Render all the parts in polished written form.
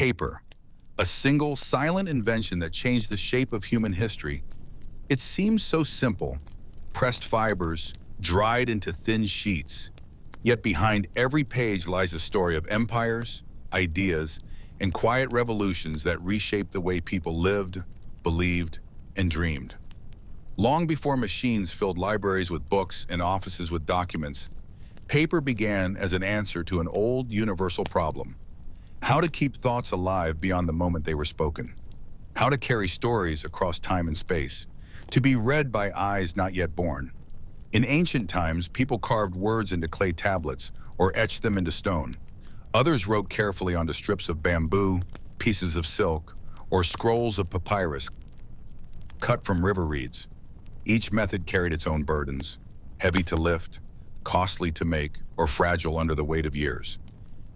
Paper, a single, silent invention that changed the shape of human history. It seems so simple, pressed fibers, dried into thin sheets. Yet behind every page lies a story of empires, ideas, and quiet revolutions that reshaped the way people lived, believed, and dreamed. Long before machines filled libraries with books and offices with documents, paper began as an answer to an old universal problem: how to keep thoughts alive beyond the moment they were spoken, how to carry stories across time and space, to be read by eyes not yet born. In ancient times, people carved words into clay tablets or etched them into stone. Others wrote carefully onto strips of bamboo, pieces of silk, or scrolls of papyrus cut from river reeds. Each method carried its own burdens, heavy to lift, costly to make, or fragile under the weight of years.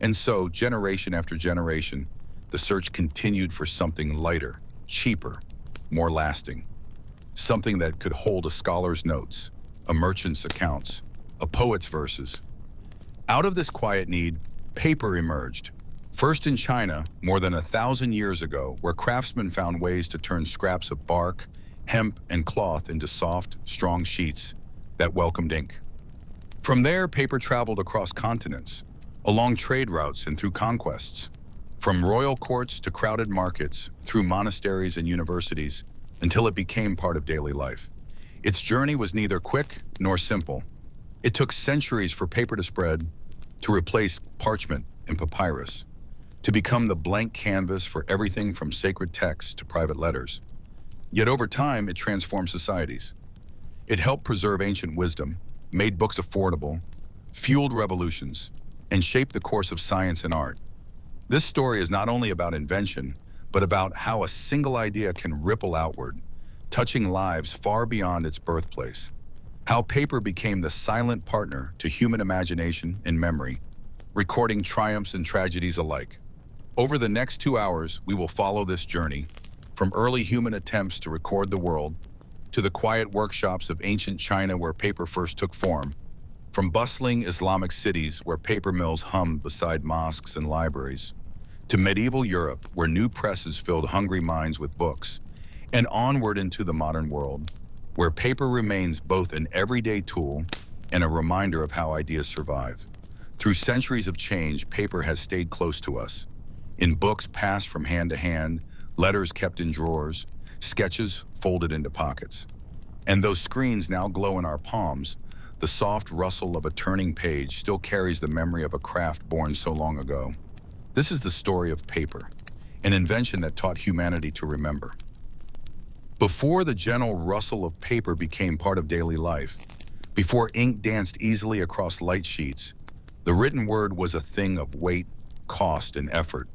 And so, generation after generation, the search continued for something lighter, cheaper, more lasting. Something that could hold a scholar's notes, a merchant's accounts, a poet's verses. Out of this quiet need, paper emerged. First in China, more than 1,000 years ago, where craftsmen found ways to turn scraps of bark, hemp, and cloth into soft, strong sheets that welcomed ink. From there, paper traveled across continents, along trade routes and through conquests. From royal courts to crowded markets, through monasteries and universities, until it became part of daily life. Its journey was neither quick nor simple. It took centuries for paper to spread, to replace parchment and papyrus, to become the blank canvas for everything from sacred texts to private letters. Yet over time, it transformed societies. It helped preserve ancient wisdom, made books affordable, fueled revolutions, and shaped the course of science and art. This story is not only about invention, but about how a single idea can ripple outward, touching lives far beyond its birthplace. How paper became the silent partner to human imagination and memory, recording triumphs and tragedies alike. Over the next 2 hours, we will follow this journey, from early human attempts to record the world, to the quiet workshops of ancient China where paper first took form, from bustling Islamic cities where paper mills hummed beside mosques and libraries, to medieval Europe where new presses filled hungry minds with books, and onward into the modern world, where paper remains both an everyday tool and a reminder of how ideas survive. Through centuries of change, paper has stayed close to us. In books passed from hand to hand, letters kept in drawers, sketches folded into pockets. And though screens now glow in our palms, the soft rustle of a turning page still carries the memory of a craft born so long ago. This is the story of paper, an invention that taught humanity to remember. Before the gentle rustle of paper became part of daily life, before ink danced easily across light sheets, the written word was a thing of weight, cost, and effort.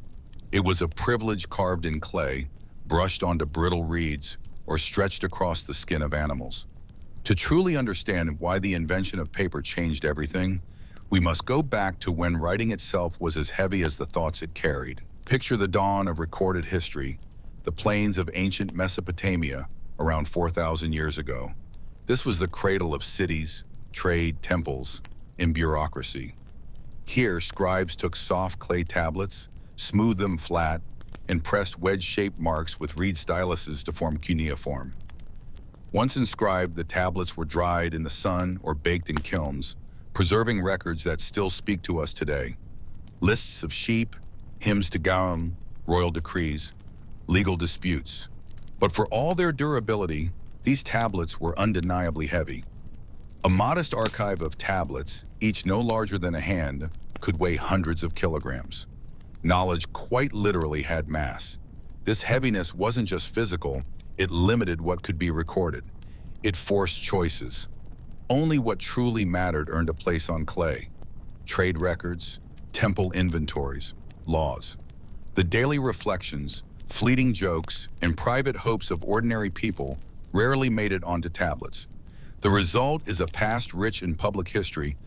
It was a privilege carved in clay, brushed onto brittle reeds, or stretched across the skin of animals. To truly understand why the invention of paper changed everything, we must go back to when writing itself was as heavy as the thoughts it carried. Picture the dawn of recorded history, the plains of ancient Mesopotamia around 4,000 years ago. This was the cradle of cities, trade, temples, and bureaucracy. Here, scribes took soft clay tablets, smoothed them flat, and pressed wedge-shaped marks with reed styluses to form cuneiform. Once inscribed, the tablets were dried in the sun or baked in kilns, preserving records that still speak to us today. Lists of sheep, hymns to Gaum, royal decrees, legal disputes. But for all their durability, these tablets were undeniably heavy. A modest archive of tablets, each no larger than a hand, could weigh hundreds of kilograms. Knowledge quite literally had mass. This heaviness wasn't just physical, it limited what could be recorded. It forced choices. Only what truly mattered earned a place on clay. Trade records, temple inventories, laws. The daily reflections, fleeting jokes, and private hopes of ordinary people rarely made it onto tablets. The result is a past rich in public history,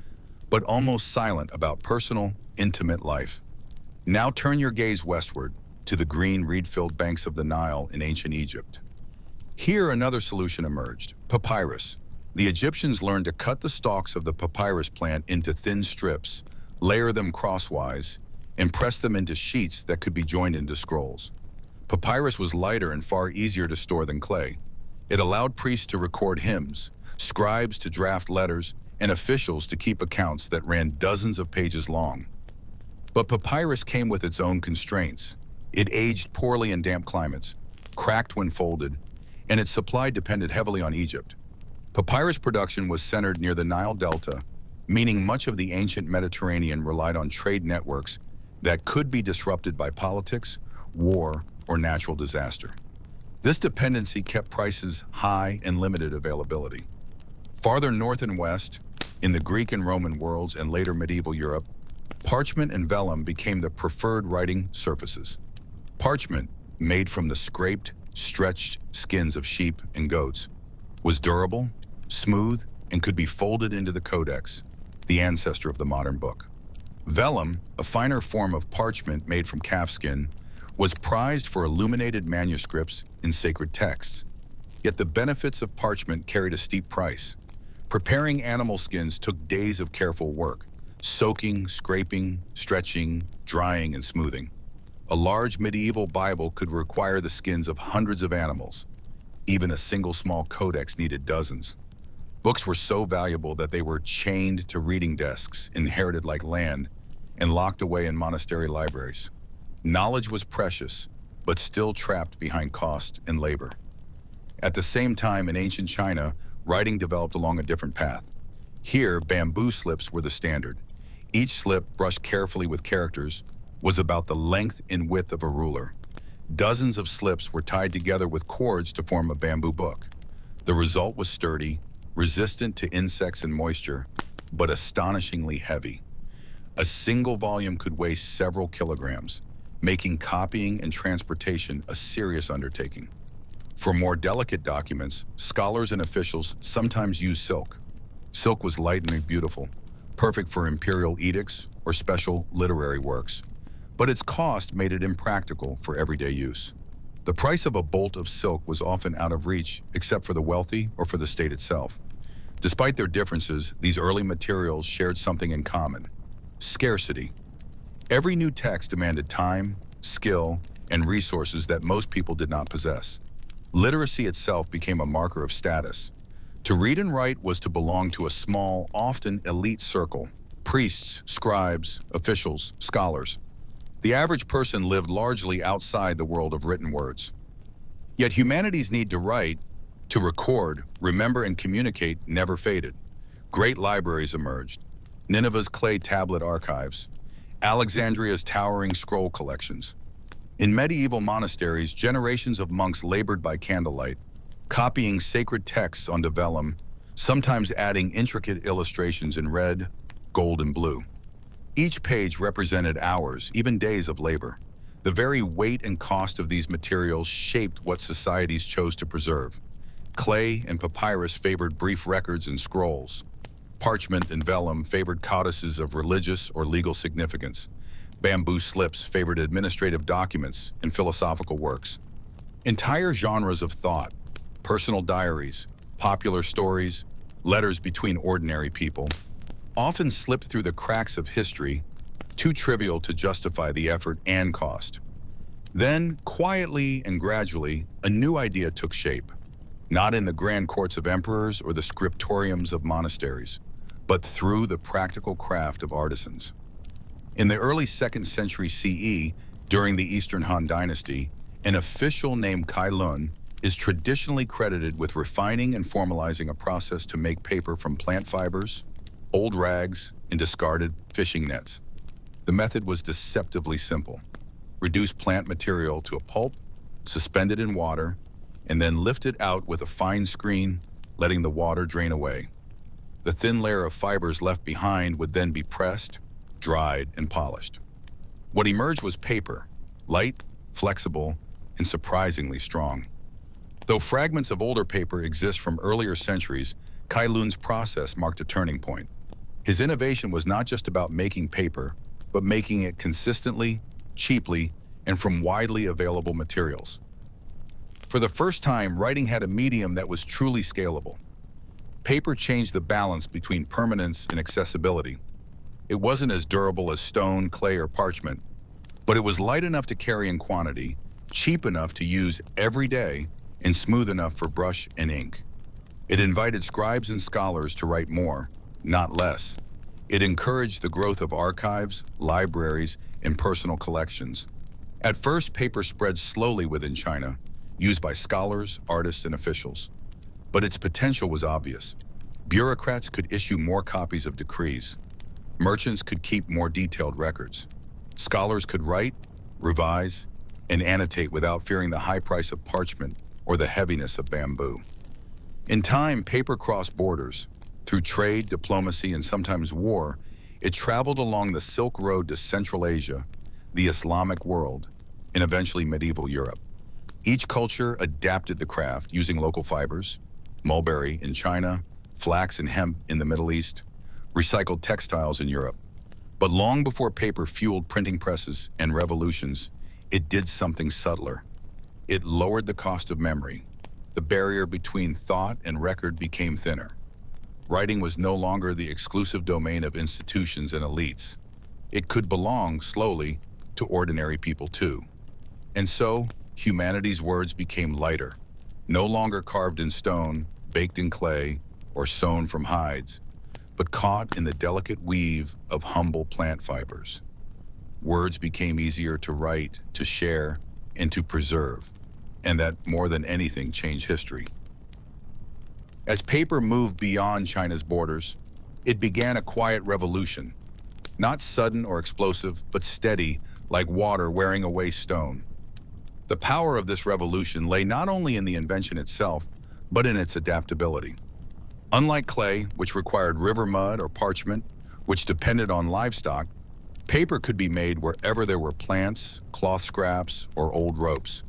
but almost silent about personal, intimate life. Now turn your gaze westward, to the green reed-filled banks of the Nile in ancient Egypt. Here another solution emerged: papyrus. The Egyptians learned to cut the stalks of the papyrus plant into thin strips, layer them crosswise, and pressed them into sheets that could be joined into scrolls. Papyrus was lighter and far easier to store than clay. It allowed priests to record hymns, scribes to draft letters, and officials to keep accounts that ran dozens of pages long. But papyrus came with its own constraints. It aged poorly in damp climates, cracked when folded, and its supply depended heavily on Egypt. Papyrus production was centered near the Nile Delta, meaning much of the ancient Mediterranean relied on trade networks that could be disrupted by politics, war, or natural disaster. This dependency kept prices high and limited availability. Farther north and west, in the Greek and Roman worlds and later medieval Europe, parchment and vellum became the preferred writing surfaces. Parchment, made from the scraped, stretched skins of sheep and goats, was durable, smooth, and could be folded into the codex, the ancestor of the modern book. Vellum, a finer form of parchment made from calfskin, was prized for illuminated manuscripts in sacred texts. Yet the benefits of parchment carried a steep price. Preparing animal skins took days of careful work, soaking, scraping, stretching, drying, and smoothing. A large medieval Bible could require the skins of hundreds of animals. Even a single small codex needed dozens. Books were so valuable that they were chained to reading desks, inherited like land, and locked away in monastery libraries. Knowledge was precious, but still trapped behind cost and labor. At the same time, in ancient China, writing developed along a different path. Here, bamboo slips were the standard. Each slip, brushed carefully with characters, was about the length and width of a ruler. Dozens of slips were tied together with cords to form a bamboo book. The result was sturdy, resistant to insects and moisture, but astonishingly heavy. A single volume could weigh several kilograms, making copying and transportation a serious undertaking. For more delicate documents, scholars and officials sometimes used silk. Silk was light and beautiful, perfect for imperial edicts or special literary works, but its cost made it impractical for everyday use. The price of a bolt of silk was often out of reach, except for the wealthy or for the state itself. Despite their differences, these early materials shared something in common: scarcity. Every new text demanded time, skill, and resources that most people did not possess. Literacy itself became a marker of status. To read and write was to belong to a small, often elite circle: priests, scribes, officials, scholars. The average person lived largely outside the world of written words. Yet humanity's need to write, to record, remember, and communicate never faded. Great libraries emerged: Nineveh's clay tablet archives, Alexandria's towering scroll collections. In medieval monasteries, generations of monks labored by candlelight, copying sacred texts onto vellum, sometimes adding intricate illustrations in red, gold, and blue. Each page represented hours, even days of labor. The very weight and cost of these materials shaped what societies chose to preserve. Clay and papyrus favored brief records and scrolls. Parchment and vellum favored codices of religious or legal significance. Bamboo slips favored administrative documents and philosophical works. Entire genres of thought, personal diaries, popular stories, letters between ordinary people, often slipped through the cracks of history, too trivial to justify the effort and cost. Then, quietly and gradually, a new idea took shape, not in the grand courts of emperors or the scriptoriums of monasteries, but through the practical craft of artisans. In the early 2nd century CE, during the Eastern Han Dynasty, an official named Kai Lun is traditionally credited with refining and formalizing a process to make paper from plant fibers, old rags, and discarded fishing nets. The method was deceptively simple: reduce plant material to a pulp, suspend it in water, and then lift it out with a fine screen, letting the water drain away. The thin layer of fibers left behind would then be pressed, dried, and polished. What emerged was paper, light, flexible, and surprisingly strong. Though fragments of older paper exist from earlier centuries, Kai Lun's process marked a turning point. His innovation was not just about making paper, but making it consistently, cheaply, and from widely available materials. For the first time, writing had a medium that was truly scalable. Paper changed the balance between permanence and accessibility. It wasn't as durable as stone, clay, or parchment, but it was light enough to carry in quantity, cheap enough to use every day, and smooth enough for brush and ink. It invited scribes and scholars to write more, not less. It encouraged the growth of archives, libraries, and personal collections. At first, paper spread slowly within China, used by scholars, artists, and officials. But its potential was obvious. Bureaucrats could issue more copies of decrees. Merchants could keep more detailed records. Scholars could write, revise, and annotate without fearing the high price of parchment or the heaviness of bamboo. In time, paper crossed borders. Through trade, diplomacy, and sometimes war, it traveled along the Silk Road to Central Asia, the Islamic world, and eventually medieval Europe. Each culture adapted the craft using local fibers, mulberry in China, flax and hemp in the Middle East, recycled textiles in Europe. But long before paper fueled printing presses and revolutions, it did something subtler. It lowered the cost of memory. The barrier between thought and record became thinner. Writing was no longer the exclusive domain of institutions and elites. It could belong, slowly, to ordinary people too. And so, humanity's words became lighter, no longer carved in stone, baked in clay, or sewn from hides, but caught in the delicate weave of humble plant fibers. Words became easier to write, to share, and to preserve, and that, more than anything, changed history. As paper moved beyond China's borders, it began a quiet revolution, not sudden or explosive, but steady, like water wearing away stone. The power of this revolution lay not only in the invention itself, but in its adaptability. Unlike clay, which required river mud, or parchment, which depended on livestock, paper could be made wherever there were plants, cloth scraps, or old ropes.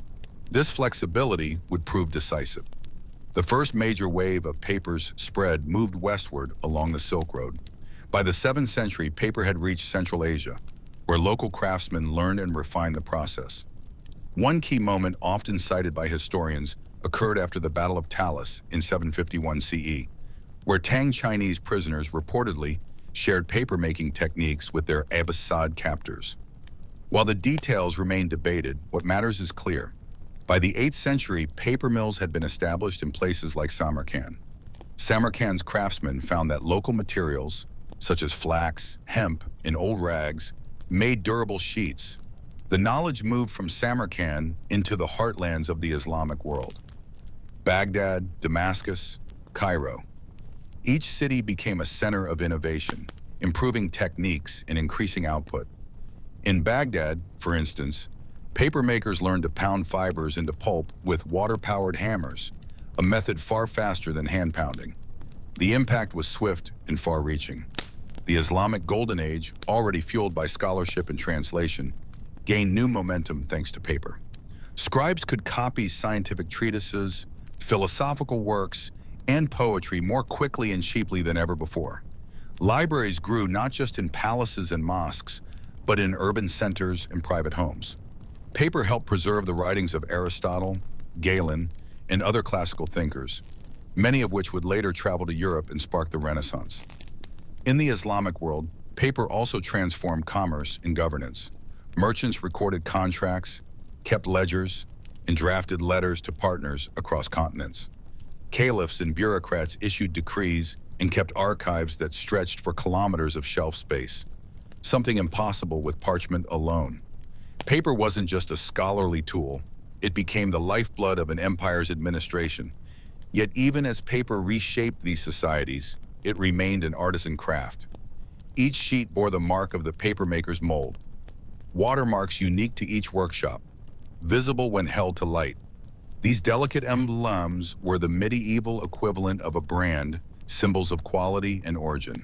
This flexibility would prove decisive. The first major wave of paper's spread moved westward along the Silk Road. By the 7th century, paper had reached Central Asia, where local craftsmen learned and refined the process. One key moment often cited by historians occurred after the Battle of Talas in 751 CE, where Tang Chinese prisoners reportedly shared papermaking techniques with their Abbasid captors. While the details remain debated, what matters is clear. By the 8th century, paper mills had been established in places like Samarkand. Samarkand's craftsmen found that local materials, such as flax, hemp, and old rags, made durable sheets. The knowledge moved from Samarkand into the heartlands of the Islamic world. Baghdad, Damascus, Cairo. Each city became a center of innovation, improving techniques and increasing output. In Baghdad, for instance, papermakers learned to pound fibers into pulp with water-powered hammers, a method far faster than hand pounding. The impact was swift and far-reaching. The Islamic Golden Age, already fueled by scholarship and translation, gained new momentum thanks to paper. Scribes could copy scientific treatises, philosophical works, and poetry more quickly and cheaply than ever before. Libraries grew not just in palaces and mosques, but in urban centers and private homes. Paper helped preserve the writings of Aristotle, Galen, and other classical thinkers, many of which would later travel to Europe and spark the Renaissance. In the Islamic world, paper also transformed commerce and governance. Merchants recorded contracts, kept ledgers, and drafted letters to partners across continents. Caliphs and bureaucrats issued decrees and kept archives that stretched for kilometers of shelf space, something impossible with parchment alone. Paper wasn't just a scholarly tool, it became the lifeblood of an empire's administration. Yet even as paper reshaped these societies, it remained an artisan craft. Each sheet bore the mark of the papermaker's mold, watermarks unique to each workshop, visible when held to light. These delicate emblems were the medieval equivalent of a brand, symbols of quality and origin.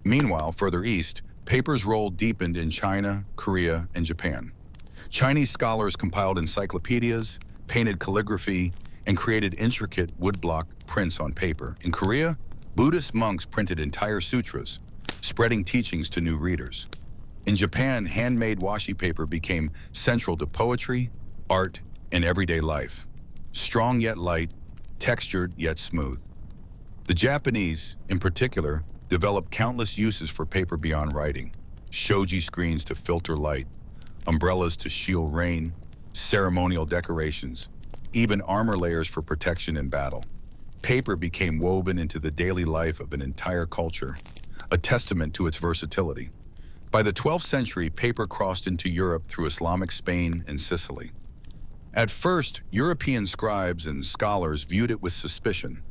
Meanwhile, further east, paper's role deepened in China, Korea, and Japan. Chinese scholars compiled encyclopedias, painted calligraphy, and created intricate woodblock prints on paper. In Korea, Buddhist monks printed entire sutras, spreading teachings to new readers. In Japan, handmade washi paper became central to poetry, art, and everyday life. Strong yet light, textured yet smooth. The Japanese, in particular, developed countless uses for paper beyond writing. shoji screens to filter light, umbrellas to shield rain, ceremonial decorations, even armor layers for protection in battle. Paper became woven into the daily life of an entire culture, a testament to its versatility. By the 12th century, paper crossed into Europe through Islamic Spain and Sicily. At first, European scribes and scholars viewed it with suspicion.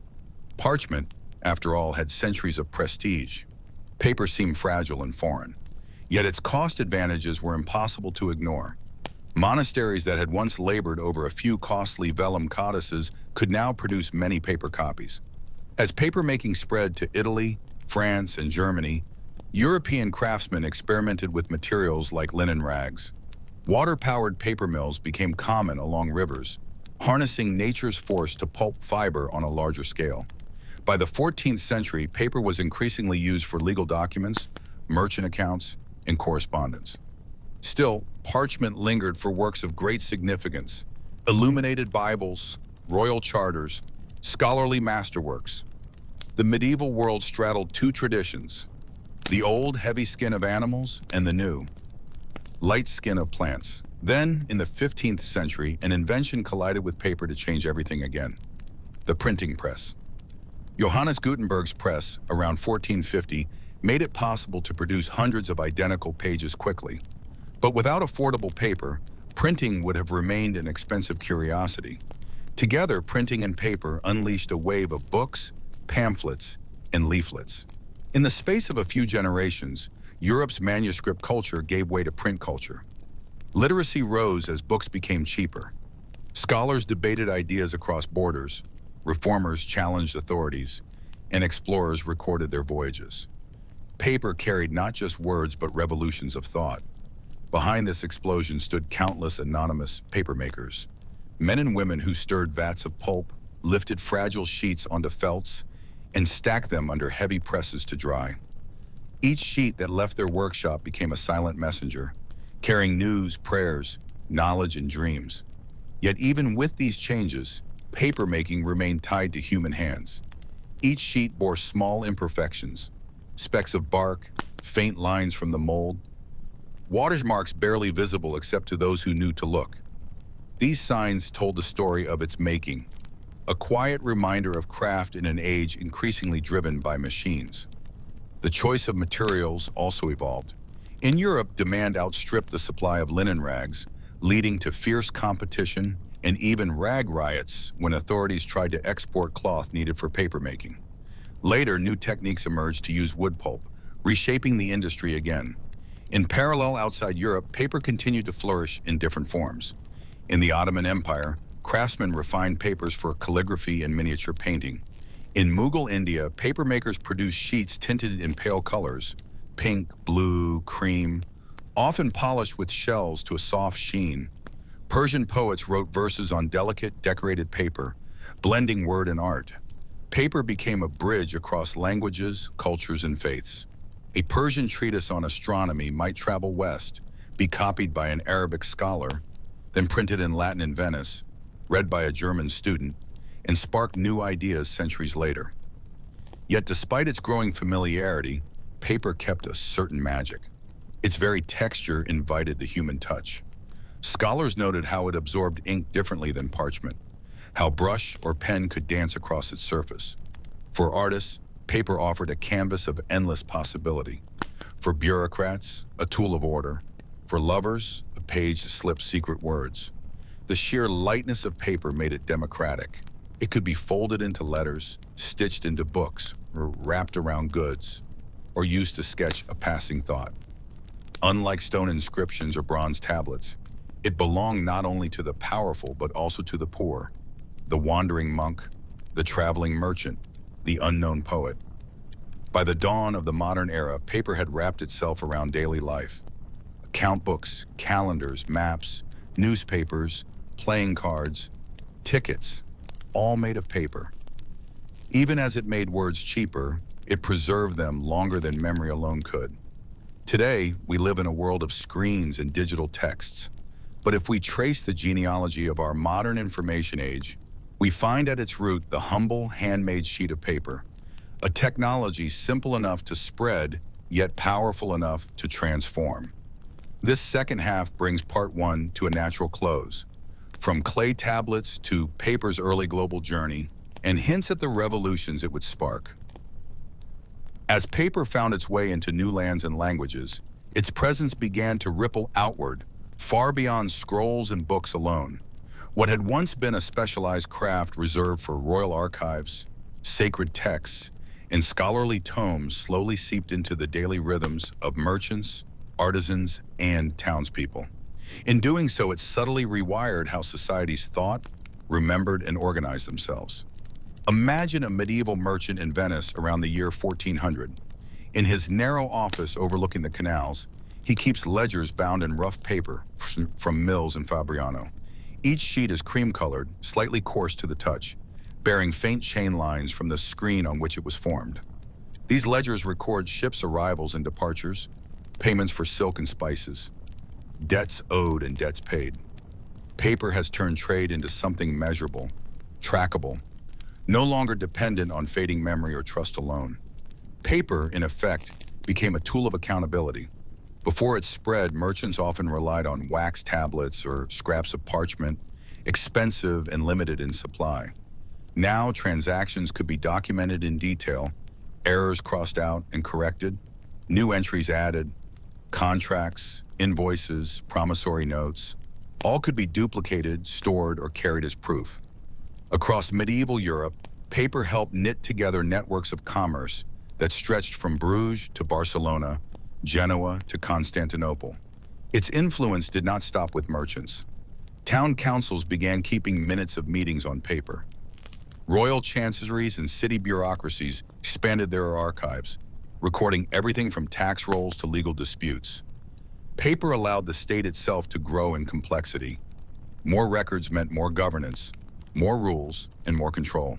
Parchment, after all, had centuries of prestige. Paper seemed fragile and foreign, yet its cost advantages were impossible to ignore. Monasteries that had once labored over a few costly vellum codices could now produce many paper copies. As papermaking spread to Italy, France, and Germany, European craftsmen experimented with materials like linen rags. Water-powered paper mills became common along rivers, harnessing nature's force to pulp fiber on a larger scale. By the 14th century, paper was increasingly used for legal documents, merchant accounts, and correspondence. Still, parchment lingered for works of great significance: illuminated Bibles, royal charters, scholarly masterworks. The medieval world straddled two traditions: the old, heavy skin of animals and the new, light skin of plants. Then, in the 15th century, an invention collided with paper to change everything again: the printing press. Johannes Gutenberg's press, around 1450, made it possible to produce hundreds of identical pages quickly. But without affordable paper, printing would have remained an expensive curiosity. Together, printing and paper unleashed a wave of books, pamphlets, and leaflets. In the space of a few generations, Europe's manuscript culture gave way to print culture. Literacy rose as books became cheaper. Scholars debated ideas across borders, reformers challenged authorities, and explorers recorded their voyages. Paper carried not just words but revolutions of thought. Behind this explosion stood countless anonymous papermakers, men and women who stirred vats of pulp, lifted fragile sheets onto felts, and stacked them under heavy presses to dry. Each sheet that left their workshop became a silent messenger, carrying news, prayers, knowledge, and dreams. Yet even with these changes, papermaking remained tied to human hands. Each sheet bore small imperfections: specks of bark, faint lines from the mold, watermarks barely visible except to those who knew to look. These signs told the story of its making, a quiet reminder of craft in an age increasingly driven by machines. The choice of materials also evolved. In Europe, demand outstripped the supply of linen rags, leading to fierce competition and even rag riots when authorities tried to export cloth needed for papermaking. Later, new techniques emerged to use wood pulp, reshaping the industry again. In parallel, outside Europe, paper continued to flourish in different forms. In the Ottoman Empire, craftsmen refined papers for calligraphy and miniature painting. In Mughal India, papermakers produced sheets tinted in pale colors: pink, blue, cream, often polished with shells to a soft sheen. Persian poets wrote verses on delicate, decorated paper, blending word and art. Paper became a bridge across languages, cultures, and faiths. A Persian treatise on astronomy might travel west, be copied by an Arabic scholar, then printed in Latin in Venice, read by a German student, and spark new ideas centuries later. Yet despite its growing familiarity, paper kept a certain magic. Its very texture invited the human touch. Scholars noted how it absorbed ink differently than parchment, how brush or pen could dance across its surface. For artists, paper offered a canvas of endless possibility. For bureaucrats, a tool of order. For lovers, a page to slip secret words. The sheer lightness of paper made it democratic. It could be folded into letters, stitched into books, or wrapped around goods, or used to sketch a passing thought. Unlike stone inscriptions or bronze tablets, it belonged not only to the powerful but also to the poor, the wandering monk, the traveling merchant, the unknown poet. By the dawn of the modern era, paper had wrapped itself around daily life. Account books, calendars, maps, newspapers, playing cards, tickets, all made of paper. Even as it made words cheaper, it preserved them longer than memory alone could. Today, we live in a world of screens and digital texts. But if we trace the genealogy of our modern information age, we find at its root the humble, handmade sheet of paper, a technology simple enough to spread yet powerful enough to transform. This second half brings part one to a natural close, from clay tablets to paper's early global journey, and hints at the revolutions it would spark. As paper found its way into new lands and languages, its presence began to ripple outward, far beyond scrolls and books alone. What had once been a specialized craft reserved for royal archives, sacred texts, and scholarly tomes slowly seeped into the daily rhythms of merchants, artisans, and townspeople. In doing so, it subtly rewired how societies thought, remembered, and organized themselves. Imagine a medieval merchant in Venice around the year 1400. In his narrow office overlooking the canals, he keeps ledgers bound in rough paper from mills in Fabriano. Each sheet is cream-colored, slightly coarse to the touch, bearing faint chain lines from the screen on which it was formed. These ledgers record ships' arrivals and departures, payments for silk and spices, debts owed and debts paid. Paper has turned trade into something measurable, trackable, no longer dependent on fading memory or trust alone. Paper, in effect, became a tool of accountability. Before it spread, merchants often relied on wax tablets or scraps of parchment, expensive and limited in supply. Now, transactions could be documented in detail, errors crossed out and corrected, new entries added, contracts, invoices, promissory notes, all could be duplicated, stored, or carried as proof. Across medieval Europe, paper helped knit together networks of commerce that stretched from Bruges to Barcelona, Genoa to Constantinople. Its influence did not stop with merchants. Town councils began keeping minutes of meetings on paper. Royal chancelleries and city bureaucracies expanded their archives, recording everything from tax rolls to legal disputes. Paper allowed the state itself to grow in complexity. More records meant more governance, more rules, and more control.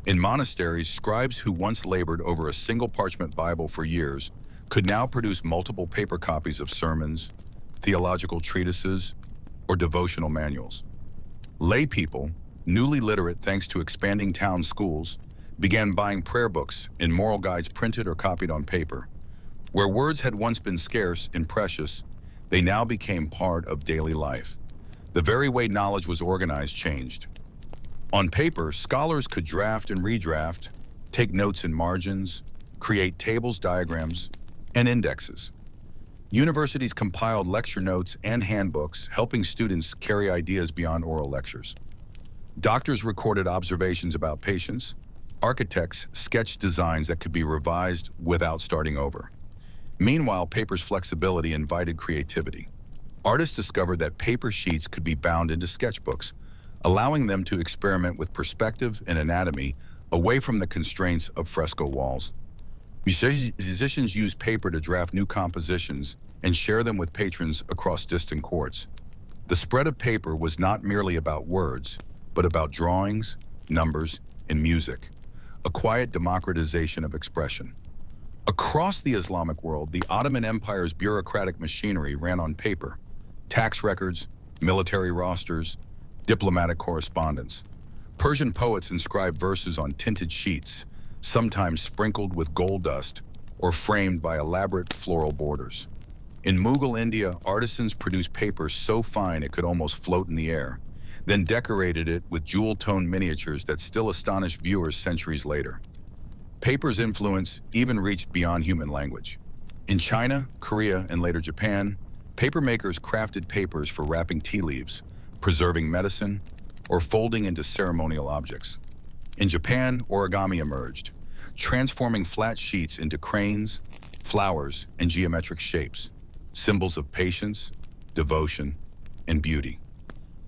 In monasteries, scribes who once labored over a single parchment Bible for years could now produce multiple paper copies of sermons, theological treatises, or devotional manuals. Lay people, newly literate thanks to expanding town schools, began buying prayer books and moral guides printed or copied on paper. Where words had once been scarce and precious, they now became part of daily life. The very way knowledge was organized changed. On paper, scholars could draft and redraft, take notes in margins, create tables, diagrams, and indexes. Universities compiled lecture notes and handbooks, helping students carry ideas beyond oral lectures. Doctors recorded observations about patients. Architects sketched designs that could be revised without starting over. Meanwhile, paper's flexibility invited creativity. Artists discovered that paper sheets could be bound into sketchbooks, allowing them to experiment with perspective and anatomy away from the constraints of fresco walls. Musicians used paper to draft new compositions and share them with patrons across distant courts. The spread of paper was not merely about words, but about drawings, numbers, and music, a quiet democratization of expression. Across the Islamic world, the Ottoman Empire's bureaucratic machinery ran on paper: tax records, military rosters, diplomatic correspondence. Persian poets inscribed verses on tinted sheets, sometimes sprinkled with gold dust or framed by elaborate floral borders. In Mughal India, artisans produced paper so fine it could almost float in the air, then decorated it with jewel-toned miniatures that still astonish viewers centuries later. Paper's influence even reached beyond human language. In China, Korea, and later Japan, papermakers crafted papers for wrapping tea leaves, preserving medicine, or folding into ceremonial objects. In Japan, origami emerged, transforming flat sheets into cranes, flowers, and geometric shapes, symbols of patience, devotion, and beauty.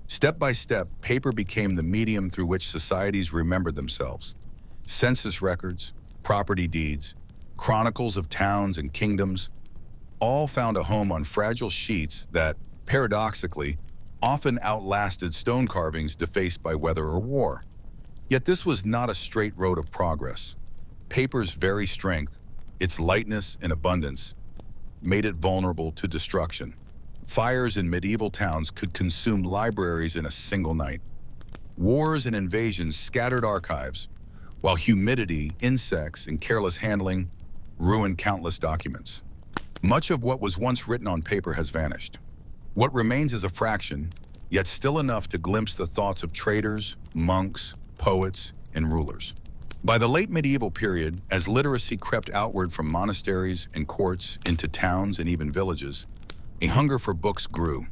Step by step, paper became the medium through which societies remembered themselves. Census records, property deeds, chronicles of towns and kingdoms, all found a home on fragile sheets that, paradoxically, often outlasted stone carvings defaced by weather or war. Yet this was not a straight road of progress. Paper's very strength, its lightness and abundance, made it vulnerable to destruction. Fires in medieval towns could consume libraries in a single night. Wars and invasions scattered archives, while humidity, insects, and careless handling ruined countless documents. Much of what was once written on paper has vanished. What remains is a fraction, yet still enough to glimpse the thoughts of traders, monks, poets, and rulers. By the late medieval period, as literacy crept outward from monasteries and courts into towns and even villages, a hunger for books grew.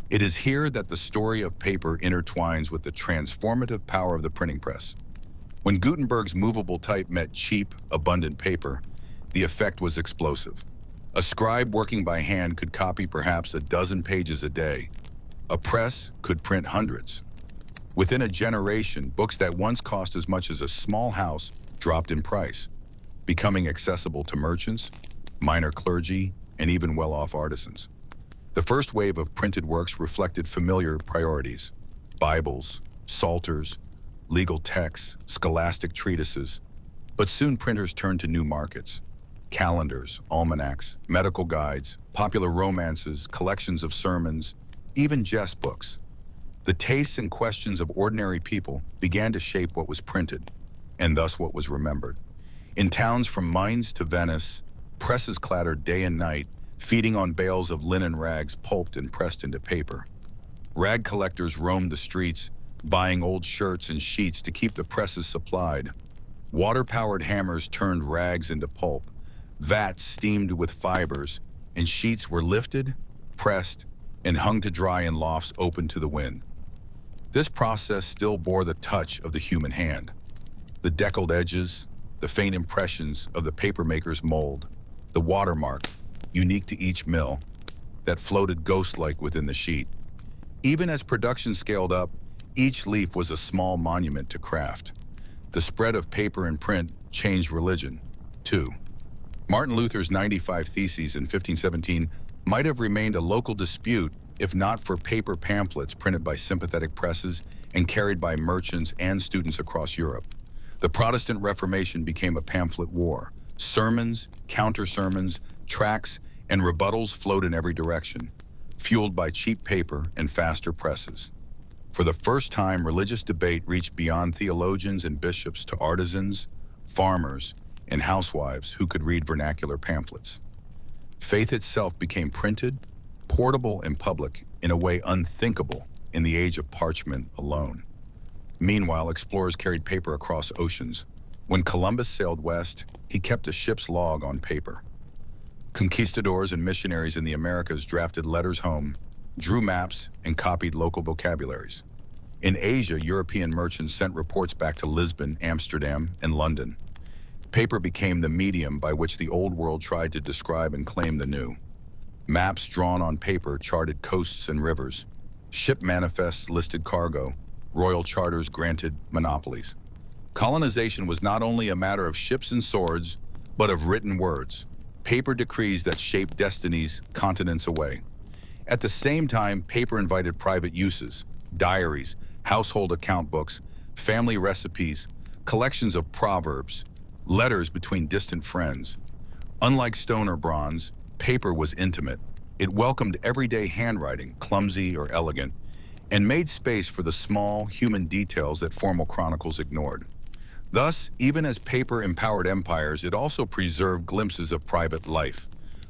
It is here that the story of paper intertwines with the transformative power of the printing press. When Gutenberg's movable type met cheap, abundant paper, the effect was explosive. A scribe working by hand could copy perhaps a dozen pages a day. A press could print hundreds. Within a generation, books that once cost as much as a small house dropped in price, becoming accessible to merchants, minor clergy, and even well-off artisans. The first wave of printed works reflected familiar priorities: Bibles, psalters, legal texts, scholastic treatises. But soon printers turned to new markets: calendars, almanacs, medical guides, popular romances, collections of sermons, even jest books. The tastes and questions of ordinary people began to shape what was printed, and thus what was remembered. In towns from Mainz to Venice, presses clattered day and night, feeding on bales of linen rags pulped and pressed into paper. Rag collectors roamed the streets, buying old shirts and sheets to keep the presses supplied. Water-powered hammers turned rags into pulp. Vats steamed with fibers, and sheets were lifted, pressed, and hung to dry in lofts open to the wind. This process still bore the touch of the human hand. The deckled edges, the faint impressions of the papermaker's mold, the watermark, unique to each mill, that floated ghost-like within the sheet. Even as production scaled up, each leaf was a small monument to craft. The spread of paper and print changed religion, too. Martin Luther's 95 Theses in 1517 might have remained a local dispute if not for paper pamphlets printed by sympathetic presses and carried by merchants and students across Europe. The Protestant Reformation became a pamphlet war. Sermons, counter-sermons, tracts, and rebuttals flowed in every direction, fueled by cheap paper and faster presses. For the first time, religious debate reached beyond theologians and bishops to artisans, farmers, and housewives who could read vernacular pamphlets. Faith itself became printed, portable, and public in a way unthinkable in the age of parchment alone. Meanwhile, explorers carried paper across oceans. When Columbus sailed west, he kept a ship's log on paper. Conquistadors and missionaries in the Americas drafted letters home, drew maps, and copied local vocabularies. In Asia, European merchants sent reports back to Lisbon, Amsterdam, and London. Paper became the medium by which the old world tried to describe and claim the new. Maps drawn on paper charted coasts and rivers. Ship manifests listed cargo. Royal charters granted monopolies. Colonization was not only a matter of ships and swords, but of written words, paper decrees that shaped destinies continents away. At the same time, paper invited private uses: diaries, household account books, family recipes, collections of proverbs, letters between distant friends. Unlike stone or bronze, paper was intimate. It welcomed everyday handwriting, clumsy or elegant, and made space for the small, human details that formal chronicles ignored. Thus, even as paper empowered empires, it also preserved glimpses of private life.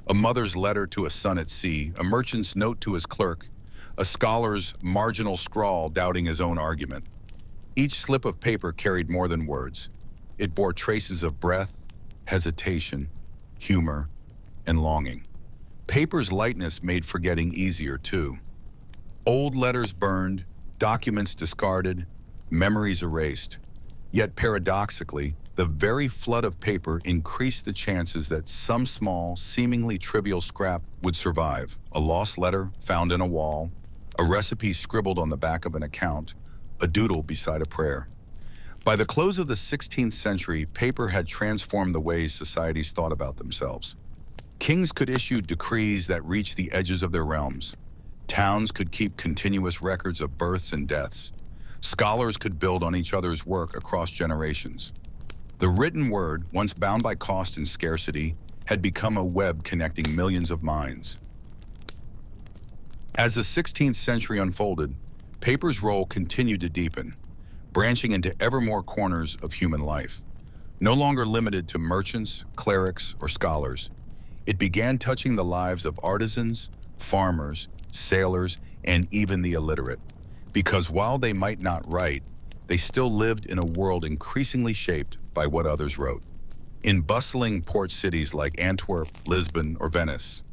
A mother's letter to a son at sea, a merchant's note to his clerk, a scholar's marginal scrawl doubting his own argument. Each slip of paper carried more than words. It bore traces of breath, hesitation, humor, and longing. Paper's lightness made forgetting easier, too. Old letters burned, documents discarded, memories erased. Yet paradoxically, the very flood of paper increased the chances that some small, seemingly trivial scrap would survive. A lost letter found in a wall, a recipe scribbled on the back of an account, a doodle beside a prayer. By the close of the 16th century, paper had transformed the ways societies thought about themselves. Kings could issue decrees that reached the edges of their realms. Towns could keep continuous records of births and deaths. Scholars could build on each other's work across generations. The written word, once bound by cost and scarcity, had become a web connecting millions of minds. As the 16th century unfolded, paper's role continued to deepen, branching into ever more corners of human life. No longer limited to merchants, clerics, or scholars, it began touching the lives of artisans, farmers, sailors, and even the illiterate. Because while they might not write, they still lived in a world increasingly shaped by what others wrote. In bustling port cities like Antwerp, Lisbon, or Venice,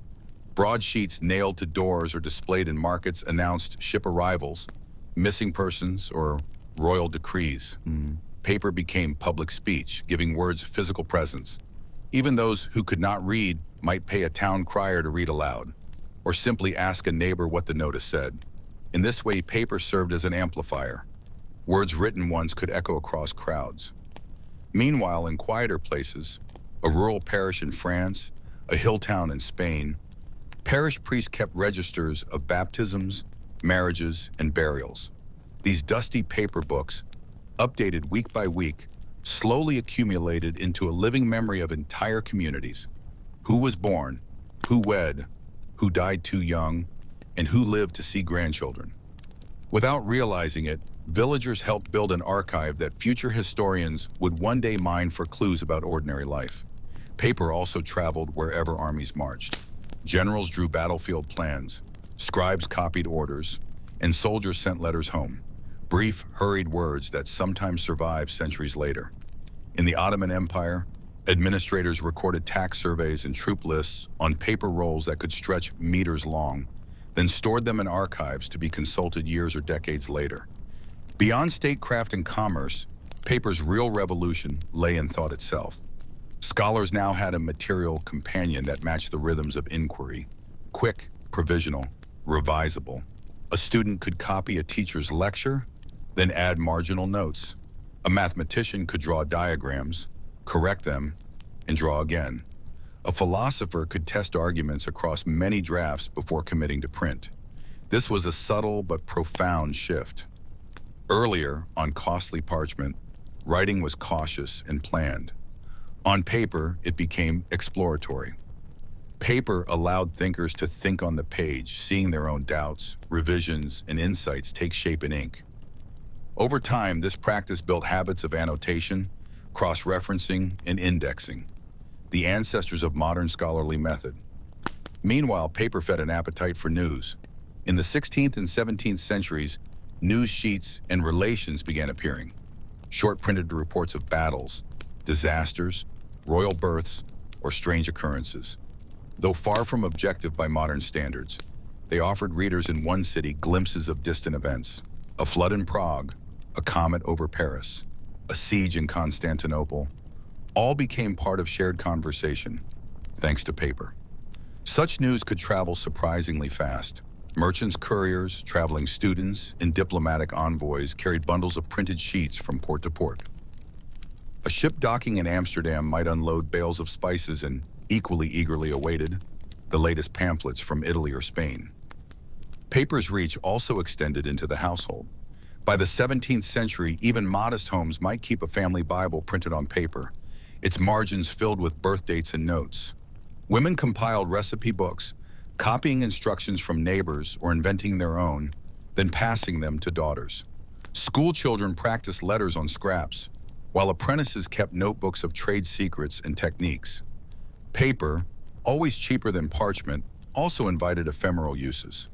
broadsheets nailed to doors or displayed in markets announced ship arrivals, missing persons, or royal decrees. Paper became public speech, giving words physical presence. Even those who could not read might pay a town crier to read aloud, or simply ask a neighbor what the notice said. In this way, paper served as an amplifier. Words written once could echo across crowds. Meanwhile, in quieter places, a rural parish in France, a hill town in Spain, parish priests kept registers of baptisms, marriages, and burials. These dusty paper books, updated week by week, slowly accumulated into a living memory of entire communities. Who was born, who wed, who died too young, and who lived to see grandchildren. Without realizing it, villagers helped build an archive that future historians would one day mine for clues about ordinary life. Paper also traveled wherever armies marched. Generals drew battlefield plans, scribes copied orders, and soldiers sent letters home. Brief, hurried words that sometimes survived centuries later. In the Ottoman Empire, administrators recorded tax surveys and troop lists on paper rolls that could stretch meters long, then stored them in archives to be consulted years or decades later. Beyond statecraft and commerce, paper's real revolution lay in thought itself. Scholars now had a material companion that matched the rhythms of inquiry: quick, provisional, revisable. A student could copy a teacher's lecture, then add marginal notes. A mathematician could draw diagrams, correct them, and draw again. A philosopher could test arguments across many drafts before committing to print. This was a subtle but profound shift. Earlier, on costly parchment, writing was cautious and planned. On paper, it became exploratory. Paper allowed thinkers to think on the page, seeing their own doubts, revisions, and insights take shape in ink. Over time, this practice built habits of annotation, cross-referencing, and indexing, the ancestors of modern scholarly method. Meanwhile, paper fed an appetite for news. In the 16th and 17th centuries, news sheets and relations began appearing. Short printed reports of battles, disasters, royal births, or strange occurrences. Though far from objective by modern standards, they offered readers in one city glimpses of distant events: a flood in Prague, a comet over Paris, a siege in Constantinople. All became part of shared conversation, thanks to paper. Such news could travel surprisingly fast. Merchants, couriers, traveling students, and diplomatic envoys carried bundles of printed sheets from port to port. A ship docking in Amsterdam might unload bales of spices and equally eagerly awaited the latest pamphlets from Italy or Spain. Paper's reach also extended into the household. By the 17th century, even modest homes might keep a family Bible printed on paper, its margins filled with birth dates and notes. Women compiled recipe books, copying instructions from neighbors or inventing their own, then passing them to daughters. School children practiced letters on scraps, while apprentices kept notebooks of trade secrets and techniques. Paper, always cheaper than parchment, also invited ephemeral uses.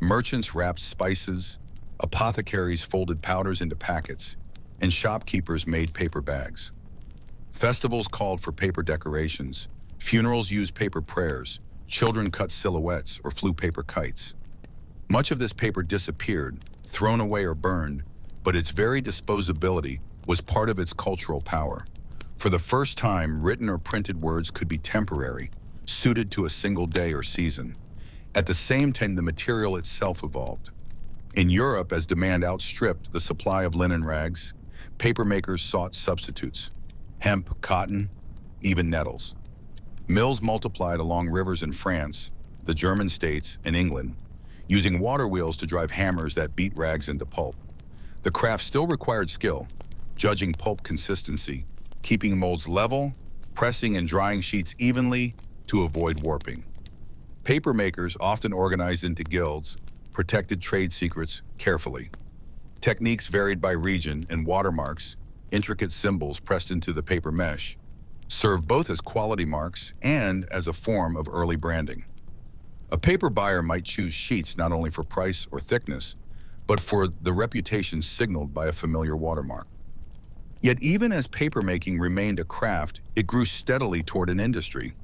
Merchants wrapped spices, apothecaries folded powders into packets, and shopkeepers made paper bags. Festivals called for paper decorations, funerals used paper prayers, children cut silhouettes or flew paper kites. Much of this paper disappeared, thrown away or burned, but its very disposability was part of its cultural power. For the first time, written or printed words could be temporary, suited to a single day or season. At the same time, the material itself evolved. In Europe, as demand outstripped the supply of linen rags, papermakers sought substitutes: hemp, cotton, even nettles. Mills multiplied along rivers in France, the German states, and England, using water wheels to drive hammers that beat rags into pulp. The craft still required skill, judging pulp consistency, keeping molds level, pressing and drying sheets evenly to avoid warping. Papermakers, often organized into guilds, protected trade secrets carefully. Techniques varied by region, and watermarks, intricate symbols pressed into the paper mesh, serve both as quality marks and as a form of early branding. A paper buyer might choose sheets not only for price or thickness, but for the reputation signaled by a familiar watermark. Yet even as papermaking remained a craft, it grew steadily toward an industry.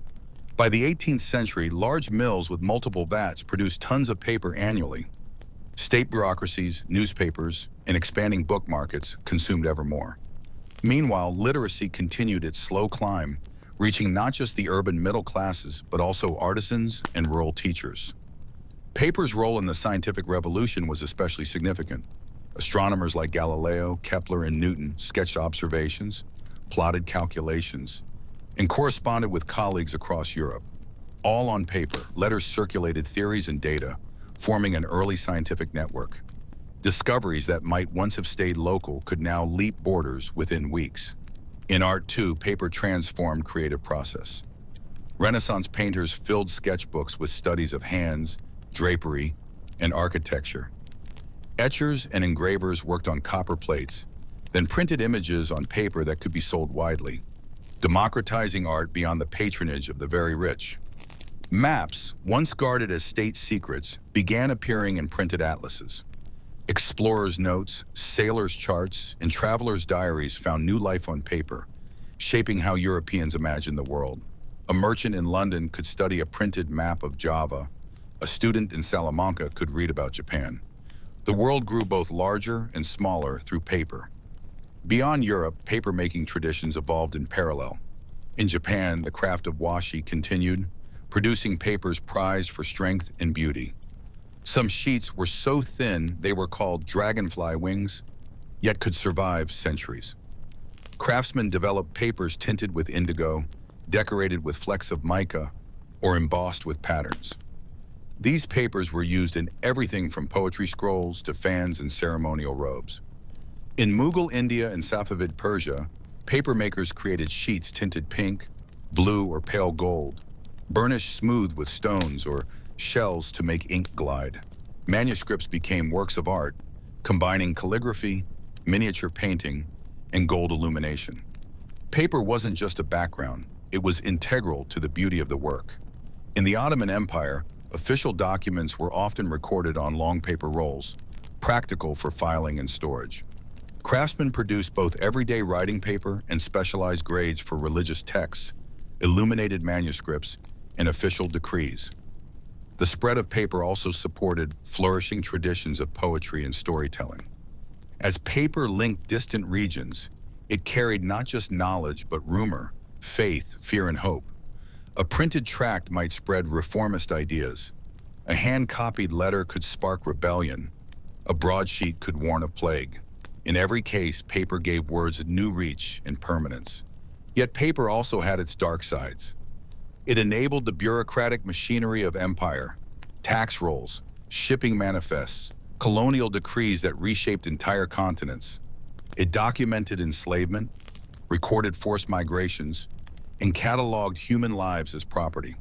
By the 18th century, large mills with multiple vats produced tons of paper annually. State bureaucracies, newspapers, and expanding book markets consumed ever more. Meanwhile, literacy continued its slow climb, reaching not just the urban middle classes, but also artisans and rural teachers. Paper's role in the scientific revolution was especially significant. Astronomers like Galileo, Kepler, and Newton sketched observations, plotted calculations, and corresponded with colleagues across Europe. All on paper, letters circulated theories and data, forming an early scientific network. Discoveries that might once have stayed local could now leap borders within weeks. In art, too, paper transformed creative process. Renaissance painters filled sketchbooks with studies of hands, drapery, and architecture. Etchers and engravers worked on copper plates, then printed images on paper that could be sold widely, democratizing art beyond the patronage of the very rich. Maps, once guarded as state secrets, began appearing in printed atlases. Explorers' notes, sailors' charts, and travelers' diaries found new life on paper, shaping how Europeans imagined the world. A merchant in London could study a printed map of Java. A student in Salamanca could read about Japan. The world grew both larger and smaller through paper. Beyond Europe, paper-making traditions evolved in parallel. In Japan, the craft of washi continued, producing papers prized for strength and beauty. Some sheets were so thin they were called dragonfly wings, yet could survive centuries. Craftsmen developed papers tinted with indigo, decorated with flecks of mica, or embossed with patterns. These papers were used in everything from poetry scrolls to fans and ceremonial robes. In Mughal India and Safavid Persia, papermakers created sheets tinted pink, blue, or pale gold, burnished smooth with stones or shells to make ink glide. Manuscripts became works of art, combining calligraphy, miniature painting, and gold illumination. Paper wasn't just a background, it was integral to the beauty of the work. In the Ottoman Empire, official documents were often recorded on long paper rolls, practical for filing and storage. Craftsmen produced both everyday writing paper and specialized grades for religious texts, illuminated manuscripts, and official decrees. The spread of paper also supported flourishing traditions of poetry and storytelling. As paper linked distant regions, it carried not just knowledge, but rumor, faith, fear, and hope. A printed tract might spread reformist ideas. A hand-copied letter could spark rebellion. A broadsheet could warn of plague. In every case, paper gave words new reach and permanence. Yet paper also had its dark sides. It enabled the bureaucratic machinery of empire, tax rolls, shipping manifests, colonial decrees that reshaped entire continents. It documented enslavement, recorded forced migrations, and cataloged human lives as property.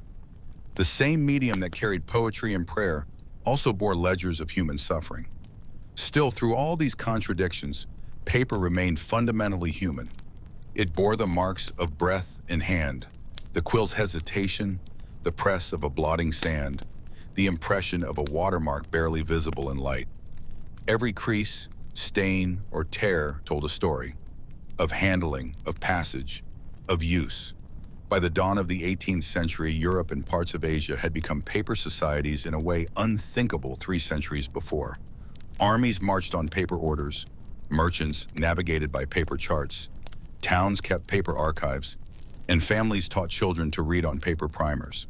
The same medium that carried poetry and prayer also bore ledgers of human suffering. Still, through all these contradictions, paper remained fundamentally human. It bore the marks of breath and hand, the quill's hesitation, the press of a blotting sand, the impression of a watermark barely visible in light. Every crease, stain, or tear told a story of handling, of passage, of use. By the dawn of the 18th century, Europe and parts of Asia had become paper societies in a way unthinkable 3 centuries before. Armies marched on paper orders, merchants navigated by paper charts, towns kept paper archives, and families taught children to read on paper primers.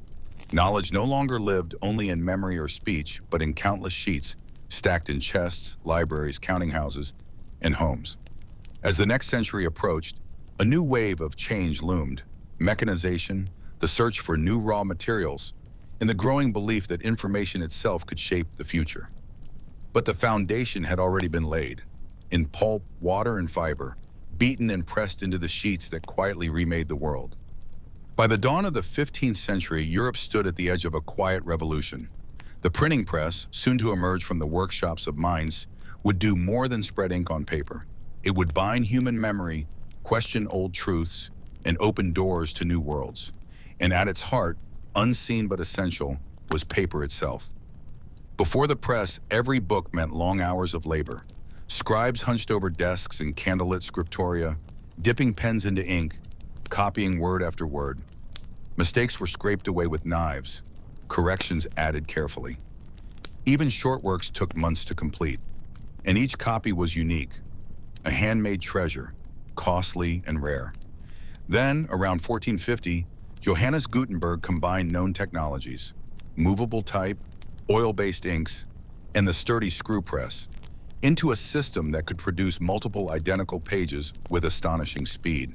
Knowledge no longer lived only in memory or speech, but in countless sheets stacked in chests, libraries, counting houses, and homes. As the next century approached, a new wave of change loomed: mechanization, the search for new raw materials, and the growing belief that information itself could shape the future. But the foundation had already been laid, in pulp, water, and fiber, beaten and pressed into the sheets that quietly remade the world. By the dawn of the 15th century, Europe stood at the edge of a quiet revolution. The printing press, soon to emerge from the workshops of minds, would do more than spread ink on paper. It would bind human memory, question old truths, and open doors to new worlds. And at its heart, unseen but essential, was paper itself. Before the press, every book meant long hours of labor. Scribes hunched over desks in candlelit scriptoria, dipping pens into ink, copying word after word. Mistakes were scraped away with knives, corrections added carefully. Even short works took months to complete, and each copy was unique, a handmade treasure, costly and rare. Then, around 1450, Johannes Gutenberg combined known technologies, movable type, oil-based inks, and the sturdy screw press, into a system that could produce multiple identical pages with astonishing speed.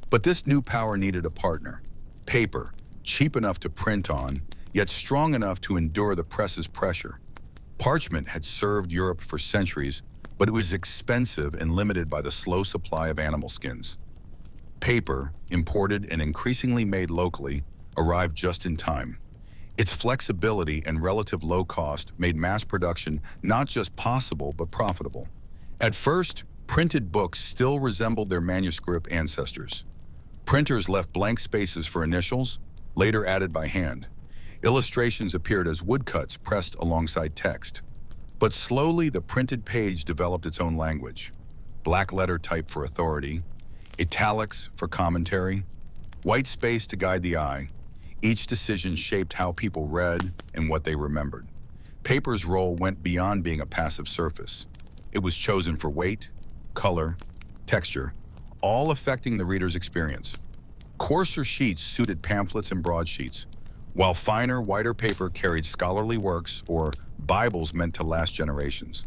But this new power needed a partner. Paper, cheap enough to print on, yet strong enough to endure the press's pressure. Parchment had served Europe for centuries, but it was expensive and limited by the slow supply of animal skins. Paper, imported and increasingly made locally, arrived just in time. Its flexibility and relative low cost made mass production not just possible but profitable. At first, printed books still resembled their manuscript ancestors. Printers left blank spaces for initials, later added by hand. Illustrations appeared as woodcuts pressed alongside text. But slowly, the printed page developed its own language. Black letter type for authority, italics for commentary, white space to guide the eye. Each decision shaped how people read and what they remembered. Paper's role went beyond being a passive surface. It was chosen for weight, color, texture, all affecting the reader's experience. Coarser sheets suited pamphlets and broadsheets, while finer, whiter paper carried scholarly works or Bibles meant to last generations.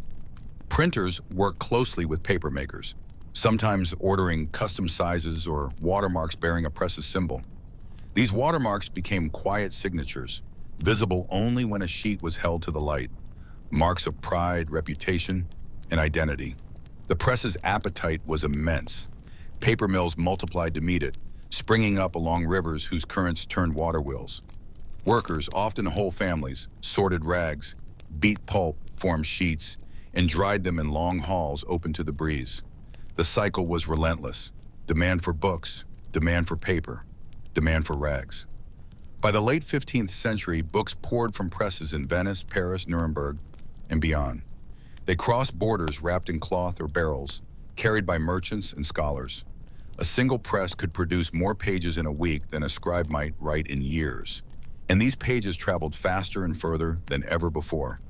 Printers worked closely with papermakers, sometimes ordering custom sizes or watermarks bearing a press's symbol. These watermarks became quiet signatures, visible only when a sheet was held to the light, marks of pride, reputation, and identity. The press's appetite was immense. Paper mills multiplied to meet it, springing up along rivers whose currents turned water wheels. Workers, often whole families, sorted rags, beat pulp, formed sheets, and dried them in long halls open to the breeze. The cycle was relentless. Demand for books, demand for paper, demand for rags. By the late 15th century, books poured from presses in Venice, Paris, Nuremberg, and beyond. They crossed borders wrapped in cloth or barrels, carried by merchants and scholars. A single press could produce more pages in a week than a scribe might write in years. And these pages traveled faster and further than ever before.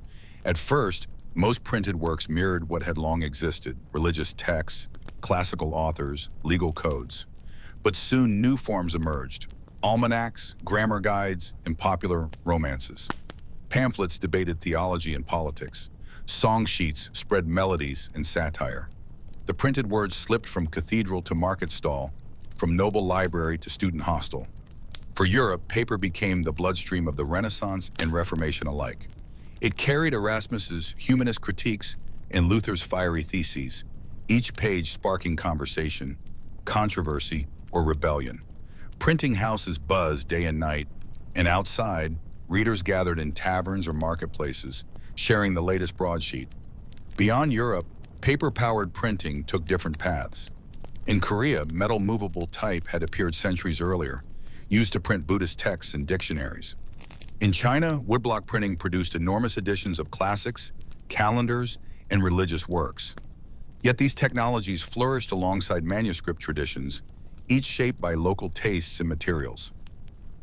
At first, most printed works mirrored what had long existed: religious texts, classical authors, legal codes. But soon new forms emerged: almanacs, grammar guides, and popular romances. Pamphlets debated theology and politics. Song sheets spread melodies and satire. The printed word slipped from cathedral to market stall, from noble library to student hostel. For Europe, paper became the bloodstream of the Renaissance and Reformation alike. It carried Erasmus's humanist critiques and Luther's fiery theses, each page sparking conversation, controversy, or rebellion. Printing houses buzzed day and night, and outside, readers gathered in taverns or marketplaces, sharing the latest broadsheet. Beyond Europe, paper-powered printing took different paths. In Korea, metal movable type had appeared centuries earlier, used to print Buddhist texts and dictionaries. In China, woodblock printing produced enormous editions of classics, calendars, and religious works. Yet these technologies flourished alongside manuscript traditions, each shaped by local tastes and materials.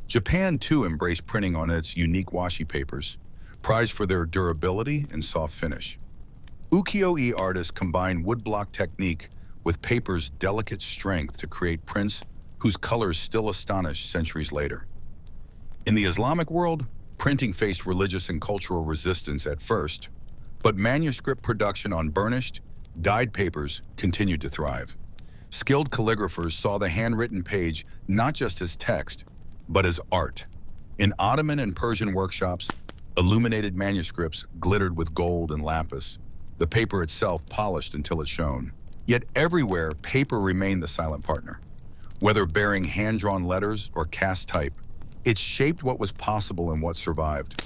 Japan, too, embraced printing on its unique washi papers, prized for their durability and soft finish. Ukiyo-e artists combined woodblock technique with paper's delicate strength to create prints whose colors still astonish centuries later. In the Islamic world, printing faced religious and cultural resistance at first, but manuscript production on burnished, dyed papers continued to thrive. Skilled calligraphers saw the handwritten page not just as text, but as art. In Ottoman and Persian workshops, illuminated manuscripts glittered with gold and lapis, the paper itself polished until it shone. Yet everywhere, paper remained the silent partner. Whether bearing hand-drawn letters or cast type, it shaped what was possible and what survived.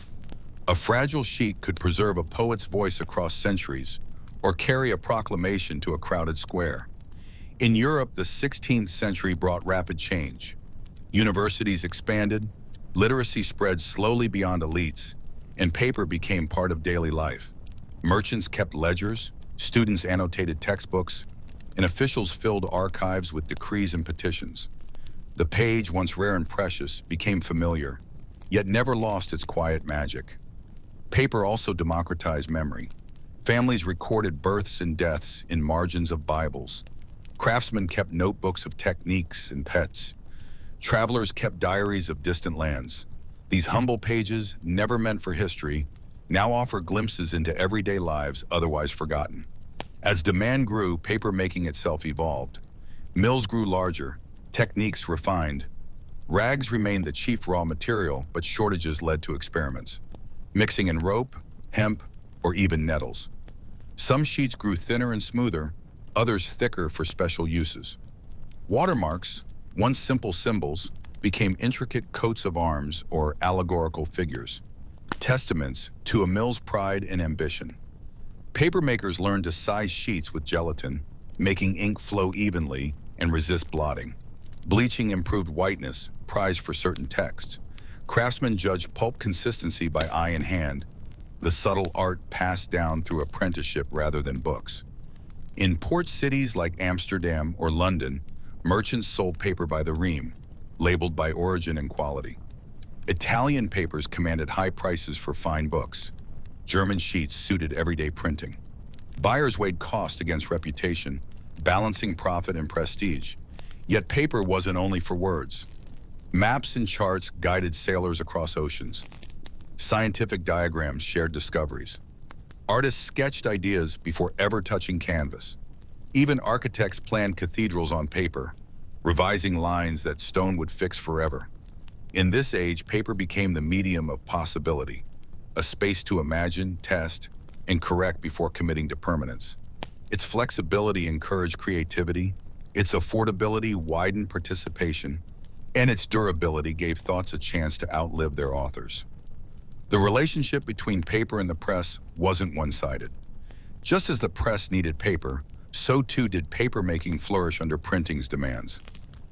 A fragile sheet could preserve a poet's voice across centuries, or carry a proclamation to a crowded square. In Europe, the 16th century brought rapid change. Universities expanded, literacy spread slowly beyond elites, and paper became part of daily life. Merchants kept ledgers, students annotated textbooks, and officials filled archives with decrees and petitions. The page, once rare and precious, became familiar, yet never lost its quiet magic. Paper also democratized memory. Families recorded births and deaths in margins of Bibles. Craftsmen kept notebooks of techniques and pets. Travelers kept diaries of distant lands. These humble pages, never meant for history, now offer glimpses into everyday lives otherwise forgotten. As demand grew, papermaking itself evolved. Mills grew larger, techniques refined. Rags remained the chief raw material, but shortages led to experiments, mixing in rope, hemp, or even nettles. Some sheets grew thinner and smoother, others thicker for special uses. Watermarks, once simple symbols, became intricate coats of arms or allegorical figures, testaments to a mill's pride and ambition. Papermakers learned to size sheets with gelatin, making ink flow evenly and resist blotting. Bleaching improved whiteness, prized for certain texts. Craftsmen judged pulp consistency by eye and hand, the subtle art passed down through apprenticeship rather than books. In port cities like Amsterdam or London, merchants sold paper by the ream, labeled by origin and quality. Italian papers commanded high prices for fine books. German sheets suited everyday printing. Buyers weighed cost against reputation, balancing profit and prestige. Yet paper wasn't only for words. Maps and charts guided sailors across oceans. Scientific diagrams shared discoveries. Artists sketched ideas before ever touching canvas. Even architects planned cathedrals on paper, revising lines that stone would fix forever. In this age, paper became the medium of possibility, a space to imagine, test, and correct before committing to permanence. Its flexibility encouraged creativity, its affordability widened participation, and its durability gave thoughts a chance to outlive their authors. The relationship between paper and the press wasn't one-sided. Just as the press needed paper, so too did papermaking flourish under printing's demands.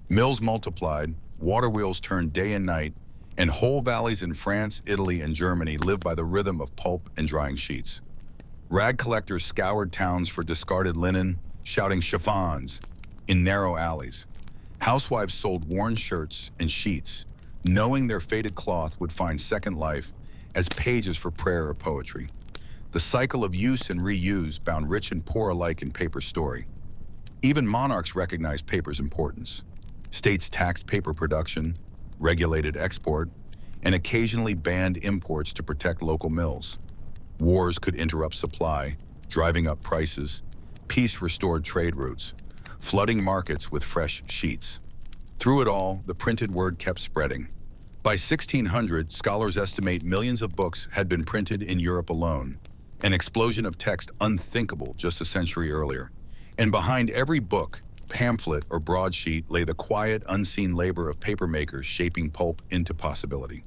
Mills multiplied, water wheels turned day and night, and whole valleys in France, Italy, and Germany lived by the rhythm of pulp and drying sheets. Rag collectors scoured towns for discarded linen, shouting chiffons in narrow alleys. Housewives sold worn shirts and sheets, knowing their faded cloth would find second life as pages for prayer or poetry. The cycle of use and reuse bound rich and poor alike in paper's story. Even monarchs recognized paper's importance. States taxed paper production, regulated export, and occasionally banned imports to protect local mills. Wars could interrupt supply, driving up prices. Peace restored trade routes, flooding markets with fresh sheets. Through it all, the printed word kept spreading. By 1600, scholars estimate millions of books had been printed in Europe alone, an explosion of text unthinkable just a century earlier. And behind every book, pamphlet, or broadsheet lay the quiet, unseen labor of papermakers shaping pulp into possibility.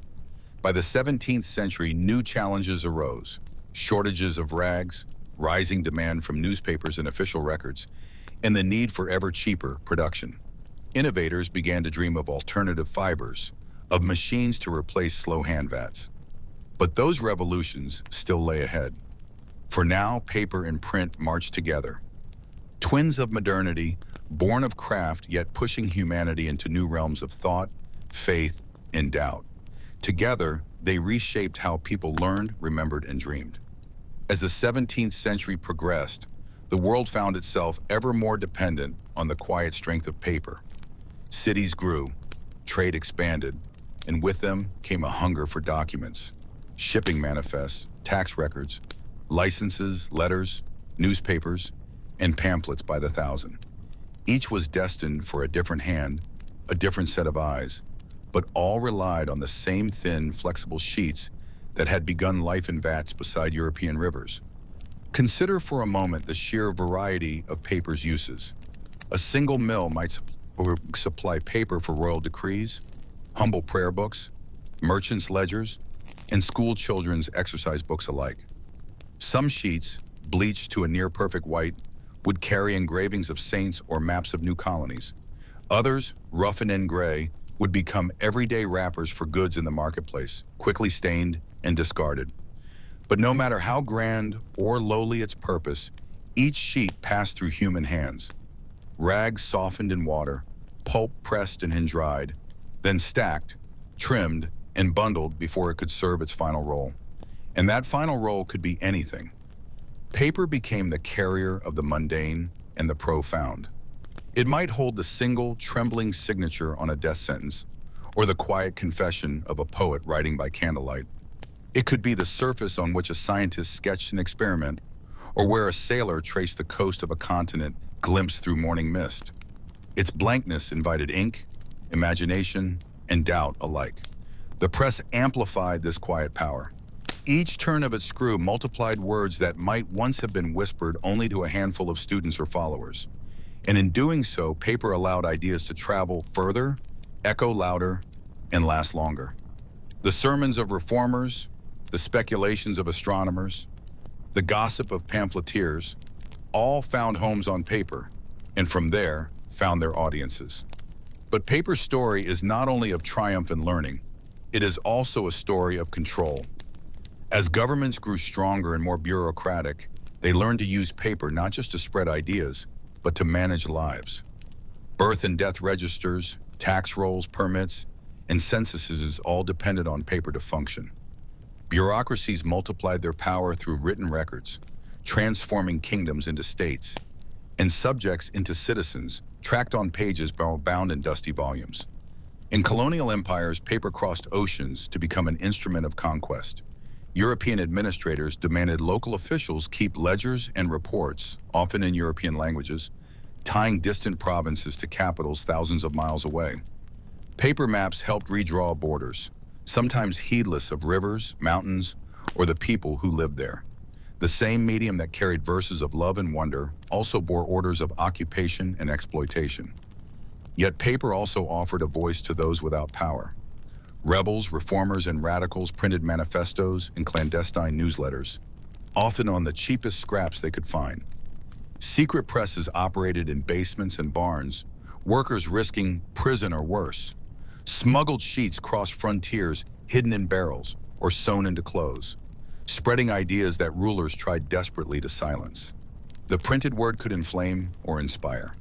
By the 17th century, new challenges arose: shortages of rags, rising demand from newspapers and official records, and the need for ever cheaper production. Innovators began to dream of alternative fibers, of machines to replace slow hand vats. But those revolutions still lay ahead. For now, paper and print march together. Twins of modernity, born of craft, yet pushing humanity into new realms of thought, faith, and doubt. Together, they reshaped how people learned, remembered, and dreamed. As the 17th century progressed, the world found itself ever more dependent on the quiet strength of paper. Cities grew, trade expanded, and with them came a hunger for documents, shipping manifests, tax records, licenses, letters, newspapers, and pamphlets by the thousand. Each was destined for a different hand, a different set of eyes, but all relied on the same thin, flexible sheets that had begun life in vats beside European rivers. Consider for a moment the sheer variety of paper's uses. A single mill might supply paper for royal decrees, humble prayer books, merchants' ledgers, and school children's exercise books alike. Some sheets, bleached to a near-perfect white, would carry engravings of saints or maps of new colonies. Others, roughened and gray, would become everyday wrappers for goods in the marketplace, quickly stained and discarded. But no matter how grand or lowly its purpose, each sheet passed through human hands. Rags softened in water, pulp pressed and dried, then stacked, trimmed, and bundled before it could serve its final role. And that final role could be anything. Paper became the carrier of the mundane and the profound. It might hold the single, trembling signature on a death sentence, or the quiet confession of a poet writing by candlelight. It could be the surface on which a scientist sketched an experiment, or where a sailor traced the coast of a continent glimpsed through morning mist. Its blankness invited ink, imagination, and doubt alike. The press amplified this quiet power. Each turn of its screw multiplied words that might once have been whispered only to a handful of students or followers. And in doing so, paper allowed ideas to travel further, echo louder, and last longer. The sermons of reformers, the speculations of astronomers, the gossip of pamphleteers, all found homes on paper, and from there found their audiences. But paper's story is not only of triumph and learning, it is also a story of control. As governments grew stronger and more bureaucratic, they learned to use paper not just to spread ideas, but to manage lives. Birth and death registers, tax rolls, permits, and censuses all depended on paper to function. Bureaucracies multiplied their power through written records, transforming kingdoms into states, and subjects into citizens, tracked on pages bound in dusty volumes. In colonial empires, paper crossed oceans to become an instrument of conquest. European administrators demanded local officials keep ledgers and reports, often in European languages, tying distant provinces to capitals thousands of miles away. Paper maps helped redraw borders, sometimes heedless of rivers, mountains, or the people who lived there. The same medium that carried verses of love and wonder also bore orders of occupation and exploitation. Yet paper also offered a voice to those without power. Rebels, reformers, and radicals printed manifestos and clandestine newsletters, often on the cheapest scraps they could find. Secret presses operated in basements and barns, workers risking prison or worse. Smuggled sheets crossed frontiers hidden in barrels or sewn into clothes, spreading ideas that rulers tried desperately to silence. The printed word could inflame or inspire.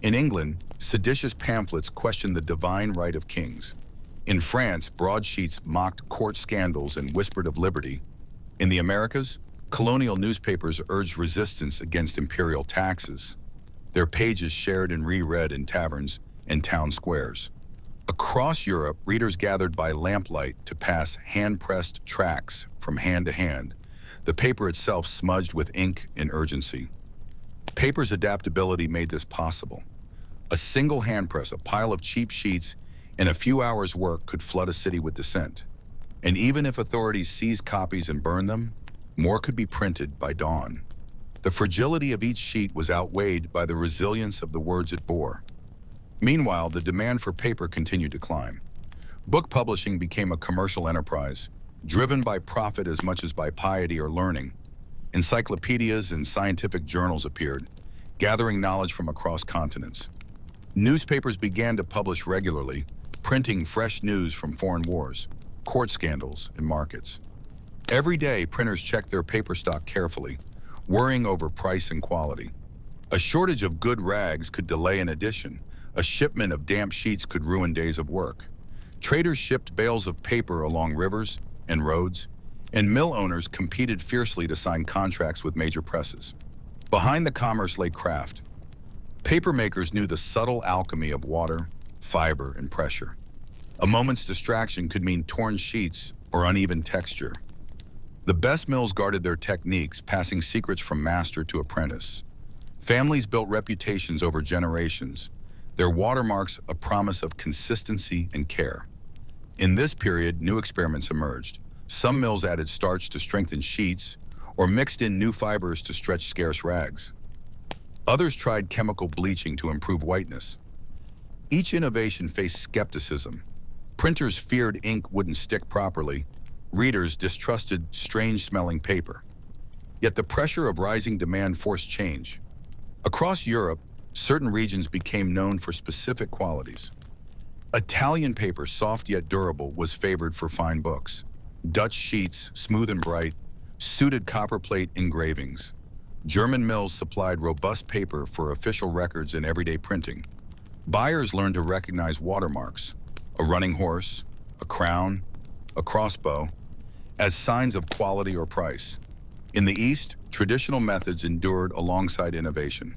In England, seditious pamphlets questioned the divine right of kings. In France, broadsheets mocked court scandals and whispered of liberty. In the Americas, colonial newspapers urged resistance against imperial taxes. Their pages shared and reread in taverns and town squares. Across Europe, readers gathered by lamplight to pass hand-pressed tracts from hand to hand, the paper itself smudged with ink and urgency. Paper's adaptability made this possible. A single hand press, a pile of cheap sheets, in a few hours' work could flood a city with dissent. And even if authorities seized copies and burned them, more could be printed by dawn. The fragility of each sheet was outweighed by the resilience of the words it bore. Meanwhile, the demand for paper continued to climb. Book publishing became a commercial enterprise, driven by profit as much as by piety or learning. Encyclopedias and scientific journals appeared, gathering knowledge from across continents. Newspapers began to publish regularly, printing fresh news from foreign wars, court scandals, and markets. Every day, printers checked their paper stock carefully, worrying over price and quality. A shortage of good rags could delay an edition. A shipment of damp sheets could ruin days of work. Traders shipped bales of paper along rivers and roads, and mill owners competed fiercely to sign contracts with major presses. Behind the commerce lay craft. Papermakers knew the subtle alchemy of water, fiber, and pressure. A moment's distraction could mean torn sheets or uneven texture. The best mills guarded their techniques, passing secrets from master to apprentice. Families built reputations over generations, their watermarks a promise of consistency and care. In this period, new experiments emerged. Some mills added starch to strengthen sheets or mixed in new fibers to stretch scarce rags. Others tried chemical bleaching to improve whiteness. Each innovation faced skepticism. Printers feared ink wouldn't stick properly. Readers distrusted strange-smelling paper. Yet the pressure of rising demand forced change. Across Europe, certain regions became known for specific qualities. Italian paper, soft yet durable, was favored for fine books. Dutch sheets, smooth and bright, suited copperplate engravings. German mills supplied robust paper for official records and everyday printing. Buyers learned to recognize watermarks, a running horse, a crown, a crossbow, as signs of quality or price. In the East, traditional methods endured alongside innovation.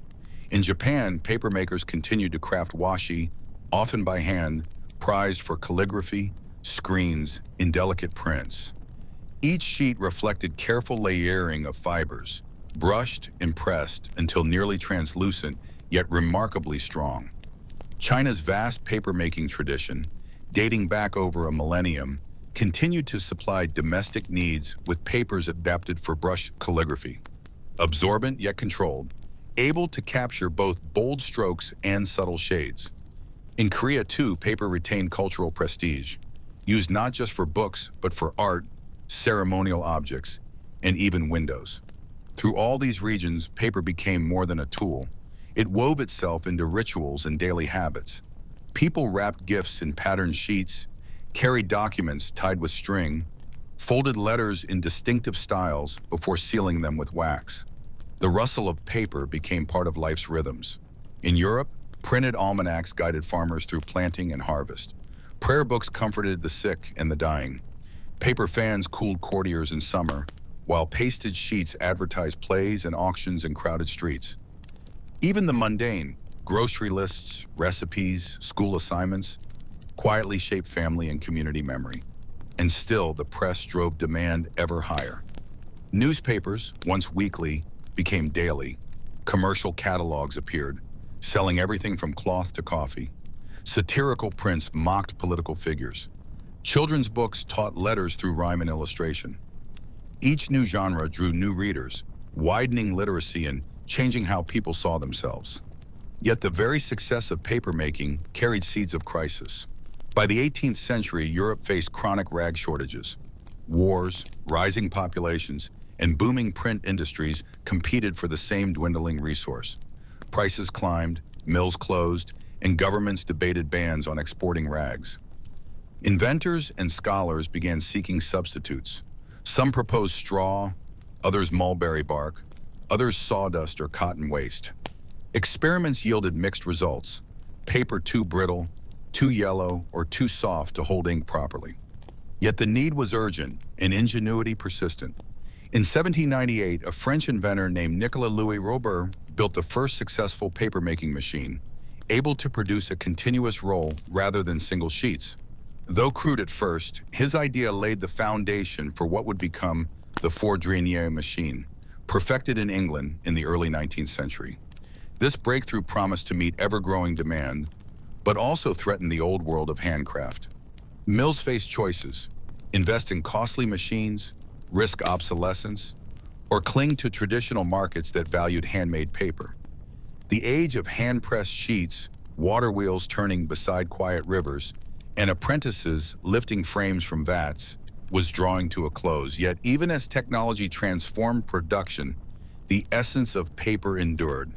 In Japan, papermakers continued to craft washi, often by hand, prized for calligraphy, screens, and delicate prints. Each sheet reflected careful layering of fibers, brushed and pressed until nearly translucent, yet remarkably strong. China's vast papermaking tradition, dating back over a millennium, continued to supply domestic needs with papers adapted for brush calligraphy. Absorbent yet controlled, able to capture both bold strokes and subtle shades. In Korea, too, paper retained cultural prestige, used not just for books, but for art, ceremonial objects, and even windows. Through all these regions, paper became more than a tool. It wove itself into rituals and daily habits. People wrapped gifts in patterned sheets, carried documents tied with string, folded letters in distinctive styles before sealing them with wax. The rustle of paper became part of life's rhythms. In Europe, printed almanacs guided farmers through planting and harvest. Prayer books comforted the sick and the dying. Paper fans cooled courtiers in summer, while pasted sheets advertised plays and auctions in crowded streets. Even the mundane, grocery lists, recipes, school assignments, quietly shaped family and community memory. And still, the press drove demand ever higher. Newspapers, once weekly, became daily. Commercial catalogs appeared, selling everything from cloth to coffee. Satirical prints mocked political figures. Children's books taught letters through rhyme and illustration. Each new genre drew new readers, widening literacy and changing how people saw themselves. Yet the very success of papermaking carried seeds of crisis. By the 18th century, Europe faced chronic rag shortages. Wars, rising populations, and booming print industries competed for the same dwindling resource. Prices climbed, mills closed, and governments debated bans on exporting rags. Inventors and scholars began seeking substitutes. Some proposed straw, others mulberry bark, others sawdust or cotton waste. Experiments yielded mixed results: paper too brittle, too yellow, or too soft to hold ink properly. Yet the need was urgent and ingenuity persistent. In 1798, a French inventor named Nicolas Louis Robert built the first successful papermaking machine, able to produce a continuous roll rather than single sheets. Though crude at first, his idea laid the foundation for what would become the four-denier machine, perfected in England in the early 19th century. This breakthrough promised to meet ever-growing demand, but also threatened the old world of handcraft. Mills faced choices: invest in costly machines, risk obsolescence, or cling to traditional markets that valued handmade paper. The age of hand-pressed sheets, water wheels turning beside quiet rivers, and apprentices lifting frames from vats was drawing to a close. Yet even as technology transformed production, the essence of paper endured.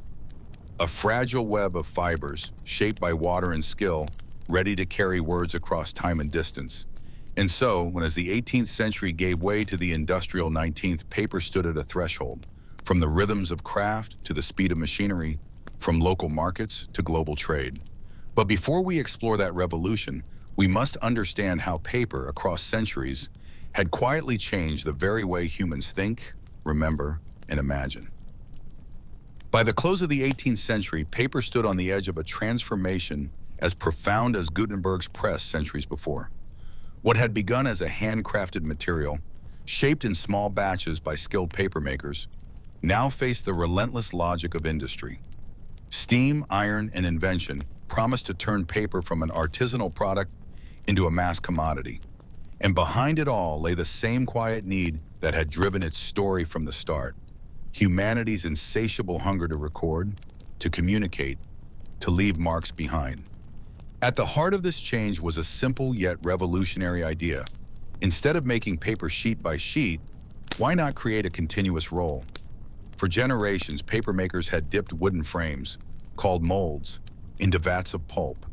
A fragile web of fibers, shaped by water and skill, ready to carry words across time and distance. And so, as the 18th century gave way to the industrial 19th, paper stood at a threshold. From the rhythms of craft to the speed of machinery, from local markets to global trade. But before we explore that revolution, we must understand how paper, across centuries, had quietly changed the very way humans think, remember, and imagine. By the close of the 18th century, paper stood on the edge of a transformation as profound as Gutenberg's press centuries before. What had begun as a handcrafted material, shaped in small batches by skilled papermakers, now faced the relentless logic of industry. Steam, iron, and invention promised to turn paper from an artisanal product into a mass commodity. And behind it all lay the same quiet need that had driven its story from the start: humanity's insatiable hunger to record, to communicate, to leave marks behind. At the heart of this change was a simple yet revolutionary idea. Instead of making paper sheet by sheet, why not create a continuous roll? For generations, papermakers had dipped wooden frames, called molds, into vats of pulp,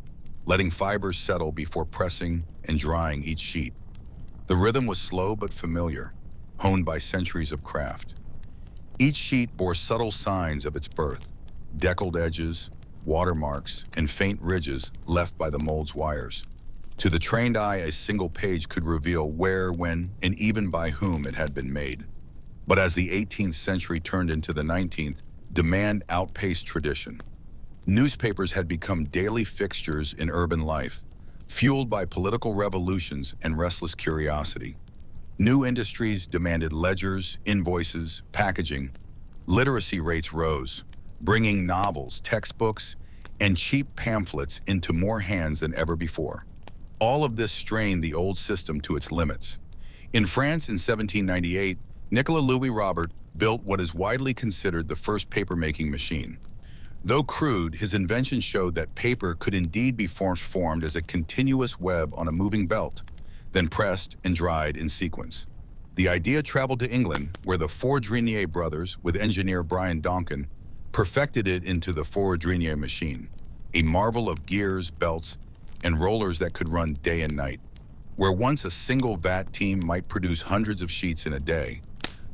letting fibers settle before pressing and drying each sheet. The rhythm was slow but familiar, honed by centuries of craft. Each sheet bore subtle signs of its birth, deckled edges, watermarks, and faint ridges left by the mold's wires. To the trained eye, a single page could reveal where, when, and even by whom it had been made. But as the 18th century turned into the 19th, demand outpaced tradition. Newspapers had become daily fixtures in urban life, fueled by political revolutions and restless curiosity. New industries demanded ledgers, invoices, packaging. Literacy rates rose, bringing novels, textbooks, and cheap pamphlets into more hands than ever before. All of this strained the old system to its limits. In France in 1798, Nicolas Louis Robert built what is widely considered the first papermaking machine. Though crude, his invention showed that paper could indeed be formed as a continuous web on a moving belt, then pressed and dried in sequence. The idea traveled to England, where the Fourdrinier brothers, with engineer Brian Donkin, perfected it into the Fourdrinier machine, a marvel of gears, belts, and rollers that could run day and night. Where once a single vat team might produce hundreds of sheets in a day,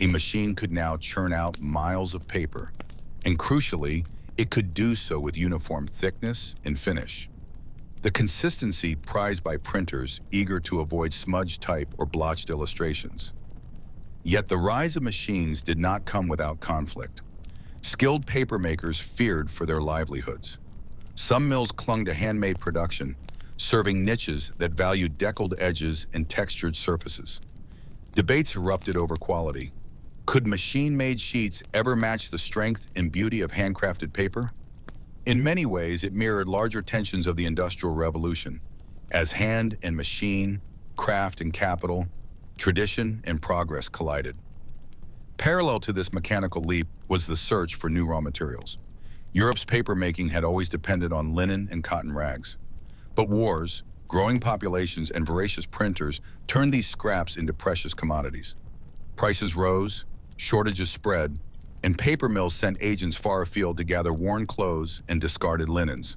a machine could now churn out miles of paper, and crucially, it could do so with uniform thickness and finish. The consistency prized by printers eager to avoid smudged type or blotched illustrations. Yet the rise of machines did not come without conflict. Skilled papermakers feared for their livelihoods. Some mills clung to handmade production, serving niches that valued deckled edges and textured surfaces. Debates erupted over quality. Could machine-made sheets ever match the strength and beauty of handcrafted paper? In many ways, it mirrored larger tensions of the Industrial Revolution, as hand and machine, craft and capital, tradition and progress collided. Parallel to this mechanical leap was the search for new raw materials. Europe's papermaking had always depended on linen and cotton rags. But wars, growing populations, and voracious printers turned these scraps into precious commodities. Prices rose, shortages spread, and paper mills sent agents far afield to gather worn clothes and discarded linens,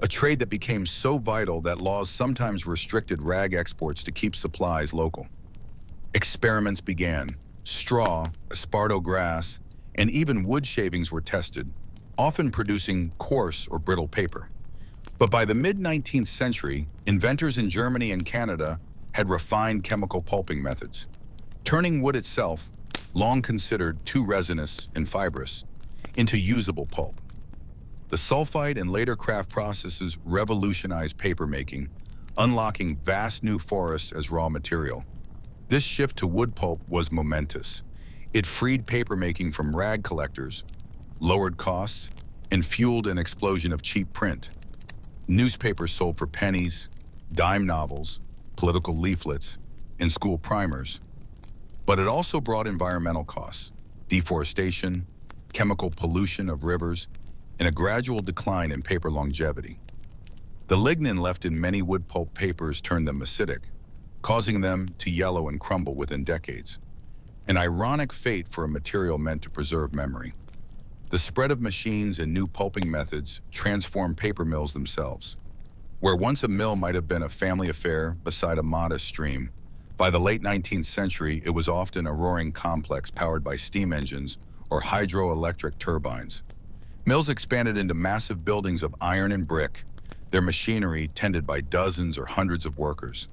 a trade that became so vital that laws sometimes restricted rag exports to keep supplies local. Experiments began. Straw, esparto grass, and even wood shavings were tested, often producing coarse or brittle paper. But by the mid-19th century, inventors in Germany and Canada had refined chemical pulping methods, turning wood itself, long considered too resinous and fibrous, into usable pulp. The sulfite and later craft processes revolutionized papermaking, unlocking vast new forests as raw material. This shift to wood pulp was momentous. It freed papermaking from rag collectors, lowered costs, and fueled an explosion of cheap print. Newspapers sold for pennies, dime novels, political leaflets, and school primers. But it also brought environmental costs, deforestation, chemical pollution of rivers, and a gradual decline in paper longevity. The lignin left in many wood pulp papers turned them acidic, causing them to yellow and crumble within decades. An ironic fate for a material meant to preserve memory. The spread of machines and new pulping methods transformed paper mills themselves. Where once a mill might have been a family affair beside a modest stream, by the late 19th century, it was often a roaring complex powered by steam engines or hydroelectric turbines. Mills expanded into massive buildings of iron and brick, their machinery tended by dozens or hundreds of workers.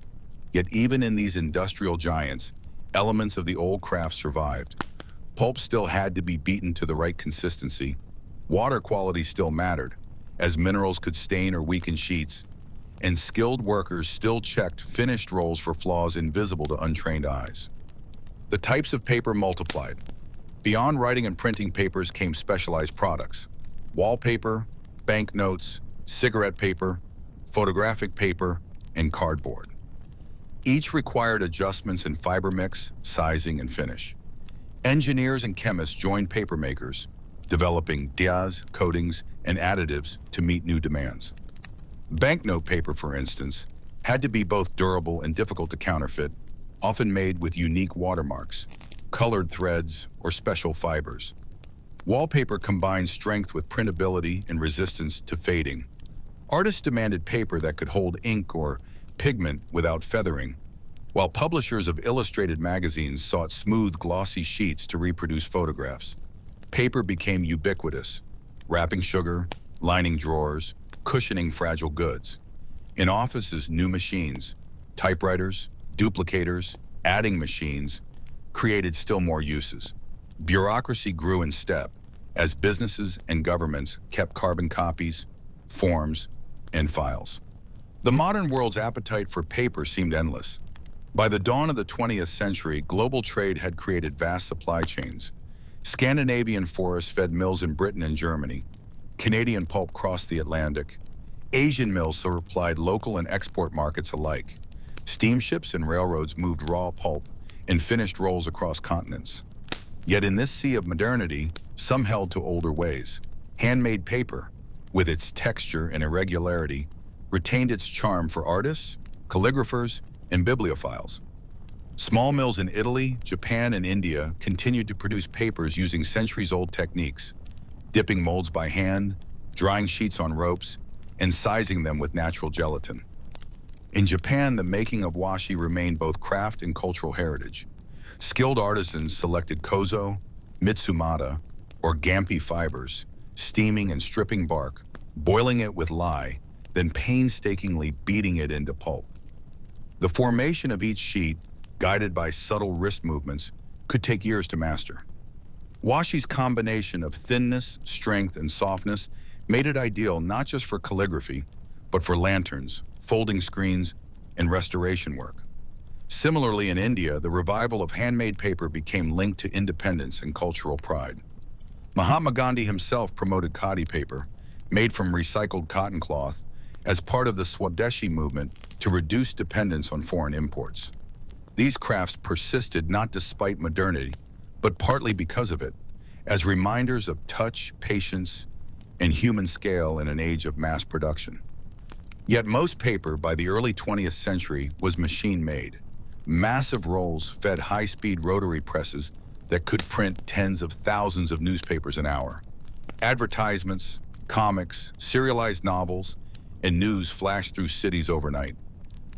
Yet even in these industrial giants, elements of the old craft survived. Pulp still had to be beaten to the right consistency. Water quality still mattered, as minerals could stain or weaken sheets, and skilled workers still checked finished rolls for flaws invisible to untrained eyes. The types of paper multiplied. Beyond writing and printing papers came specialized products: wallpaper, banknotes, cigarette paper, photographic paper, and cardboard. Each required adjustments in fiber mix, sizing, and finish. Engineers and chemists joined papermakers, developing dyes, coatings, and additives to meet new demands. Banknote paper, for instance, had to be both durable and difficult to counterfeit, often made with unique watermarks, colored threads, or special fibers. Wallpaper combined strength with printability and resistance to fading. Artists demanded paper that could hold ink or pigment without feathering, while publishers of illustrated magazines sought smooth, glossy sheets to reproduce photographs. Paper became ubiquitous, wrapping sugar, lining drawers, cushioning fragile goods. In offices, new machines, typewriters, duplicators, adding machines, created still more uses. Bureaucracy grew in step as businesses and governments kept carbon copies, forms, and files. The modern world's appetite for paper seemed endless. By the dawn of the 20th century, global trade had created vast supply chains. Scandinavian forests fed mills in Britain and Germany. Canadian pulp crossed the Atlantic. Asian mills supplied local and export markets alike. Steamships and railroads moved raw pulp and finished rolls across continents. Yet in this sea of modernity, some held to older ways. Handmade paper, with its texture and irregularity, retained its charm for artists, calligraphers, and bibliophiles. Small mills in Italy, Japan, and India continued to produce papers using centuries-old techniques, dipping molds by hand, drying sheets on ropes, and sizing them with natural gelatin. In Japan, the making of washi remained both craft and cultural heritage. Skilled artisans selected kozo, mitsumata, or gampi fibers, steaming and stripping bark, boiling it with lye, then painstakingly beating it into pulp. The formation of each sheet, guided by subtle wrist movements, could take years to master. Washi's combination of thinness, strength, and softness made it ideal not just for calligraphy, but for lanterns, folding screens, and restoration work. Similarly, in India, the revival of handmade paper became linked to independence and cultural pride. Mahatma Gandhi himself promoted khadi paper, made from recycled cotton cloth, as part of the Swadeshi movement to reduce dependence on foreign imports. These crafts persisted not despite modernity, but partly because of it, as reminders of touch, patience, and human scale in an age of mass production. Yet most paper by the early 20th century was machine-made. Massive rolls fed high-speed rotary presses that could print tens of thousands of newspapers an hour. Advertisements, comics, serialized novels, and news flashed through cities overnight.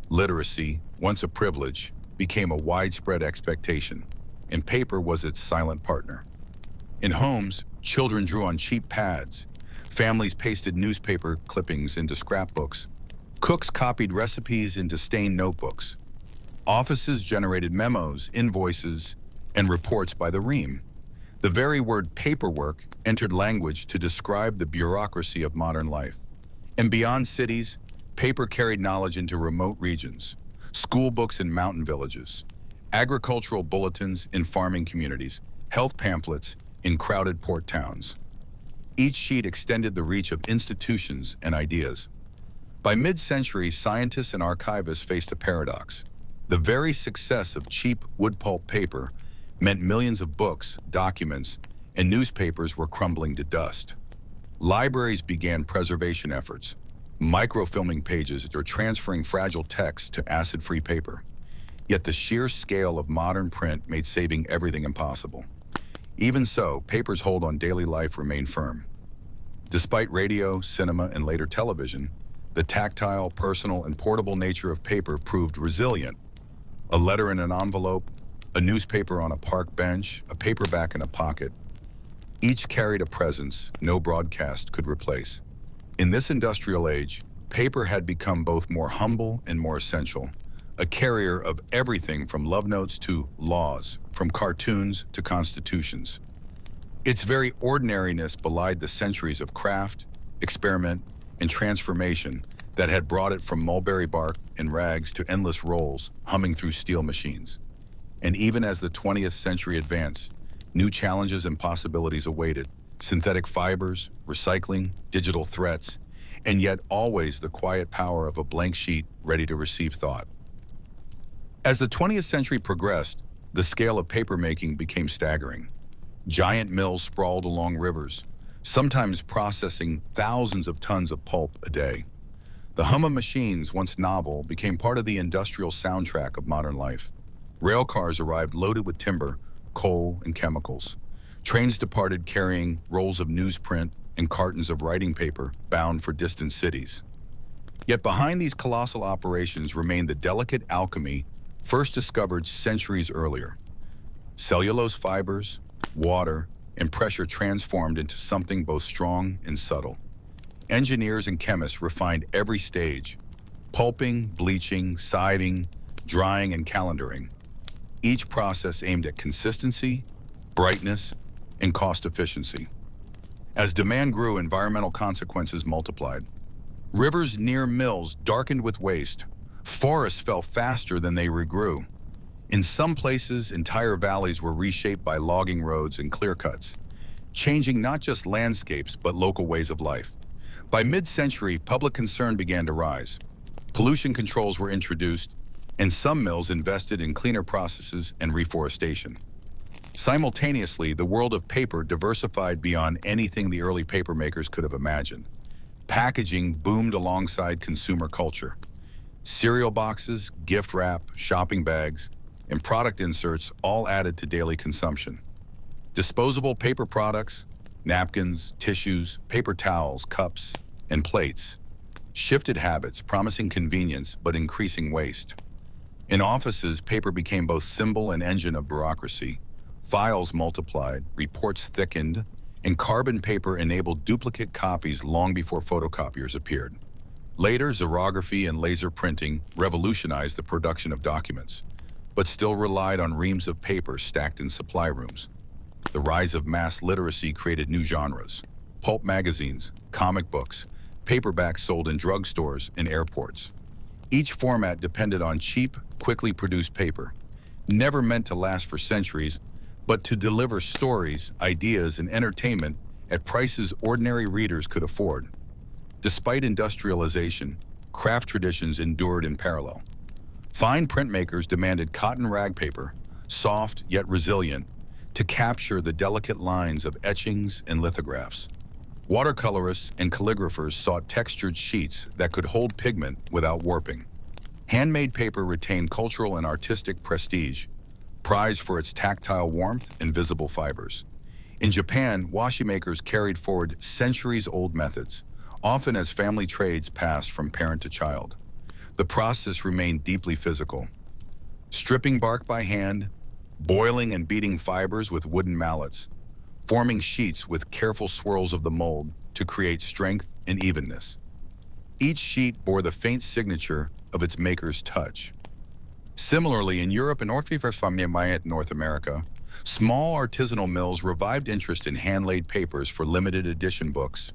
Literacy, once a privilege, became a widespread expectation, and paper was its silent partner. In homes, children drew on cheap pads. Families pasted newspaper clippings into scrapbooks. Cooks copied recipes into stained notebooks. Offices generated memos, invoices, and reports by the ream. The very word paperwork entered language to describe the bureaucracy of modern life. And beyond cities, paper carried knowledge into remote regions, school books in mountain villages, agricultural bulletins in farming communities, health pamphlets in crowded port towns. Each sheet extended the reach of institutions and ideas. By mid-century, scientists and archivists faced a paradox. The very success of cheap wood pulp paper meant millions of books, documents, and newspapers were crumbling to dust. Libraries began preservation efforts, microfilming pages or transferring fragile text to acid-free paper. Yet the sheer scale of modern print made saving everything impossible. Even so, paper's hold on daily life remained firm. Despite radio, cinema, and later television, the tactile, personal, and portable nature of paper proved resilient. A letter in an envelope, a newspaper on a park bench, a paperback in a pocket. Each carried a presence no broadcast could replace. In this industrial age, paper had become both more humble and more essential, a carrier of everything from love notes to laws, from cartoons to constitutions. Its very ordinariness belied the centuries of craft, experiment, and transformation that had brought it from mulberry bark and rags to endless rolls humming through steel machines. And even as the 20th century advanced, new challenges and possibilities awaited: synthetic fibers, recycling, digital threats, and yet always the quiet power of a blank sheet ready to receive thought. As the 20th century progressed, the scale of papermaking became staggering. Giant mills sprawled along rivers, sometimes processing thousands of tons of pulp a day. The hum of machines, once novel, became part of the industrial soundtrack of modern life. Rail cars arrived loaded with timber, coal, and chemicals. Trains departed carrying rolls of newsprint and cartons of writing paper bound for distant cities. Yet behind these colossal operations remained the delicate alchemy first discovered centuries earlier. Cellulose fibers, water, and pressure transformed into something both strong and subtle. Engineers and chemists refined every stage: pulping, bleaching, siding, drying, and calendaring. Each process aimed at consistency, brightness, and cost efficiency. As demand grew, environmental consequences multiplied. Rivers near mills darkened with waste. Forests fell faster than they regrew. In some places, entire valleys were reshaped by logging roads and clear cuts, changing not just landscapes but local ways of life. By mid-century, public concern began to rise. Pollution controls were introduced, and some mills invested in cleaner processes and reforestation. Simultaneously, the world of paper diversified beyond anything the early papermakers could have imagined. Packaging boomed alongside consumer culture. Cereal boxes, gift wrap, shopping bags, and product inserts all added to daily consumption. Disposable paper products, napkins, tissues, paper towels, cups, and plates shifted habits, promising convenience but increasing waste. In offices, paper became both symbol and engine of bureaucracy. Files multiplied, reports thickened, and carbon paper enabled duplicate copies long before photocopiers appeared. Later, xerography and laser printing revolutionized the production of documents, but still relied on reams of paper stacked in supply rooms. The rise of mass literacy created new genres: pulp magazines, comic books, paperbacks sold in drugstores and airports. Each format depended on cheap, quickly produced paper, never meant to last for centuries, but to deliver stories, ideas, and entertainment at prices ordinary readers could afford. Despite industrialization, craft traditions endured in parallel. Fine printmakers demanded cotton rag paper, soft yet resilient, to capture the delicate lines of etchings and lithographs. Watercolorists and calligraphers sought textured sheets that could hold pigment without warping. Handmade paper retained cultural and artistic prestige, prized for its tactile warmth and visible fibers. In Japan, washi makers carried forward centuries-old methods, often as family trades passed from parent to child. The process remained deeply physical. Stripping bark by hand, boiling and beating fibers with wooden mallets, forming sheets with careful swirls of the mold to create strength and evenness. Each sheet bore the faint signature of its maker's touch. Similarly, in Europe and North America, small artisanal mills revived interest in hand-laid papers for limited edition books,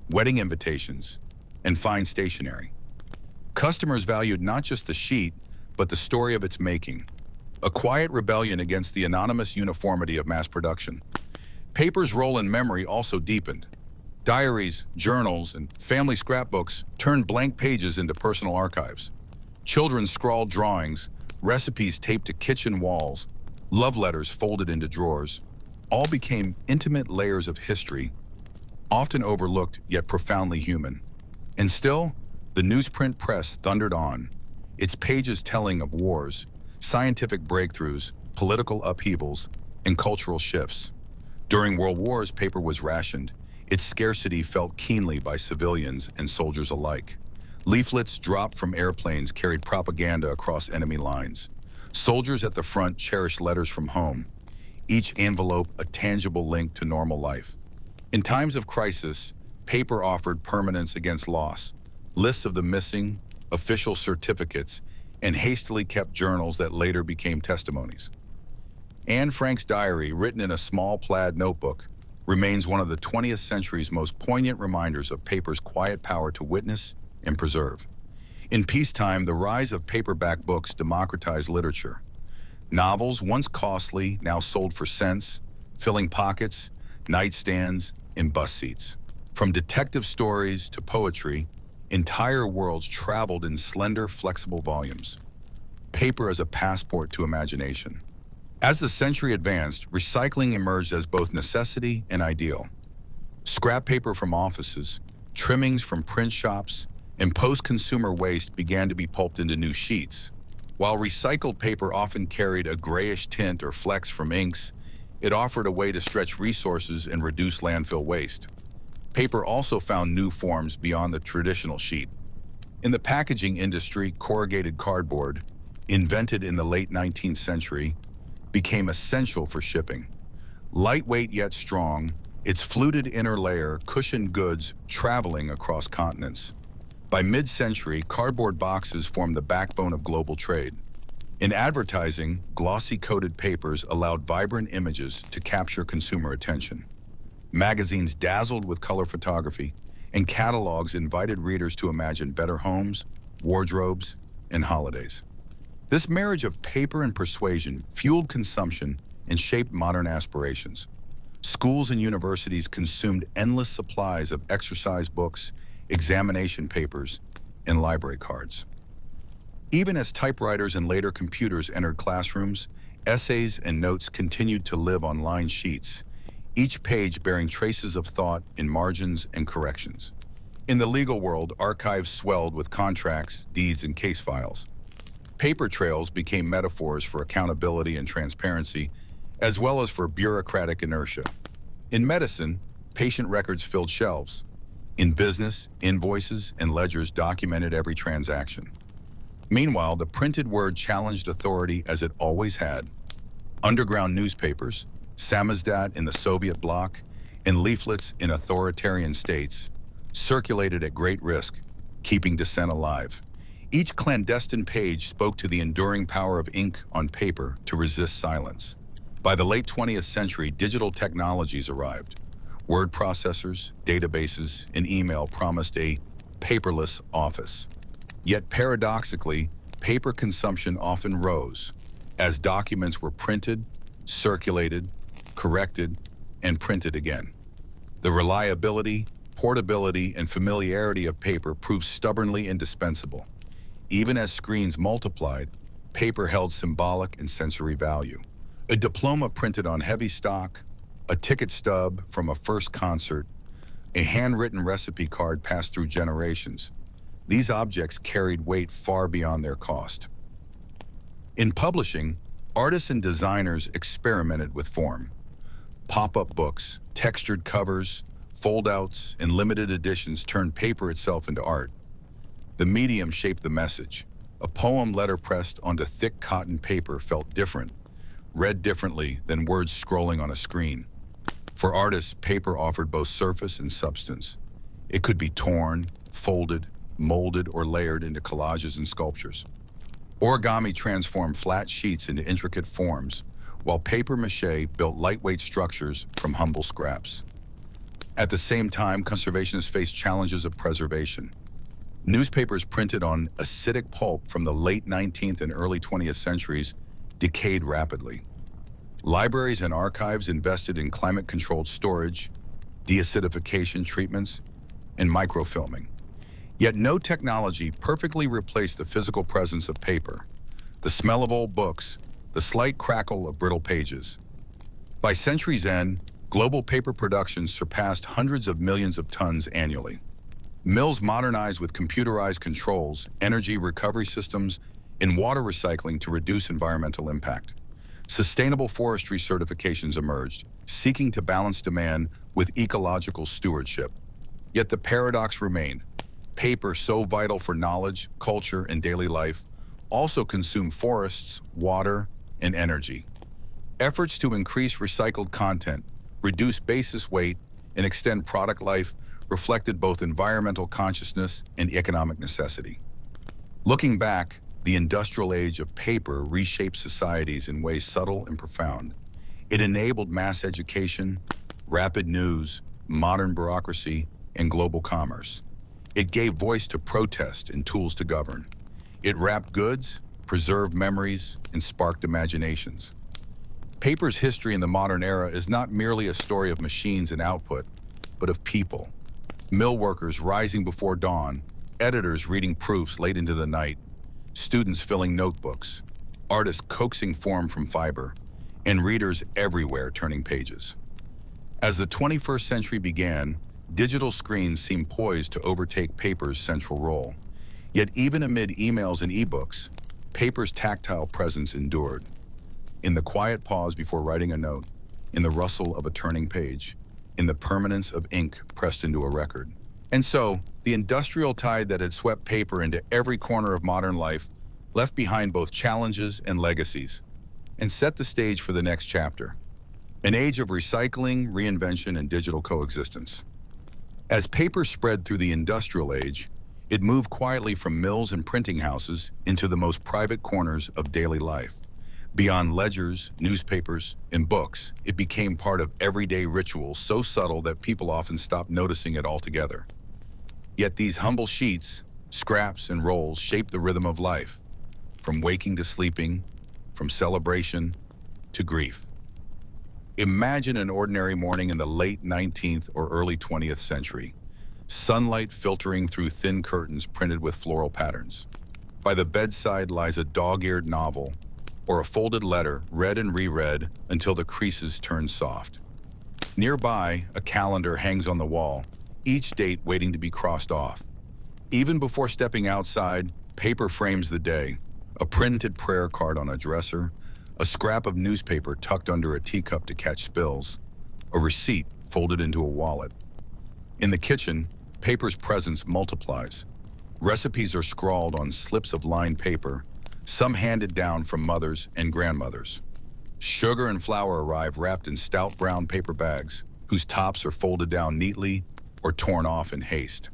wedding invitations, and fine stationery. Customers valued not just the sheet, but the story of its making, a quiet rebellion against the anonymous uniformity of mass production. Paper's role in memory also deepened. Diaries, journals, and family scrapbooks turned blank pages into personal archives. Children scrawled drawings, recipes taped to kitchen walls, love letters folded into drawers. All became intimate layers of history, often overlooked yet profoundly human. And still, the newsprint press thundered on, its pages telling of wars, scientific breakthroughs, political upheavals, and cultural shifts. During World Wars, paper was rationed, its scarcity felt keenly by civilians and soldiers alike. Leaflets dropped from airplanes carried propaganda across enemy lines. Soldiers at the front cherished letters from home, each envelope a tangible link to normal life. In times of crisis, paper offered permanence against loss, lists of the missing, official certificates, and hastily kept journals that later became testimonies. Anne Frank's diary, written in a small plaid notebook, remains one of the 20th century's most poignant reminders of paper's quiet power to witness and preserve. In peacetime, the rise of paperback books democratized literature. Novels, once costly, now sold for cents, filling pockets, nightstands, and bus seats. From detective stories to poetry, entire worlds traveled in slender, flexible volumes. Paper as a passport to imagination. As the century advanced, recycling emerged as both necessity and ideal. Scrap paper from offices, trimmings from print shops, and post-consumer waste began to be pulped into new sheets. While recycled paper often carried a grayish tint or flecks from inks, It offered a way to stretch resources and reduce landfill waste. Paper also found new forms beyond the traditional sheet. In the packaging industry, corrugated cardboard, invented in the late 19th century, became essential for shipping. Lightweight yet strong, its fluted inner layer cushioned goods traveling across continents. By mid-century, cardboard boxes formed the backbone of global trade. In advertising, glossy-coated papers allowed vibrant images to capture consumer attention. Magazines dazzled with color photography, and catalogs invited readers to imagine better homes, wardrobes, and holidays. This marriage of paper and persuasion fueled consumption and shaped modern aspirations. Schools and universities consumed endless supplies of exercise books, examination papers, and library cards. Even as typewriters and later computers entered classrooms, essays and notes continued to live on lined sheets, each page bearing traces of thought in margins and corrections. In the legal world, archives swelled with contracts, deeds, and case files. Paper trails became metaphors for accountability and transparency, as well as for bureaucratic inertia. In medicine, patient records filled shelves. In business, invoices and ledgers documented every transaction. Meanwhile, the printed word challenged authority as it always had. Underground newspapers, samizdat in the Soviet bloc, and leaflets in authoritarian states circulated at great risk, keeping dissent alive. Each clandestine page spoke to the enduring power of ink on paper to resist silence. By the late 20th century, digital technologies arrived. Word processors, databases, and email promised a paperless office. Yet paradoxically, paper consumption often rose as documents were printed, circulated, corrected, and printed again. The reliability, portability, and familiarity of paper proved stubbornly indispensable. Even as screens multiplied, paper held symbolic and sensory value. A diploma printed on heavy stock, a ticket stub from a first concert, a handwritten recipe card passed through generations. These objects carried weight far beyond their cost. In publishing, artists and designers experimented with form. Pop-up books, textured covers, fold-outs, and limited editions turned paper itself into art. The medium shaped the message. A poem letterpressed onto thick cotton paper felt different, read differently than words scrolling on a screen. For artists, paper offered both surface and substance. It could be torn, folded, molded, or layered into collages and sculptures. Origami transformed flat sheets into intricate forms, while papier-mâché built lightweight structures from humble scraps. At the same time, conservationists faced challenges of preservation. Newspapers printed on acidic pulp from the late 19th and early 20th centuries decayed rapidly. Libraries and archives invested in climate-controlled storage, deacidification treatments, and microfilming. Yet no technology perfectly replaced the physical presence of paper, the smell of old books, the slight crackle of brittle pages. By century's end, global paper production surpassed hundreds of millions of tons annually. Mills modernized with computerized controls, energy recovery systems, and water recycling to reduce environmental impact. Sustainable forestry certifications emerged, seeking to balance demand with ecological stewardship. Yet the paradox remained. Paper, so vital for knowledge, culture, and daily life, also consumed forests, water, and energy. Efforts to increase recycled content, reduce basis weight, and extend product life reflected both environmental consciousness and economic necessity. Looking back, the industrial age of paper reshaped societies in ways subtle and profound. It enabled mass education, rapid news, modern bureaucracy, and global commerce. It gave voice to protest and tools to govern. It wrapped goods, preserved memories, and sparked imaginations. Paper's history in the modern era is not merely a story of machines and output, but of people. Mill workers rising before dawn, editors reading proofs late into the night, students filling notebooks, artists coaxing form from fiber, and readers everywhere turning pages. As the 21st century began, digital screens seemed poised to overtake paper's central role. Yet even amid emails and ebooks, paper's tactile presence endured. In the quiet pause before writing a note, in the rustle of a turning page, in the permanence of ink pressed into a record. And so, the industrial tide that had swept paper into every corner of modern life left behind both challenges and legacies, and set the stage for the next chapter, an age of recycling, reinvention, and digital coexistence. As paper spread through the industrial age, it moved quietly from mills and printing houses into the most private corners of daily life. Beyond ledgers, newspapers, and books, it became part of everyday rituals so subtle that people often stopped noticing it altogether. Yet these humble sheets, scraps, and rolls shape the rhythm of life, from waking to sleeping, from celebration to grief. Imagine an ordinary morning in the late 19th or early 20th century, sunlight filtering through thin curtains printed with floral patterns. By the bedside lies a dog-eared novel or a folded letter read and reread until the creases turn soft. Nearby, a calendar hangs on the wall, each date waiting to be crossed off. Even before stepping outside, paper frames the day, a printed prayer card on a dresser, a scrap of newspaper tucked under a teacup to catch spills, a receipt folded into a wallet. In the kitchen, paper's presence multiplies. Recipes are scrawled on slips of lined paper, some handed down from mothers and grandmothers. Sugar and flour arrive wrapped in stout brown paper bags, whose tops are folded down neatly or torn off in haste.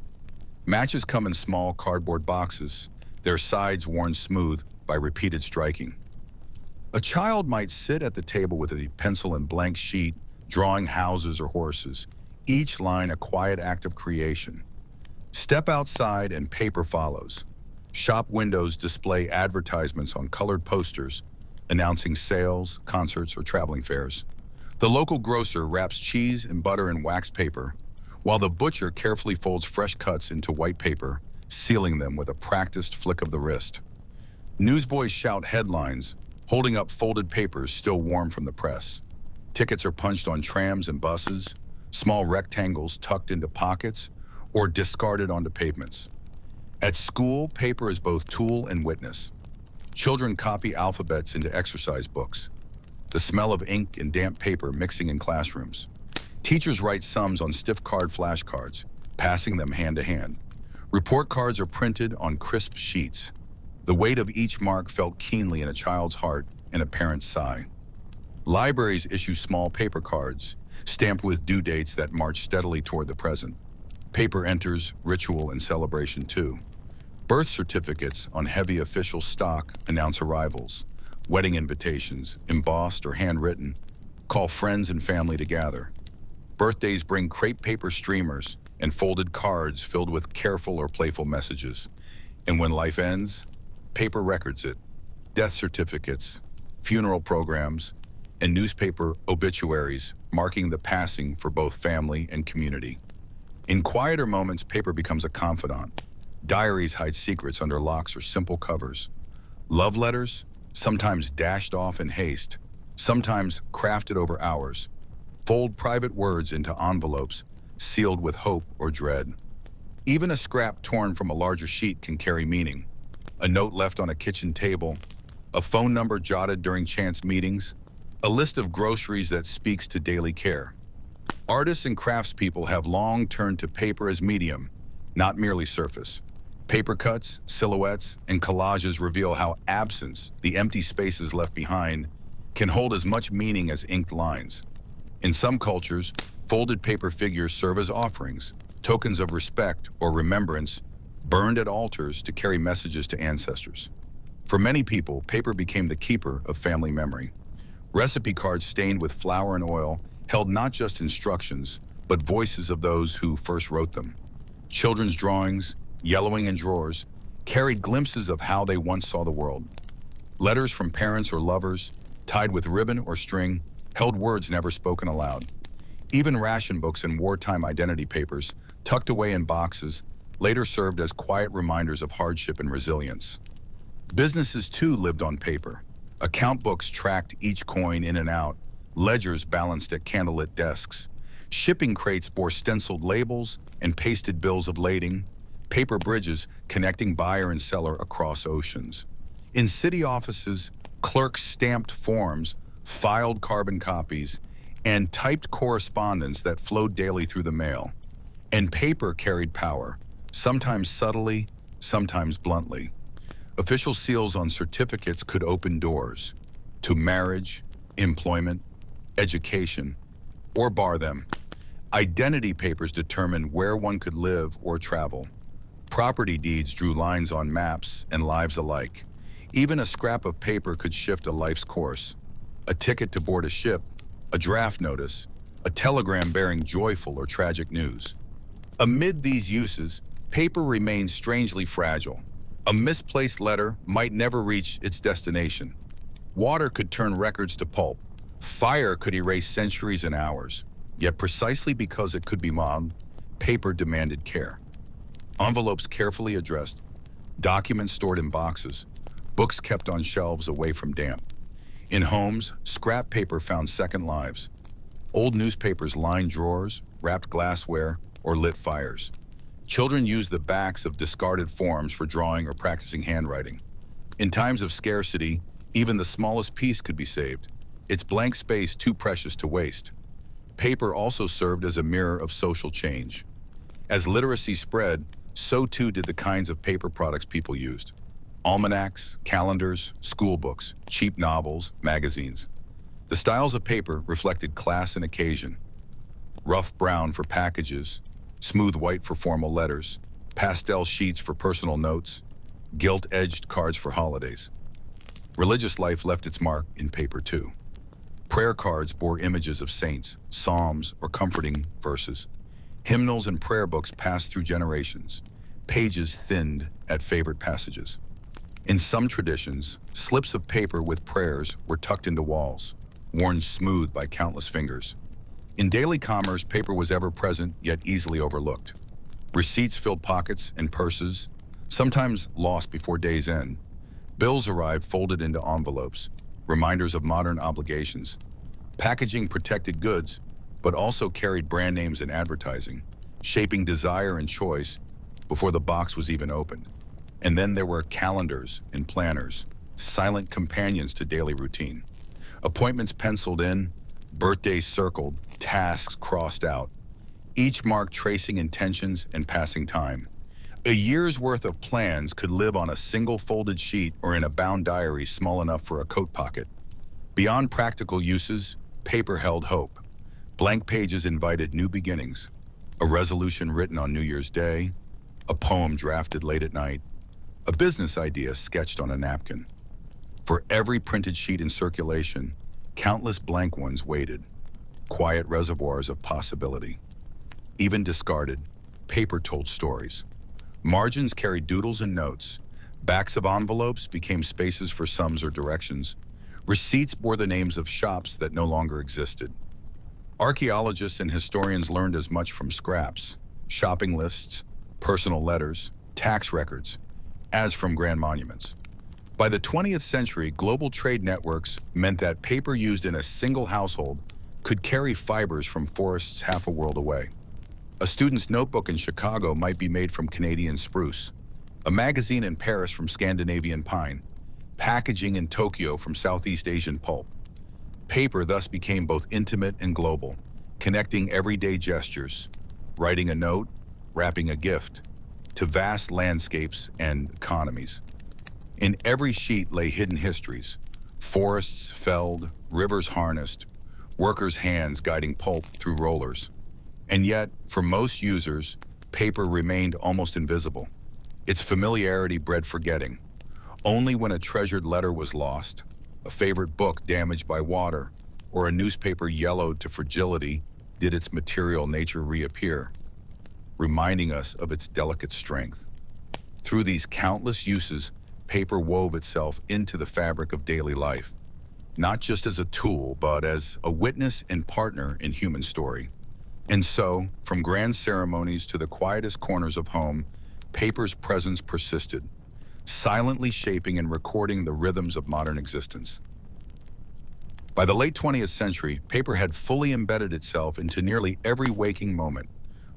Matches come in small cardboard boxes, their sides worn smooth by repeated striking. A child might sit at the table with a pencil and blank sheet, drawing houses or horses, each line a quiet act of creation. Step outside and paper follows. Shop windows display advertisements on colored posters announcing sales, concerts, or traveling fairs. The local grocer wraps cheese and butter in wax paper, while the butcher carefully folds fresh cuts into white paper, sealing them with a practiced flick of the wrist. Newsboys shout headlines, holding up folded papers still warm from the press. Tickets are punched on trams and buses, small rectangles tucked into pockets or discarded onto pavements. At school, paper is both tool and witness. Children copy alphabets into exercise books, the smell of ink and damp paper mixing in classrooms. Teachers write sums on stiff card flashcards, passing them hand to hand. Report cards are printed on crisp sheets. The weight of each mark felt keenly in a child's heart and a parent's sigh. Libraries issue small paper cards, stamped with due dates that march steadily toward the present. Paper enters ritual and celebration too. Birth certificates on heavy official stock announce arrivals. Wedding invitations, embossed or handwritten, call friends and family to gather. Birthdays bring crepe paper streamers and folded cards filled with careful or playful messages. And when life ends, paper records it. Death certificates, funeral programs, and newspaper obituaries marking the passing for both family and community. In quieter moments, paper becomes a confidant. Diaries hide secrets under locks or simple covers. Love letters, sometimes dashed off in haste, sometimes crafted over hours, fold private words into envelopes sealed with hope or dread. Even a scrap torn from a larger sheet can carry meaning. A note left on a kitchen table, a phone number jotted during chance meetings, a list of groceries that speaks to daily care. Artists and craftspeople have long turned to paper as medium, not merely surface. Paper cuts, silhouettes, and collages reveal how absence, the empty spaces left behind, can hold as much meaning as inked lines. In some cultures, folded paper figures serve as offerings, tokens of respect or remembrance, burned at altars to carry messages to ancestors. For many people, paper became the keeper of family memory. Recipe cards stained with flour and oil held not just instructions, but voices of those who first wrote them. Children's drawings, yellowing in drawers, carried glimpses of how they once saw the world. Letters from parents or lovers, tied with ribbon or string, held words never spoken aloud. Even ration books and wartime identity papers, tucked away in boxes, later served as quiet reminders of hardship and resilience. Businesses too lived on paper. Account books tracked each coin in and out, ledgers balanced at candlelit desks. Shipping crates bore stenciled labels and pasted bills of lading, paper bridges connecting buyer and seller across oceans. In city offices, clerks stamped forms, filed carbon copies, and typed correspondence that flowed daily through the mail. And paper carried power, sometimes subtly, sometimes bluntly. Official seals on certificates could open doors to marriage, employment, education, or bar them. Identity papers determined where one could live or travel. Property deeds drew lines on maps and lives alike. Even a scrap of paper could shift a life's course. A ticket to board a ship, a draft notice, a telegram bearing joyful or tragic news. Amid these uses, paper remains strangely fragile. A misplaced letter might never reach its destination. Water could turn records to pulp. Fire could erase centuries and hours. Yet precisely because it could be mobbed, paper demanded care. Envelopes carefully addressed, documents stored in boxes, books kept on shelves away from damp. In homes, scrap paper found second lives. Old newspapers lined drawers, wrapped glassware, or lit fires. Children used the backs of discarded forms for drawing or practicing handwriting. In times of scarcity, even the smallest piece could be saved, its blank space too precious to waste. Paper also served as a mirror of social change. As literacy spread, so too did the kinds of paper products people used. Almanacs, calendars, school books, cheap novels, magazines. The styles of paper reflected class and occasion. Rough brown for packages, smooth white for formal letters, pastel sheets for personal notes, gilt-edged cards for holidays. Religious life left its mark in paper too. Prayer cards bore images of saints, psalms, or comforting verses. Hymnals and prayer books passed through generations, pages thinned at favorite passages. In some traditions, slips of paper with prayers were tucked into walls, worn smooth by countless fingers. In daily commerce, paper was ever present yet easily overlooked. Receipts filled pockets and purses, sometimes lost before day's end. Bills arrived folded into envelopes, reminders of modern obligations. Packaging protected goods, but also carried brand names and advertising, shaping desire and choice before the box was even opened. And then there were calendars and planners, silent companions to daily routine. Appointments penciled in, birthdays circled, tasks crossed out, each mark tracing intentions and passing time. A year's worth of plans could live on a single folded sheet or in a bound diary small enough for a coat pocket. Beyond practical uses, paper held hope. Blank pages invited new beginnings. A resolution written on New Year's Day, a poem drafted late at night, a business idea sketched on a napkin. For every printed sheet in circulation, countless blank ones waited, quiet reservoirs of possibility. Even discarded, paper told stories. Margins carried doodles and notes. Backs of envelopes became spaces for sums or directions. Receipts bore the names of shops that no longer existed. Archaeologists and historians learned as much from scraps, shopping lists, personal letters, tax records, as from grand monuments. By the 20th century, global trade networks meant that paper used in a single household could carry fibers from forests half a world away. A student's notebook in Chicago might be made from Canadian spruce, a magazine in Paris from Scandinavian pine, packaging in Tokyo from Southeast Asian pulp. Paper thus became both intimate and global, connecting everyday gestures, writing a note, wrapping a gift, to vast landscapes and economies. In every sheet lay hidden histories, forests felled, rivers harnessed, workers' hands guiding pulp through rollers. And yet, for most users, paper remained almost invisible. Its familiarity bred forgetting. Only when a treasured letter was lost, a favorite book damaged by water, or a newspaper yellowed to fragility did its material nature reappear, reminding us of its delicate strength. Through these countless uses, paper wove itself into the fabric of daily life, not just as a tool, but as a witness and partner in human story. And so, from grand ceremonies to the quietest corners of home, paper's presence persisted, silently shaping and recording the rhythms of modern existence. By the late 20th century, paper had fully embedded itself into nearly every waking moment,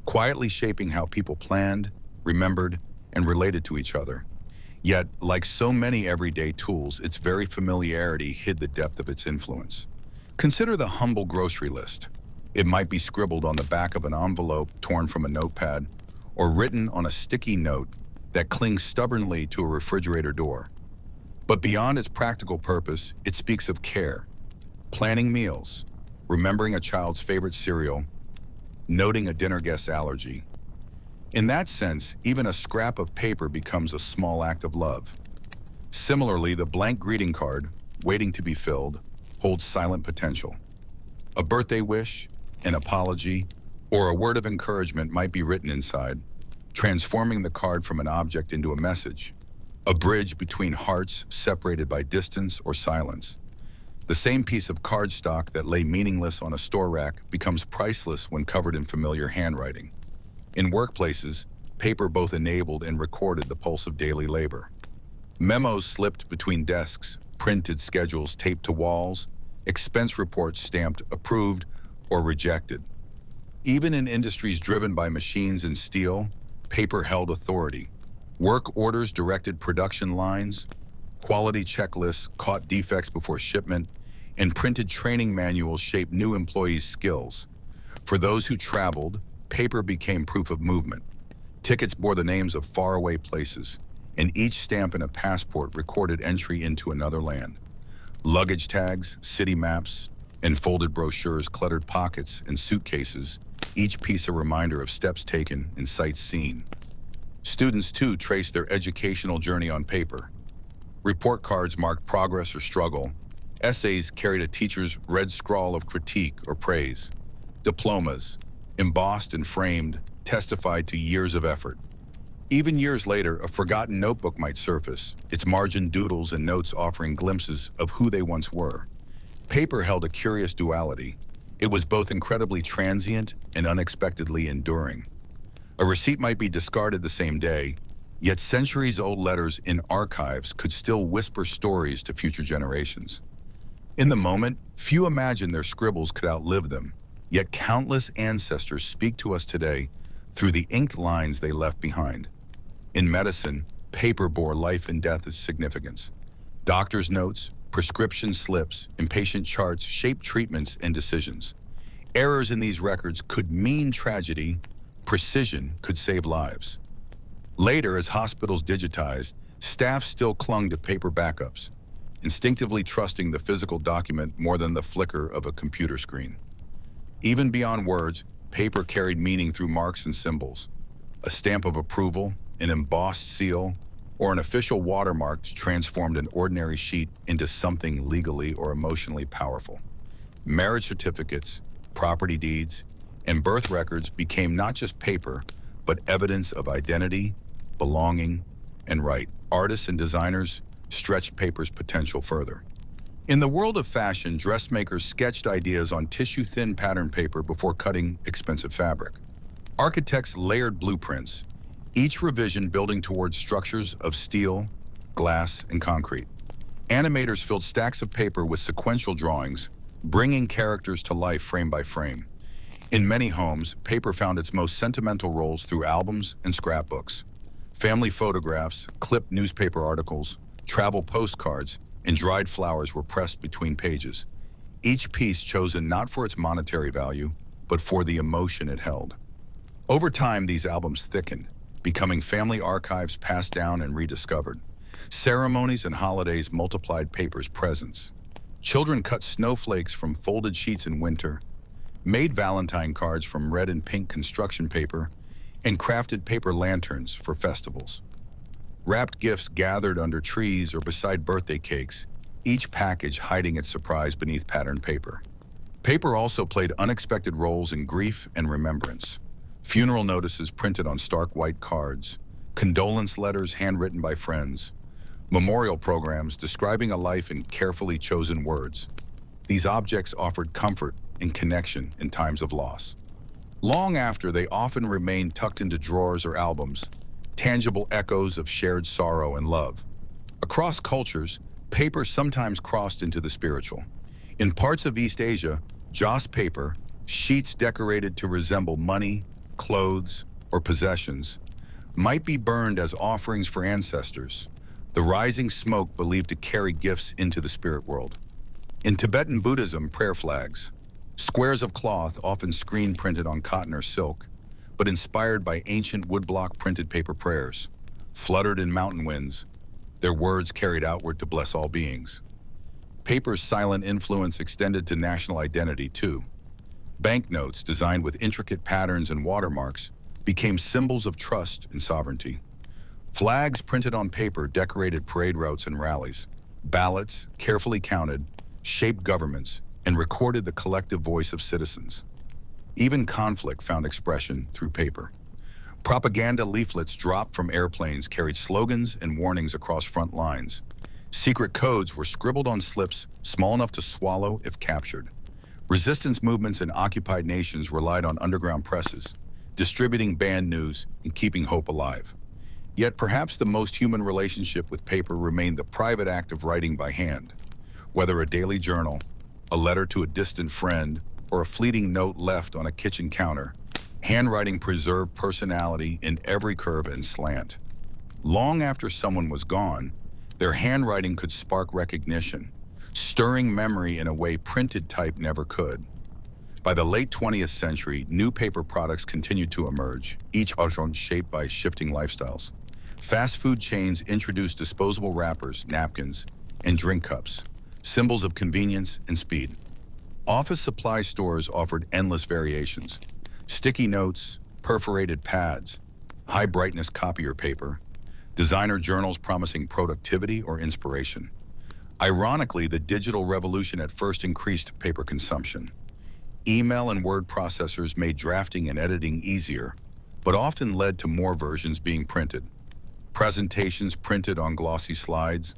quietly shaping how people planned, remembered, and related to each other. Yet, like so many everyday tools, its very familiarity hid the depth of its influence. Consider the humble grocery list. It might be scribbled on the back of an envelope torn from a notepad, or written on a sticky note that clings stubbornly to a refrigerator door. But beyond its practical purpose, it speaks of care, planning meals, remembering a child's favorite cereal, noting a dinner guest's allergy. In that sense, even a scrap of paper becomes a small act of love. Similarly, the blank greeting card, waiting to be filled, holds silent potential. A birthday wish, an apology, or a word of encouragement might be written inside, transforming the card from an object into a message, a bridge between hearts separated by distance or silence. The same piece of cardstock that lay meaningless on a store rack becomes priceless when covered in familiar handwriting. In workplaces, paper both enabled and recorded the pulse of daily labor. Memos slipped between desks, printed schedules taped to walls, expense reports stamped approved or rejected. Even in industries driven by machines and steel, paper held authority. Work orders directed production lines, quality checklists caught defects before shipment, and printed training manuals shaped new employees' skills. For those who traveled, paper became proof of movement. Tickets bore the names of faraway places, and each stamp in a passport recorded entry into another land. Luggage tags, city maps, and folded brochures cluttered pockets and suitcases, each piece a reminder of steps taken and sights seen. Students, too, traced their educational journey on paper. Report cards marked progress or struggle. Essays carried a teacher's red scrawl of critique or praise. Diplomas, embossed and framed, testified to years of effort. Even years later, a forgotten notebook might surface, its margin doodles and notes offering glimpses of who they once were. Paper held a curious duality. It was both incredibly transient and unexpectedly enduring. A receipt might be discarded the same day, yet centuries-old letters in archives could still whisper stories to future generations. In the moment, few imagined their scribbles could outlive them, yet countless ancestors speak to us today through the inked lines they left behind. In medicine, paper bore life and death significance. Doctors' notes, prescription slips, and patient charts shaped treatments and decisions. Errors in these records could mean tragedy. Precision could save lives. Later, as hospitals digitized, staff still clung to paper backups, instinctively trusting the physical document more than the flicker of a computer screen. Even beyond words, paper carried meaning through marks and symbols. A stamp of approval, an embossed seal, or an official watermark transformed an ordinary sheet into something legally or emotionally powerful. Marriage certificates, property deeds, and birth records became not just paper, but evidence of identity, belonging, and right. Artists and designers stretched paper's potential further. In the world of fashion, dressmakers sketched ideas on tissue-thin pattern paper before cutting expensive fabric. Architects layered blueprints, each revision building towards structures of steel, glass, and concrete. Animators filled stacks of paper with sequential drawings, bringing characters to life frame by frame. In many homes, paper found its most sentimental roles through albums and scrapbooks. Family photographs, clipped newspaper articles, travel postcards, and dried flowers were pressed between pages, each piece chosen not for its monetary value, but for the emotion it held. Over time, these albums thickened, becoming family archives passed down and rediscovered. Ceremonies and holidays multiplied paper's presence. Children cut snowflakes from folded sheets in winter, made Valentine cards from red and pink construction paper, and crafted paper lanterns for festivals. Wrapped gifts gathered under trees or beside birthday cakes, each package hiding its surprise beneath patterned paper. Paper also played unexpected roles in grief and remembrance. Funeral notices printed on stark white cards, condolence letters handwritten by friends, memorial programs describing a life in carefully chosen words. These objects offered comfort and connection in times of loss. Long after, they often remained tucked into drawers or albums, tangible echoes of shared sorrow and love. Across cultures, paper sometimes crossed into the spiritual. In parts of East Asia, joss paper, sheets decorated to resemble money, clothes, or possessions, might be burned as offerings for ancestors, the rising smoke believed to carry gifts into the spirit world. In Tibetan Buddhism, prayer flags, squares of cloth often screen printed on cotton or silk, but inspired by ancient woodblock printed paper prayers, fluttered in mountain winds, their words carried outward to bless all beings. Paper's silent influence extended to national identity too. Banknotes designed with intricate patterns and watermarks became symbols of trust and sovereignty. Flags printed on paper decorated parade routes and rallies. Ballots, carefully counted, shaped governments and recorded the collective voice of citizens. Even conflict found expression through paper. Propaganda leaflets dropped from airplanes carried slogans and warnings across front lines. Secret codes were scribbled on slips small enough to swallow if captured. Resistance movements in occupied nations relied on underground presses, distributing banned news and keeping hope alive. Yet perhaps the most human relationship with paper remained the private act of writing by hand. Whether a daily journal, a letter to a distant friend, or a fleeting note left on a kitchen counter, handwriting preserved personality in every curve and slant. Long after someone was gone, their handwriting could spark recognition, stirring memory in a way printed type never could. By the late 20th century, new paper products continued to emerge, each often shaped by shifting lifestyles. Fast food chains introduced disposable wrappers, napkins, and drink cups, symbols of convenience and speed. Office supply stores offered endless variations: sticky notes, perforated pads, high-brightness copier paper, designer journals promising productivity or inspiration. Ironically, the digital revolution at first increased paper consumption. Email and word processors made drafting and editing easier, but often led to more versions being printed. Presentations printed on glossy slides,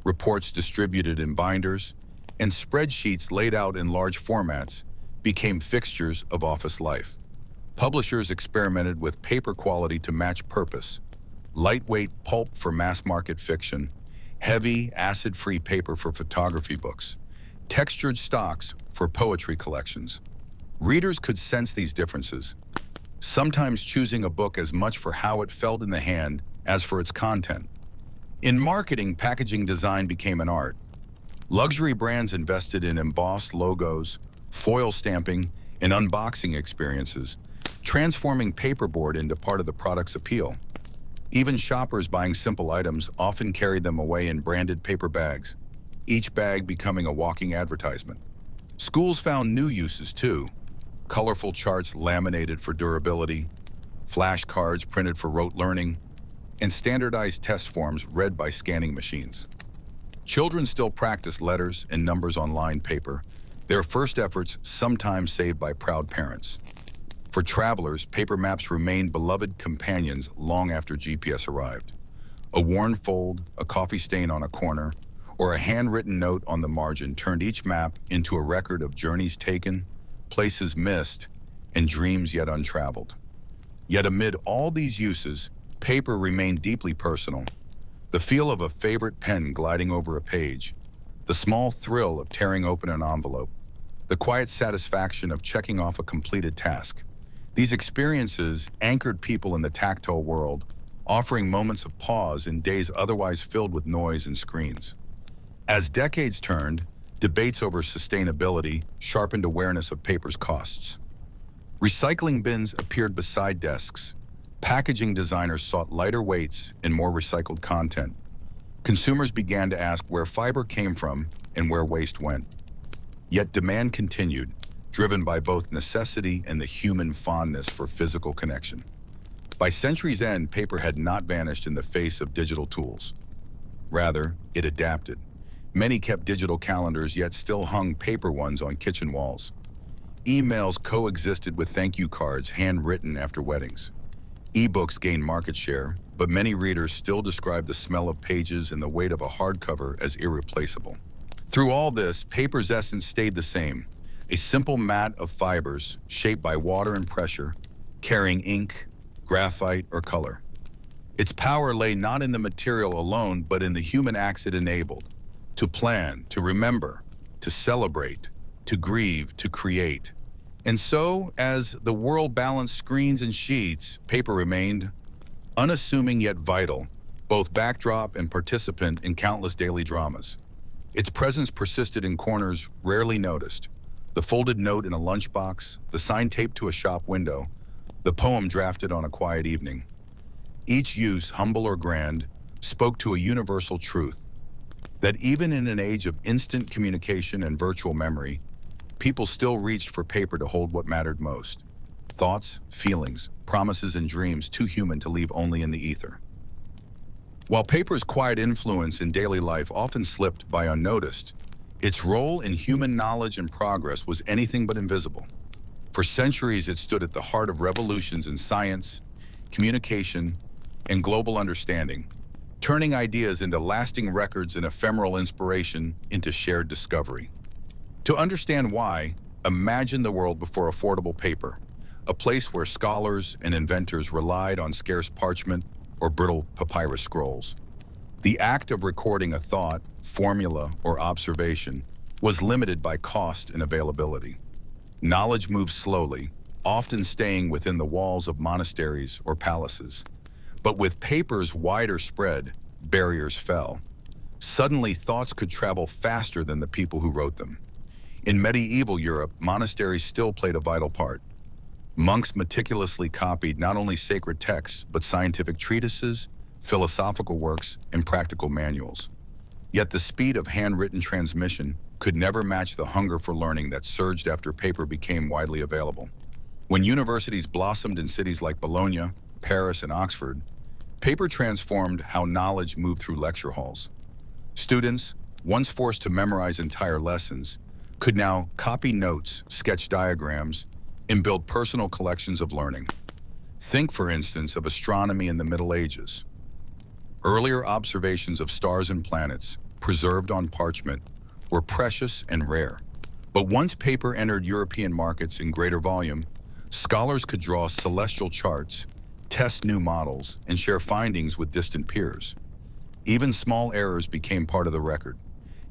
reports distributed in binders, and spreadsheets laid out in large formats became fixtures of office life. Publishers experimented with paper quality to match purpose: lightweight pulp for mass-market fiction, heavy, acid-free paper for photography books, textured stocks for poetry collections. Readers could sense these differences, sometimes choosing a book as much for how it felt in the hand as for its content. In marketing, packaging design became an art. Luxury brands invested in embossed logos, foil stamping, and unboxing experiences, transforming paperboard into part of the product's appeal. Even shoppers buying simple items often carried them away in branded paper bags, each bag becoming a walking advertisement. Schools found new uses too: colorful charts laminated for durability, flashcards printed for rote learning, and standardized test forms read by scanning machines. Children still practice letters and numbers on lined paper, their first efforts sometimes saved by proud parents. For travelers, paper maps remained beloved companions long after GPS arrived. A worn fold, a coffee stain on a corner, or a handwritten note on the margin turned each map into a record of journeys taken, places missed, and dreams yet untraveled. Yet amid all these uses, paper remained deeply personal. The feel of a favorite pen gliding over a page, the small thrill of tearing open an envelope, the quiet satisfaction of checking off a completed task. These experiences anchored people in the tactile world, offering moments of pause in days otherwise filled with noise and screens. As decades turned, debates over sustainability sharpened awareness of paper's costs. Recycling bins appeared beside desks. Packaging designers sought lighter weights and more recycled content. Consumers began to ask where fiber came from and where waste went. Yet demand continued, driven by both necessity and the human fondness for physical connection. By century's end, paper had not vanished in the face of digital tools. Rather, it adapted. Many kept digital calendars, yet still hung paper ones on kitchen walls. Emails coexisted with thank you cards handwritten after weddings. E-books gained market share, but many readers still describe the smell of pages and the weight of a hardcover as irreplaceable. Through all this, paper's essence stayed the same: a simple mat of fibers shaped by water and pressure, carrying ink, graphite, or color. Its power lay not in the material alone, but in the human acts it enabled: to plan, to remember, to celebrate, to grieve, to create. And so, as the world balanced screens and sheets, paper remained unassuming yet vital, both backdrop and participant in countless daily dramas. Its presence persisted in corners rarely noticed. The folded note in a lunchbox, the sign taped to a shop window, the poem drafted on a quiet evening. Each use, humble or grand, spoke to a universal truth, that even in an age of instant communication and virtual memory, people still reached for paper to hold what mattered most. Thoughts, feelings, promises, and dreams too human to leave only in the ether. While paper's quiet influence in daily life often slipped by unnoticed, its role in human knowledge and progress was anything but invisible. For centuries, it stood at the heart of revolutions in science, communication, and global understanding, turning ideas into lasting records and ephemeral inspiration into shared discovery. To understand why, imagine the world before affordable paper, a place where scholars and inventors relied on scarce parchment or brittle papyrus scrolls. The act of recording a thought, formula, or observation was limited by cost and availability. Knowledge moved slowly, often staying within the walls of monasteries or palaces. But with paper's wider spread, barriers fell. Suddenly, thoughts could travel faster than the people who wrote them. In medieval Europe, monasteries still played a vital part. Monks meticulously copied not only sacred texts, but scientific treatises, philosophical works, and practical manuals. Yet the speed of handwritten transmission could never match the hunger for learning that surged after paper became widely available. When universities blossomed in cities like Bologna, Paris, and Oxford, paper transformed how knowledge moved through lecture halls. Students, once forced to memorize entire lessons, could now copy notes, sketch diagrams, and build personal collections of learning. Think, for instance, of astronomy in the Middle Ages. Earlier observations of stars and planets, preserved on parchment, were precious and rare. But once paper entered European markets in greater volume, scholars could draw celestial charts, test new models, and share findings with distant peers. Even small errors became part of the record,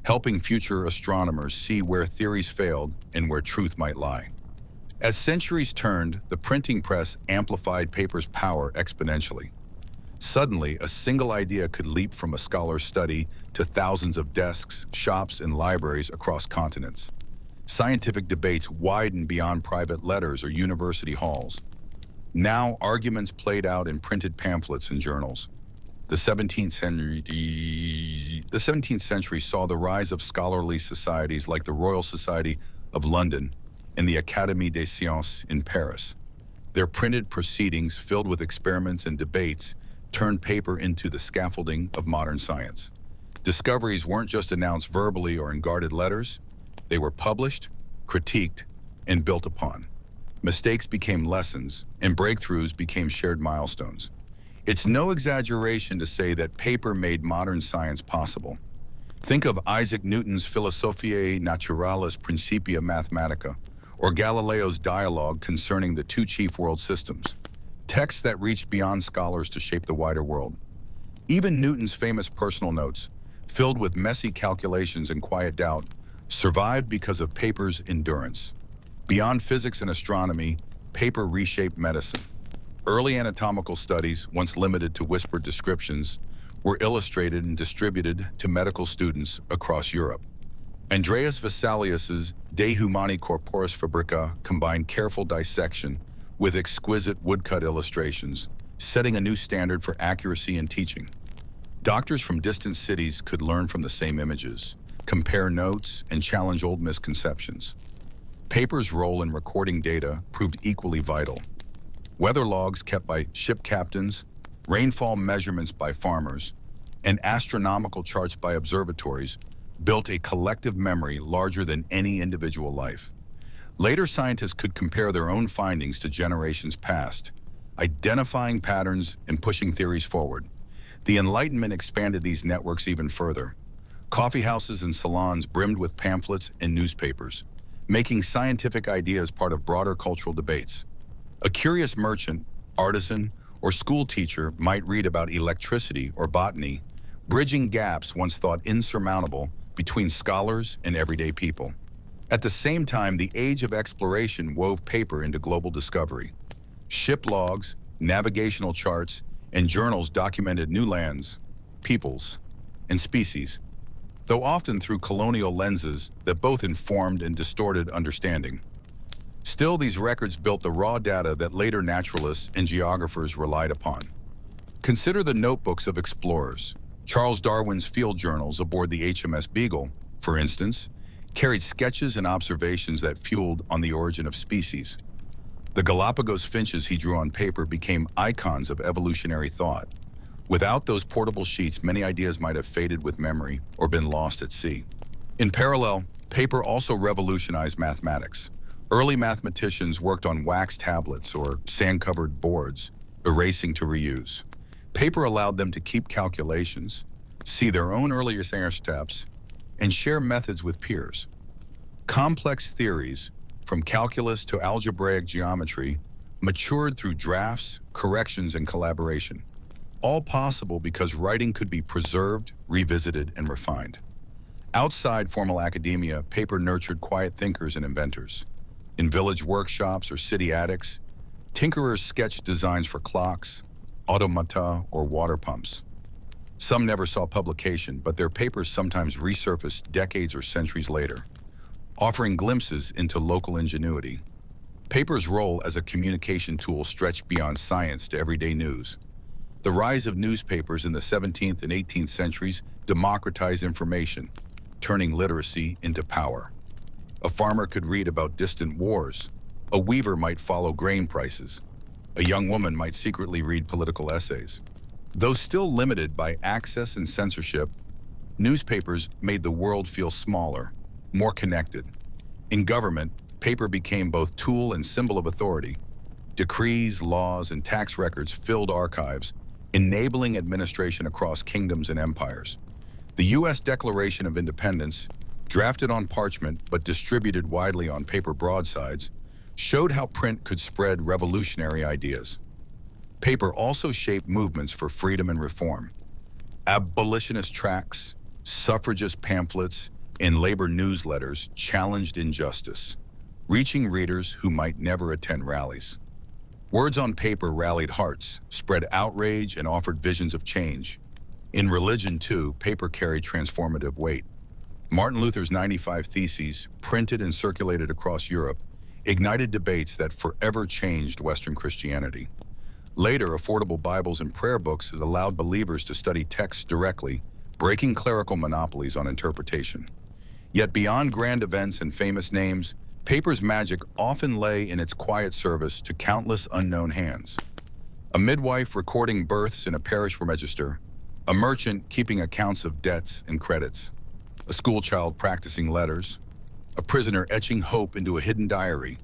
helping future astronomers see where theories failed and where truth might lie. As centuries turned, the printing press amplified paper's power exponentially. Suddenly, a single idea could leap from a scholar's study to thousands of desks, shops, and libraries across continents. Scientific debates widened beyond private letters or university halls. Now, arguments played out in printed pamphlets and journals. The 17th century saw the rise of scholarly societies like the Royal Society of London and the Académie des Sciences in Paris. Their printed proceedings, filled with experiments and debates, turned paper into the scaffolding of modern science. Discoveries weren't just announced verbally or in guarded letters, they were published, critiqued, and built upon. Mistakes became lessons, and breakthroughs became shared milestones. It's no exaggeration to say that paper made modern science possible. Think of Isaac Newton's Philosophiae Naturalis Principia Mathematica, or Galileo's dialogue concerning the two chief world systems, texts that reached beyond scholars to shape the wider world. Even Newton's famous personal notes, filled with messy calculations and quiet doubt, survived because of paper's endurance. Beyond physics and astronomy, paper reshaped medicine. Early anatomical studies, once limited to whispered descriptions, were illustrated and distributed to medical students across Europe. Andreas Vesalius's De Humani Corporis Fabrica combined careful dissection with exquisite woodcut illustrations, setting a new standard for accuracy in teaching. Doctors from distant cities could learn from the same images, compare notes, and challenge old misconceptions. Paper's role in recording data proved equally vital. Weather logs kept by ship captains, rainfall measurements by farmers, and astronomical charts by observatories built a collective memory larger than any individual life. Later scientists could compare their own findings to generations past, identifying patterns and pushing theories forward. The Enlightenment expanded these networks even further. Coffeehouses and salons brimmed with pamphlets and newspapers, making scientific ideas part of broader cultural debates. A curious merchant, artisan, or school teacher might read about electricity or botany, bridging gaps once thought insurmountable between scholars and everyday people. At the same time, the age of exploration wove paper into global discovery. Ship logs, navigational charts, and journals documented new lands, peoples, and species. though often through colonial lenses that both informed and distorted understanding. Still, these records built the raw data that later naturalists and geographers relied upon. Consider the notebooks of explorers. Charles Darwin's field journals aboard the HMS Beagle, for instance, carried sketches and observations that fueled on the origin of species. The Galapagos finches he drew on paper became icons of evolutionary thought. Without those portable sheets, many ideas might have faded with memory or been lost at sea. In parallel, paper also revolutionized mathematics. Early mathematicians worked on wax tablets or sand-covered boards, erasing to reuse. Paper allowed them to keep calculations, see their own earlier steps, and share methods with peers. Complex theories, from calculus to algebraic geometry, matured through drafts, corrections, and collaboration. All possible because writing could be preserved, revisited, and refined. Outside formal academia, paper nurtured quiet thinkers and inventors. In village workshops or city attics, tinkerers sketched designs for clocks, automata, or water pumps. Some never saw publication, but their papers sometimes resurfaced decades or centuries later, offering glimpses into local ingenuity. Paper's role as a communication tool stretched beyond science to everyday news. The rise of newspapers in the 17th and 18th centuries democratized information, turning literacy into power. A farmer could read about distant wars. A weaver might follow grain prices. A young woman might secretly read political essays. Though still limited by access and censorship, newspapers made the world feel smaller, more connected. In government, paper became both tool and symbol of authority. Decrees, laws, and tax records filled archives, enabling administration across kingdoms and empires. The U.S. Declaration of Independence, drafted on parchment but distributed widely on paper broadsides, showed how print could spread revolutionary ideas. Paper also shaped movements for freedom and reform. Abolitionist tracts, suffragist pamphlets, and labor newsletters challenged injustice, reaching readers who might never attend rallies. Words on paper rallied hearts, spread outrage, and offered visions of change. In religion, too, paper carried transformative weight. Martin Luther's 95 Theses, printed and circulated across Europe, ignited debates that forever changed Western Christianity. Later, affordable Bibles and prayer books that allowed believers to study texts directly, breaking clerical monopolies on interpretation. Yet beyond grand events and famous names, paper's magic often lay in its quiet service to countless unknown hands. A midwife recording births in a parish register, a merchant keeping accounts of debts and credits, a schoolchild practicing letters, a prisoner etching hope into a hidden diary,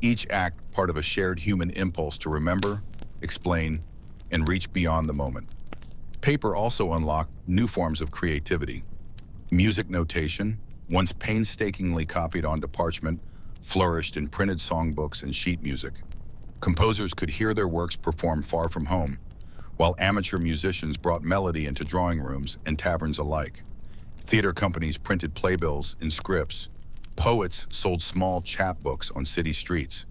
each act part of a shared human impulse to remember, explain, and reach beyond the moment. Paper also unlocked new forms of creativity. Music notation, once painstakingly copied onto parchment, flourished in printed songbooks and sheet music. Composers could hear their works performed far from home, while amateur musicians brought melody into drawing rooms and taverns alike. Theater companies printed playbills and scripts. Poets sold small chapbooks on city streets.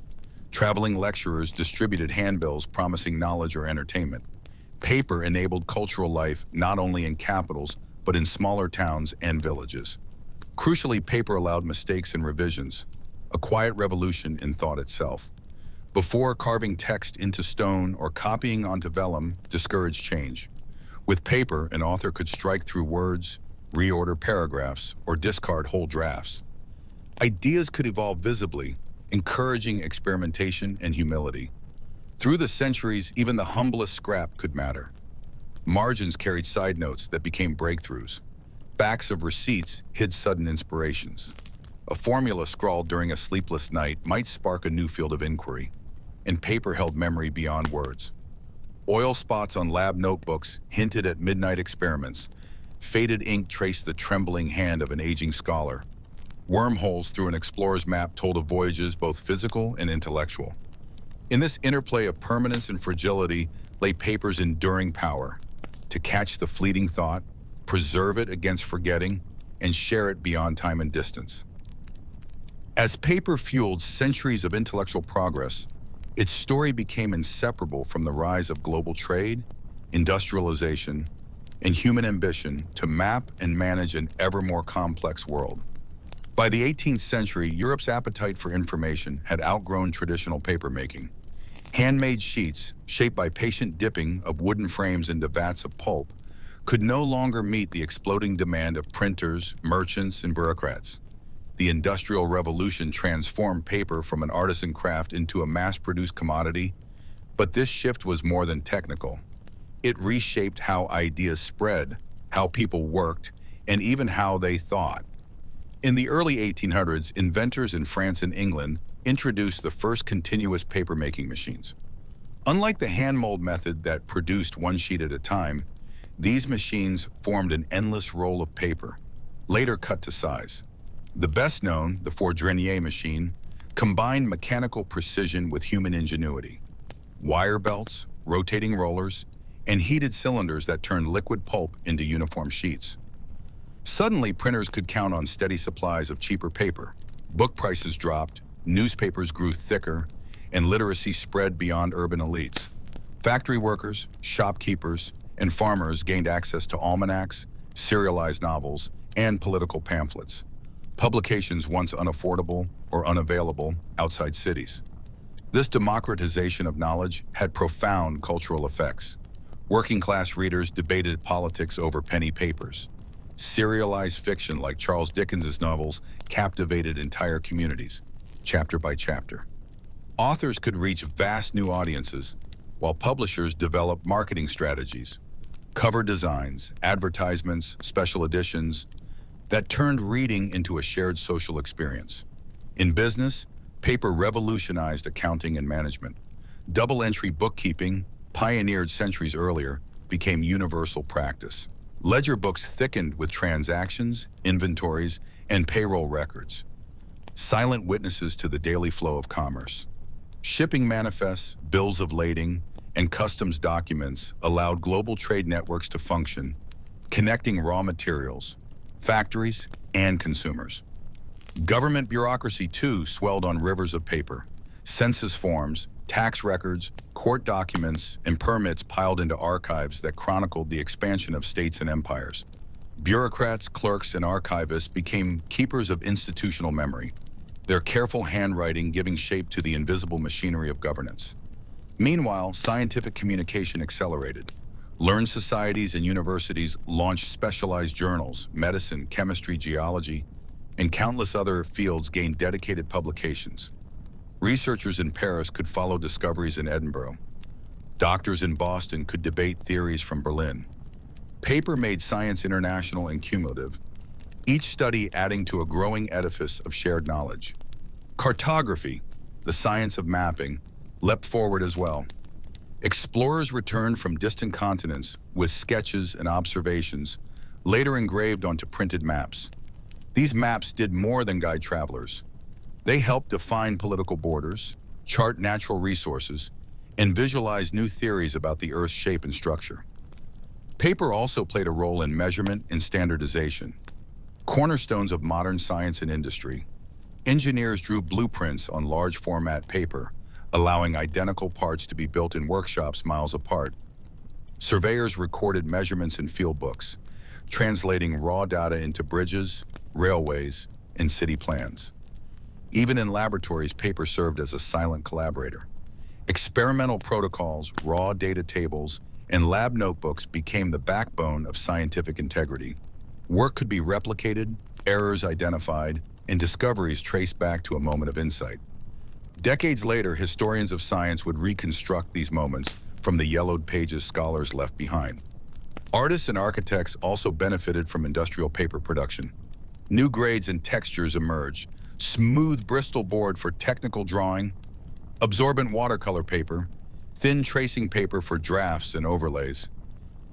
Traveling lecturers distributed handbills promising knowledge or entertainment. Paper enabled cultural life not only in capitals, but in smaller towns and villages. Crucially, paper allowed mistakes and revisions, a quiet revolution in thought itself. Before, carving text into stone or copying onto vellum discouraged change. With paper, an author could strike through words, reorder paragraphs, or discard whole drafts. Ideas could evolve visibly, encouraging experimentation and humility. Through the centuries, even the humblest scrap could matter. Margins carried side notes that became breakthroughs. Backs of receipts hid sudden inspirations. A formula scrawled during a sleepless night might spark a new field of inquiry, and paper held memory beyond words. Oil spots on lab notebooks hinted at midnight experiments. Faded ink traced the trembling hand of an aging scholar. Wormholes through an explorer's map told of voyages both physical and intellectual. In this interplay of permanence and fragility lay paper's enduring power to catch the fleeting thought, preserve it against forgetting, and share it beyond time and distance. As paper fueled centuries of intellectual progress, its story became inseparable from the rise of global trade, industrialization, and human ambition to map and manage an ever more complex world. By the 18th century, Europe's appetite for information had outgrown traditional papermaking. Handmade sheets, shaped by patient dipping of wooden frames into vats of pulp, could no longer meet the exploding demand of printers, merchants, and bureaucrats. The Industrial Revolution transformed paper from an artisan craft into a mass-produced commodity, but this shift was more than technical. It reshaped how ideas spread, how people worked, and even how they thought. In the early 1800s, inventors in France and England introduced the first continuous papermaking machines. Unlike the hand mold method that produced one sheet at a time, these machines formed an endless roll of paper, later cut to size. The best known, the Fourdrinier machine, combined mechanical precision with human ingenuity. Wire belts, rotating rollers, and heated cylinders that turned liquid pulp into uniform sheets. Suddenly, printers could count on steady supplies of cheaper paper. Book prices dropped, newspapers grew thicker, and literacy spread beyond urban elites. Factory workers, shopkeepers, and farmers gained access to almanacs, serialized novels, and political pamphlets, publications once unaffordable or unavailable outside cities. This democratization of knowledge had profound cultural effects. Working-class readers debated politics over penny papers. Serialized fiction like Charles Dickens's novels captivated entire communities, chapter by chapter. Authors could reach vast new audiences, while publishers developed marketing strategies, cover designs, advertisements, special editions that turned reading into a shared social experience. In business, paper revolutionized accounting and management. Double-entry bookkeeping, pioneered centuries earlier, became universal practice. Ledger books thickened with transactions, inventories, and payroll records, silent witnesses to the daily flow of commerce. Shipping manifests, bills of lading, and customs documents allowed global trade networks to function, connecting raw materials, factories, and consumers. Government bureaucracy, too, swelled on rivers of paper. Census forms, tax records, court documents, and permits piled into archives that chronicled the expansion of states and empires. Bureaucrats, clerks, and archivists became keepers of institutional memory, their careful handwriting giving shape to the invisible machinery of governance. Meanwhile, scientific communication accelerated. Learned societies and universities launched specialized journals, medicine, chemistry, geology, and countless other fields gained dedicated publications. Researchers in Paris could follow discoveries in Edinburgh. Doctors in Boston could debate theories from Berlin. Paper made science international and cumulative, each study adding to a growing edifice of shared knowledge. Cartography, the science of mapping, leapt forward as well. Explorers returned from distant continents with sketches and observations, later engraved onto printed maps. These maps did more than guide travelers. They helped define political borders, chart natural resources, and visualize new theories about the Earth's shape and structure. Paper also played a role in measurement and standardization. Cornerstones of modern science and industry, engineers drew blueprints on large format paper, allowing identical parts to be built in workshops miles apart. Surveyors recorded measurements in field books, translating raw data into bridges, railways, and city plans. Even in laboratories, paper served as a silent collaborator. Experimental protocols, raw data tables, and lab notebooks became the backbone of scientific integrity. Work could be replicated, errors identified, and discoveries traced back to a moment of insight. Decades later, historians of science would reconstruct these moments from the yellowed pages scholars left behind. Artists and architects also benefited from industrial paper production. New grades and textures emerged: smooth Bristol board for technical drawing, absorbent watercolor paper, thin tracing paper for drafts and overlays.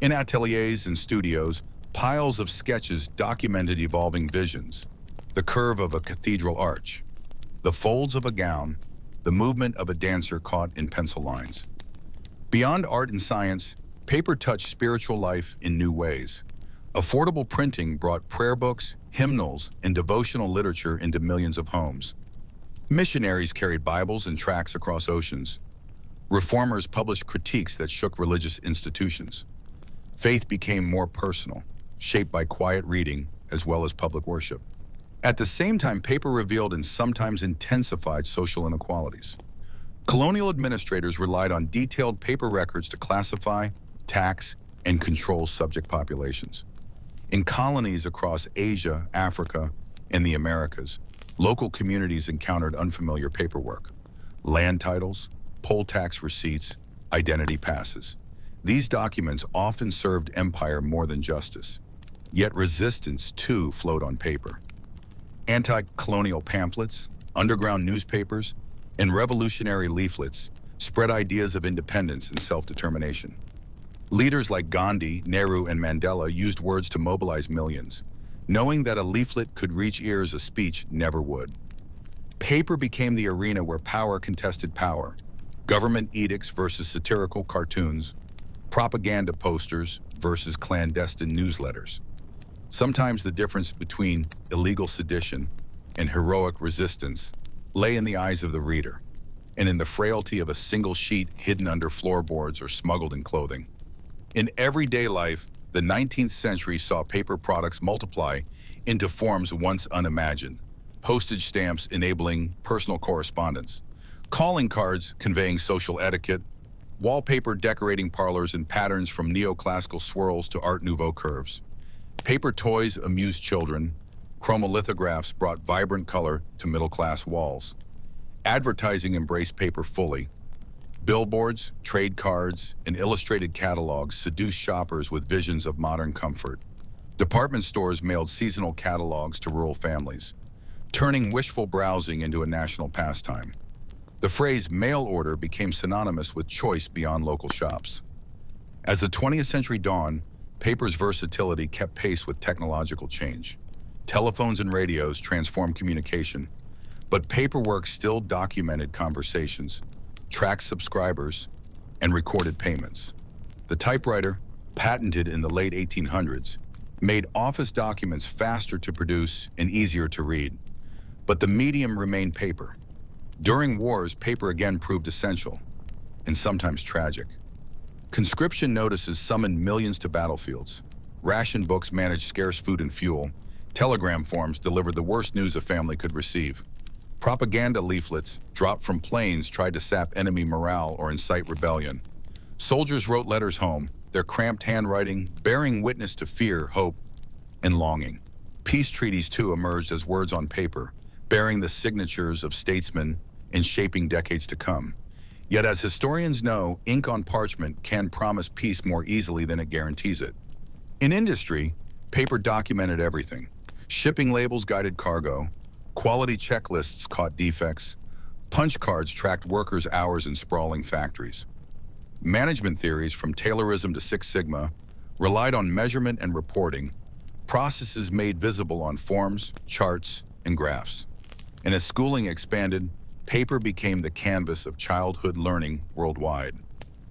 In ateliers and studios, piles of sketches documented evolving visions: the curve of a cathedral arch, the folds of a gown, the movement of a dancer caught in pencil lines. Beyond art and science, paper touched spiritual life in new ways. Affordable printing brought prayer books, hymnals, and devotional literature into millions of homes. Missionaries carried Bibles and tracts across oceans. Reformers published critiques that shook religious institutions. Faith became more personal, shaped by quiet reading as well as public worship. At the same time, paper revealed and sometimes intensified social inequalities. Colonial administrators relied on detailed paper records to classify, tax, and control subject populations. In colonies across Asia, Africa, and the Americas, local communities encountered unfamiliar paperwork: land titles, poll tax receipts, identity passes. These documents often served empire more than justice. Yet resistance, too, flowed on paper. Anti-colonial pamphlets, underground newspapers, and revolutionary leaflets spread ideas of independence and self-determination. Leaders like Gandhi, Nehru, and Mandela used words to mobilize millions, knowing that a leaflet could reach ears a speech never would. Paper became the arena where power contested power: government edicts versus satirical cartoons, propaganda posters versus clandestine newsletters. Sometimes the difference between illegal sedition and heroic resistance lay in the eyes of the reader, and in the frailty of a single sheet hidden under floorboards or smuggled in clothing. In everyday life, the 19th century saw paper products multiply into forms once unimagined: postage stamps enabling personal correspondence, calling cards conveying social etiquette, wallpaper decorating parlors in patterns from neoclassical swirls to Art Nouveau curves. Paper toys amused children. Chromolithographs brought vibrant color to middle-class walls. Advertising embraced paper fully. Billboards, trade cards, and illustrated catalogs seduced shoppers with visions of modern comfort. Department stores mailed seasonal catalogs to rural families, turning wishful browsing into a national pastime. The phrase mail order became synonymous with choice beyond local shops. As the 20th century dawned, paper's versatility kept pace with technological change. Telephones and radios transformed communication, but paperwork still documented conversations, tracked subscribers, and recorded payments. The typewriter, patented in the late 1800s, made office documents faster to produce and easier to read. But the medium remained paper. During wars, paper again proved essential, and sometimes tragic. Conscription notices summoned millions to battlefields. Ration books managed scarce food and fuel. Telegram forms delivered the worst news a family could receive. Propaganda leaflets dropped from planes tried to sap enemy morale or incite rebellion. Soldiers wrote letters home, their cramped handwriting bearing witness to fear, hope, and longing. Peace treaties, too, emerged as words on paper, bearing the signatures of statesmen and shaping decades to come. Yet, as historians know, ink on parchment can promise peace more easily than it guarantees it. In industry, paper documented everything. Shipping labels guided cargo, quality checklists caught defects, punch cards tracked workers' hours in sprawling factories. Management theories, from Taylorism to Six Sigma, relied on measurement and reporting, processes made visible on forms, charts, and graphs. And as schooling expanded, paper became the canvas of childhood learning worldwide.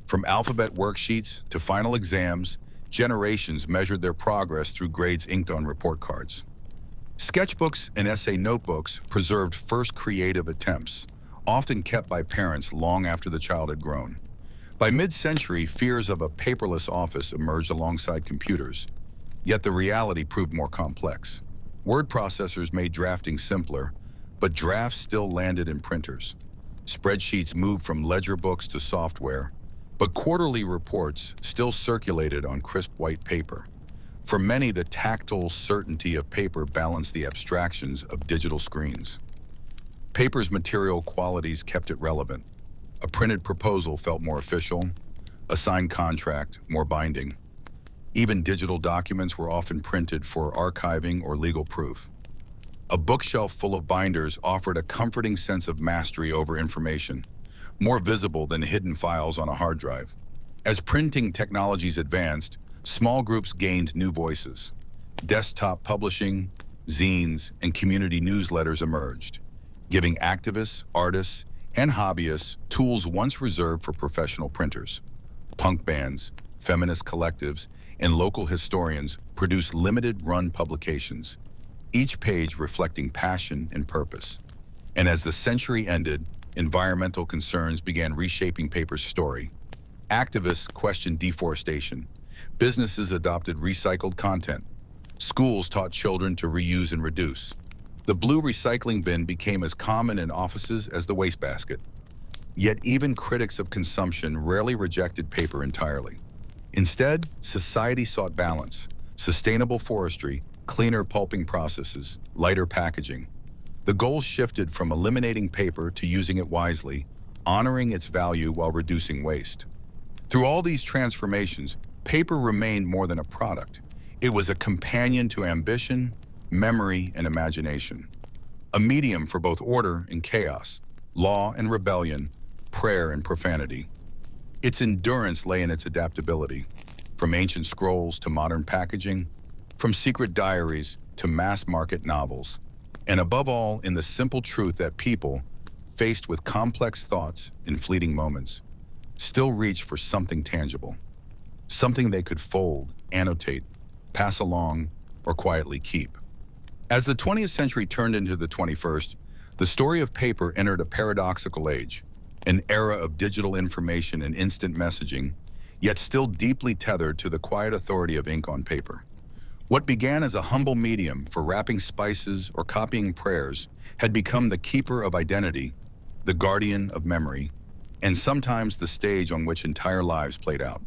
From alphabet worksheets to final exams, generations measured their progress through grades inked on report cards. Sketchbooks and essay notebooks preserved first creative attempts, often kept by parents long after the child had grown. By mid-century, fears of a paperless office emerged alongside computers, yet the reality proved more complex. Word processors made drafting simpler, but drafts still landed in printers. Spreadsheets moved from ledger books to software, but quarterly reports still circulated on crisp white paper. For many, the tactile certainty of paper balanced the abstractions of digital screens. Paper's material qualities kept it relevant. A printed proposal felt more official, a signed contract more binding. Even digital documents were often printed for archiving or legal proof. A bookshelf full of binders offered a comforting sense of mastery over information, more visible than hidden files on a hard drive. As printing technologies advanced, small groups gained new voices. Desktop publishing, zines, and community newsletters emerged, giving activists, artists, and hobbyists tools once reserved for professional printers. Punk bands, feminist collectives, and local historians produced limited-run publications, each page reflecting passion and purpose. And as the century ended, environmental concerns began reshaping paper's story. Activists questioned deforestation, Businesses adopted recycled content. Schools taught children to reuse and reduce. The blue recycling bin became as common in offices as the wastebasket. Yet even critics of consumption rarely rejected paper entirely. Instead, society sought balance, sustainable forestry, cleaner pulping processes, lighter packaging. The goal shifted from eliminating paper to using it wisely, honoring its value while reducing waste. Through all these transformations, paper remained more than a product. It was a companion to ambition, memory, and imagination. A medium for both order and chaos, law and rebellion, prayer and profanity. Its endurance lay in its adaptability, from ancient scrolls to modern packaging, from secret diaries to mass-market novels, and above all, in the simple truth that people, faced with complex thoughts in fleeting moments, still reach for something tangible, something they could fold, annotate, pass along, or quietly keep. As the 20th century turned into the 21st, the story of paper entered a paradoxical age, an era of digital information and instant messaging, yet still deeply tethered to the quiet authority of ink on paper. What began as a humble medium for wrapping spices or copying prayers had become the keeper of identity, the guardian of memory, and sometimes the stage on which entire lives played out.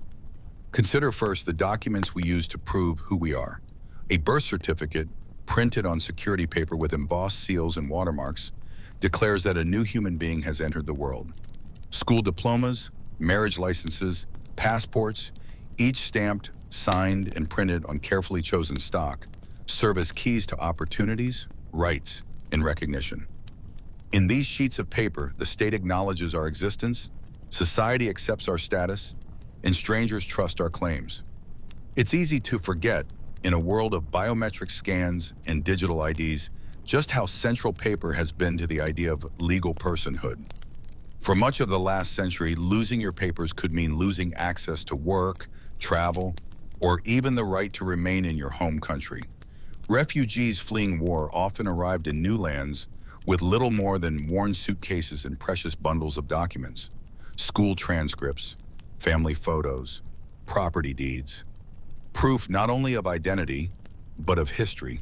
Consider first the documents we use to prove who we are. A birth certificate, printed on security paper with embossed seals and watermarks, declares that a new human being has entered the world. School diplomas, marriage licenses, passports, each stamped, signed, and printed on carefully chosen stock, serve as keys to opportunities, rights, and recognition. In these sheets of paper, the state acknowledges our existence, society accepts our status, and strangers trust our claims. It's easy to forget, in a world of biometric scans and digital IDs, just how central paper has been to the idea of legal personhood. For much of the last century, losing your papers could mean losing access to work, travel, or even the right to remain in your home country. Refugees fleeing war often arrived in new lands with little more than worn suitcases and precious bundles of documents, school transcripts, family photos, property deeds, proof not only of identity, but of history,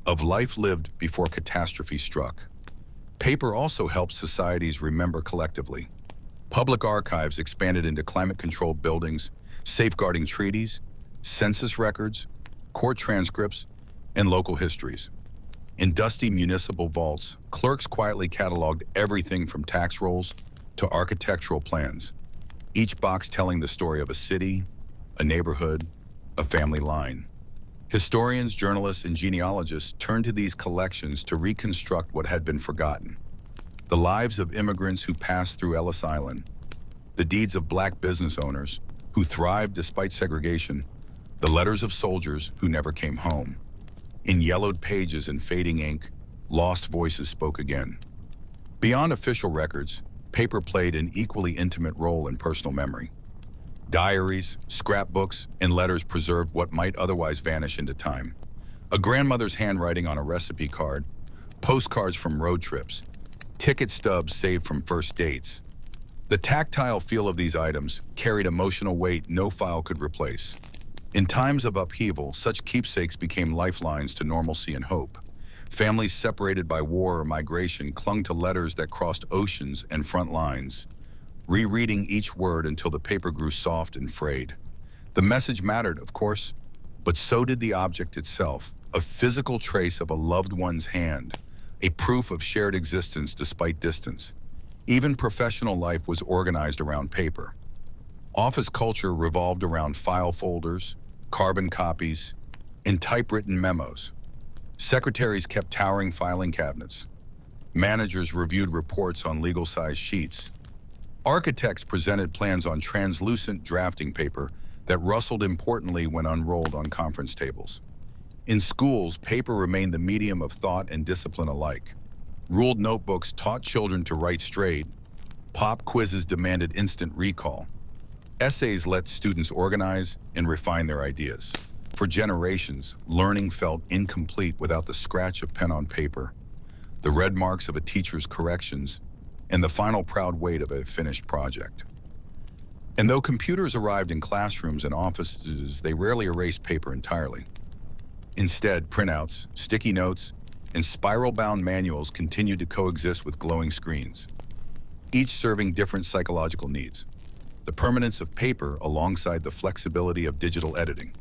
of life lived before catastrophe struck. Paper also helps societies remember collectively. Public archives expanded into climate-controlled buildings, safeguarding treaties, census records, court transcripts, and local histories. In dusty municipal vaults, clerks quietly cataloged everything from tax rolls to architectural plans, each box telling the story of a city, a neighborhood, a family line. Historians, journalists, and genealogists turned to these collections to reconstruct what had been forgotten. The lives of immigrants who passed through Ellis Island, the deeds of black business owners who thrived despite segregation, the letters of soldiers who never came home. In yellowed pages and fading ink, lost voices spoke again. Beyond official records, paper played an equally intimate role in personal memory. Diaries, scrapbooks, and letters preserved what might otherwise vanish into time. A grandmother's handwriting on a recipe card, postcards from road trips, ticket stubs saved from first dates. The tactile feel of these items carried emotional weight no file could replace. In times of upheaval, such keepsakes became lifelines to normalcy and hope. Families separated by war or migration clung to letters that crossed oceans and front lines, rereading each word until the paper grew soft and frayed. The message mattered, of course, but so did the object itself, a physical trace of a loved one's hand, a proof of shared existence despite distance. Even professional life was organized around paper. Office culture revolved around file folders, carbon copies, and typewritten memos. Secretaries kept towering filing cabinets. Managers reviewed reports on legal-sized sheets. Architects presented plans on translucent drafting paper that rustled importantly when unrolled on conference tables. In schools, paper remained the medium of thought and discipline alike. Ruled notebooks taught children to write straight. Pop quizzes demanded instant recall. Essays let students organize and refine their ideas. For generations, learning felt incomplete without the scratch of pen on paper, the red marks of a teacher's corrections, and the final proud weight of a finished project. And though computers arrived in classrooms and offices, they rarely erased paper entirely. Instead, printouts, sticky notes, and spiral-bound manuals continued to coexist with glowing screens, each serving different psychological needs. The permanence of paper alongside the flexibility of digital editing.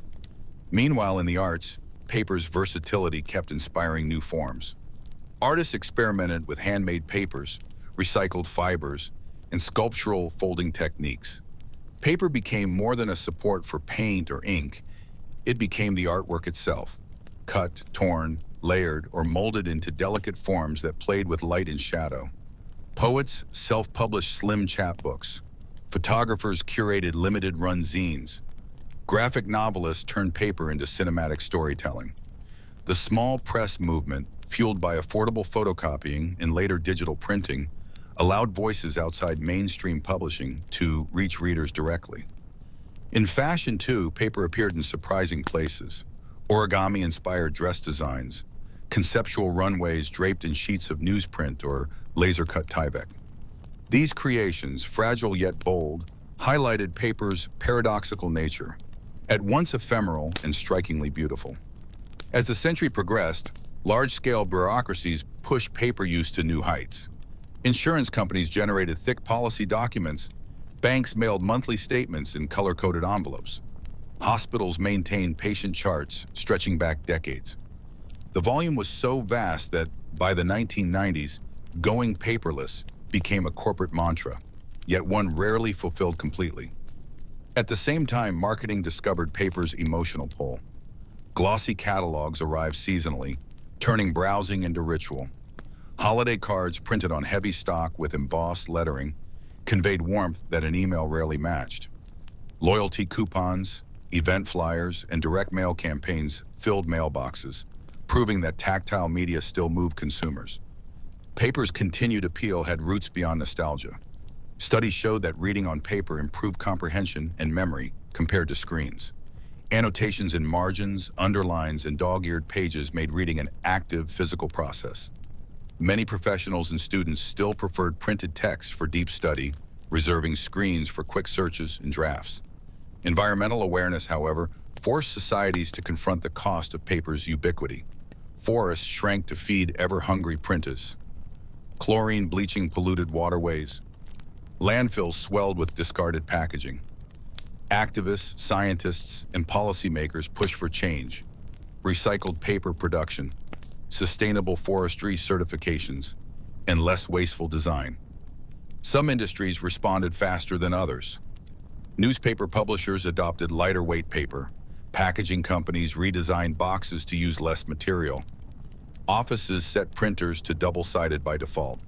Meanwhile, in the arts, paper's versatility kept inspiring new forms. Artists experimented with handmade papers, recycled fibers, and sculptural folding techniques. Paper became more than a support for paint or ink. It became the artwork itself, cut, torn, layered, or molded into delicate forms that played with light and shadow. Poets self-published slim chapbooks. Photographers curated limited-run zines. Graphic novelists turned paper into cinematic storytelling. The small press movement, fueled by affordable photocopying and later digital printing, allowed voices outside mainstream publishing to reach readers directly. In fashion, too, paper appeared in surprising places. Origami-inspired dress designs, conceptual runways draped in sheets of newsprint or laser-cut Tyvek. These creations, fragile yet bold, highlighted paper's paradoxical nature, at once ephemeral and strikingly beautiful. As the century progressed, large-scale bureaucracies pushed paper use to new heights. Insurance companies generated thick policy documents. Banks mailed monthly statements in color-coded envelopes. Hospitals maintained patient charts stretching back decades. The volume was so vast that, by the 1990s, going paperless became a corporate mantra, yet one rarely fulfilled completely. At the same time, marketing discovered paper's emotional pull. Glossy catalogs arrived seasonally, turning browsing into ritual. Holiday cards printed on heavy stock with embossed lettering conveyed warmth that an email rarely matched. Loyalty coupons, event flyers, and direct mail campaigns filled mailboxes, proving that tactile media still moved consumers. Paper's continued appeal had roots beyond nostalgia. Studies showed that reading on paper improved comprehension and memory compared to screens. Annotations in margins, underlines, and dog-eared pages made reading an active physical process. Many professionals and students still preferred printed text for deep study, reserving screens for quick searches and drafts. Environmental awareness, however, forced societies to confront the cost of paper's ubiquity. Forests shrank to feed ever-hungry printers. Chlorine bleaching polluted waterways. Landfills swelled with discarded packaging. Activists, scientists, and policymakers pushed for change. Recycled paper production, sustainable forestry certifications, and less wasteful design. Some industries responded faster than others. Newspaper publishers adopted lighter weight paper. Packaging companies redesigned boxes to use less material. Offices set printers to double-sided by default.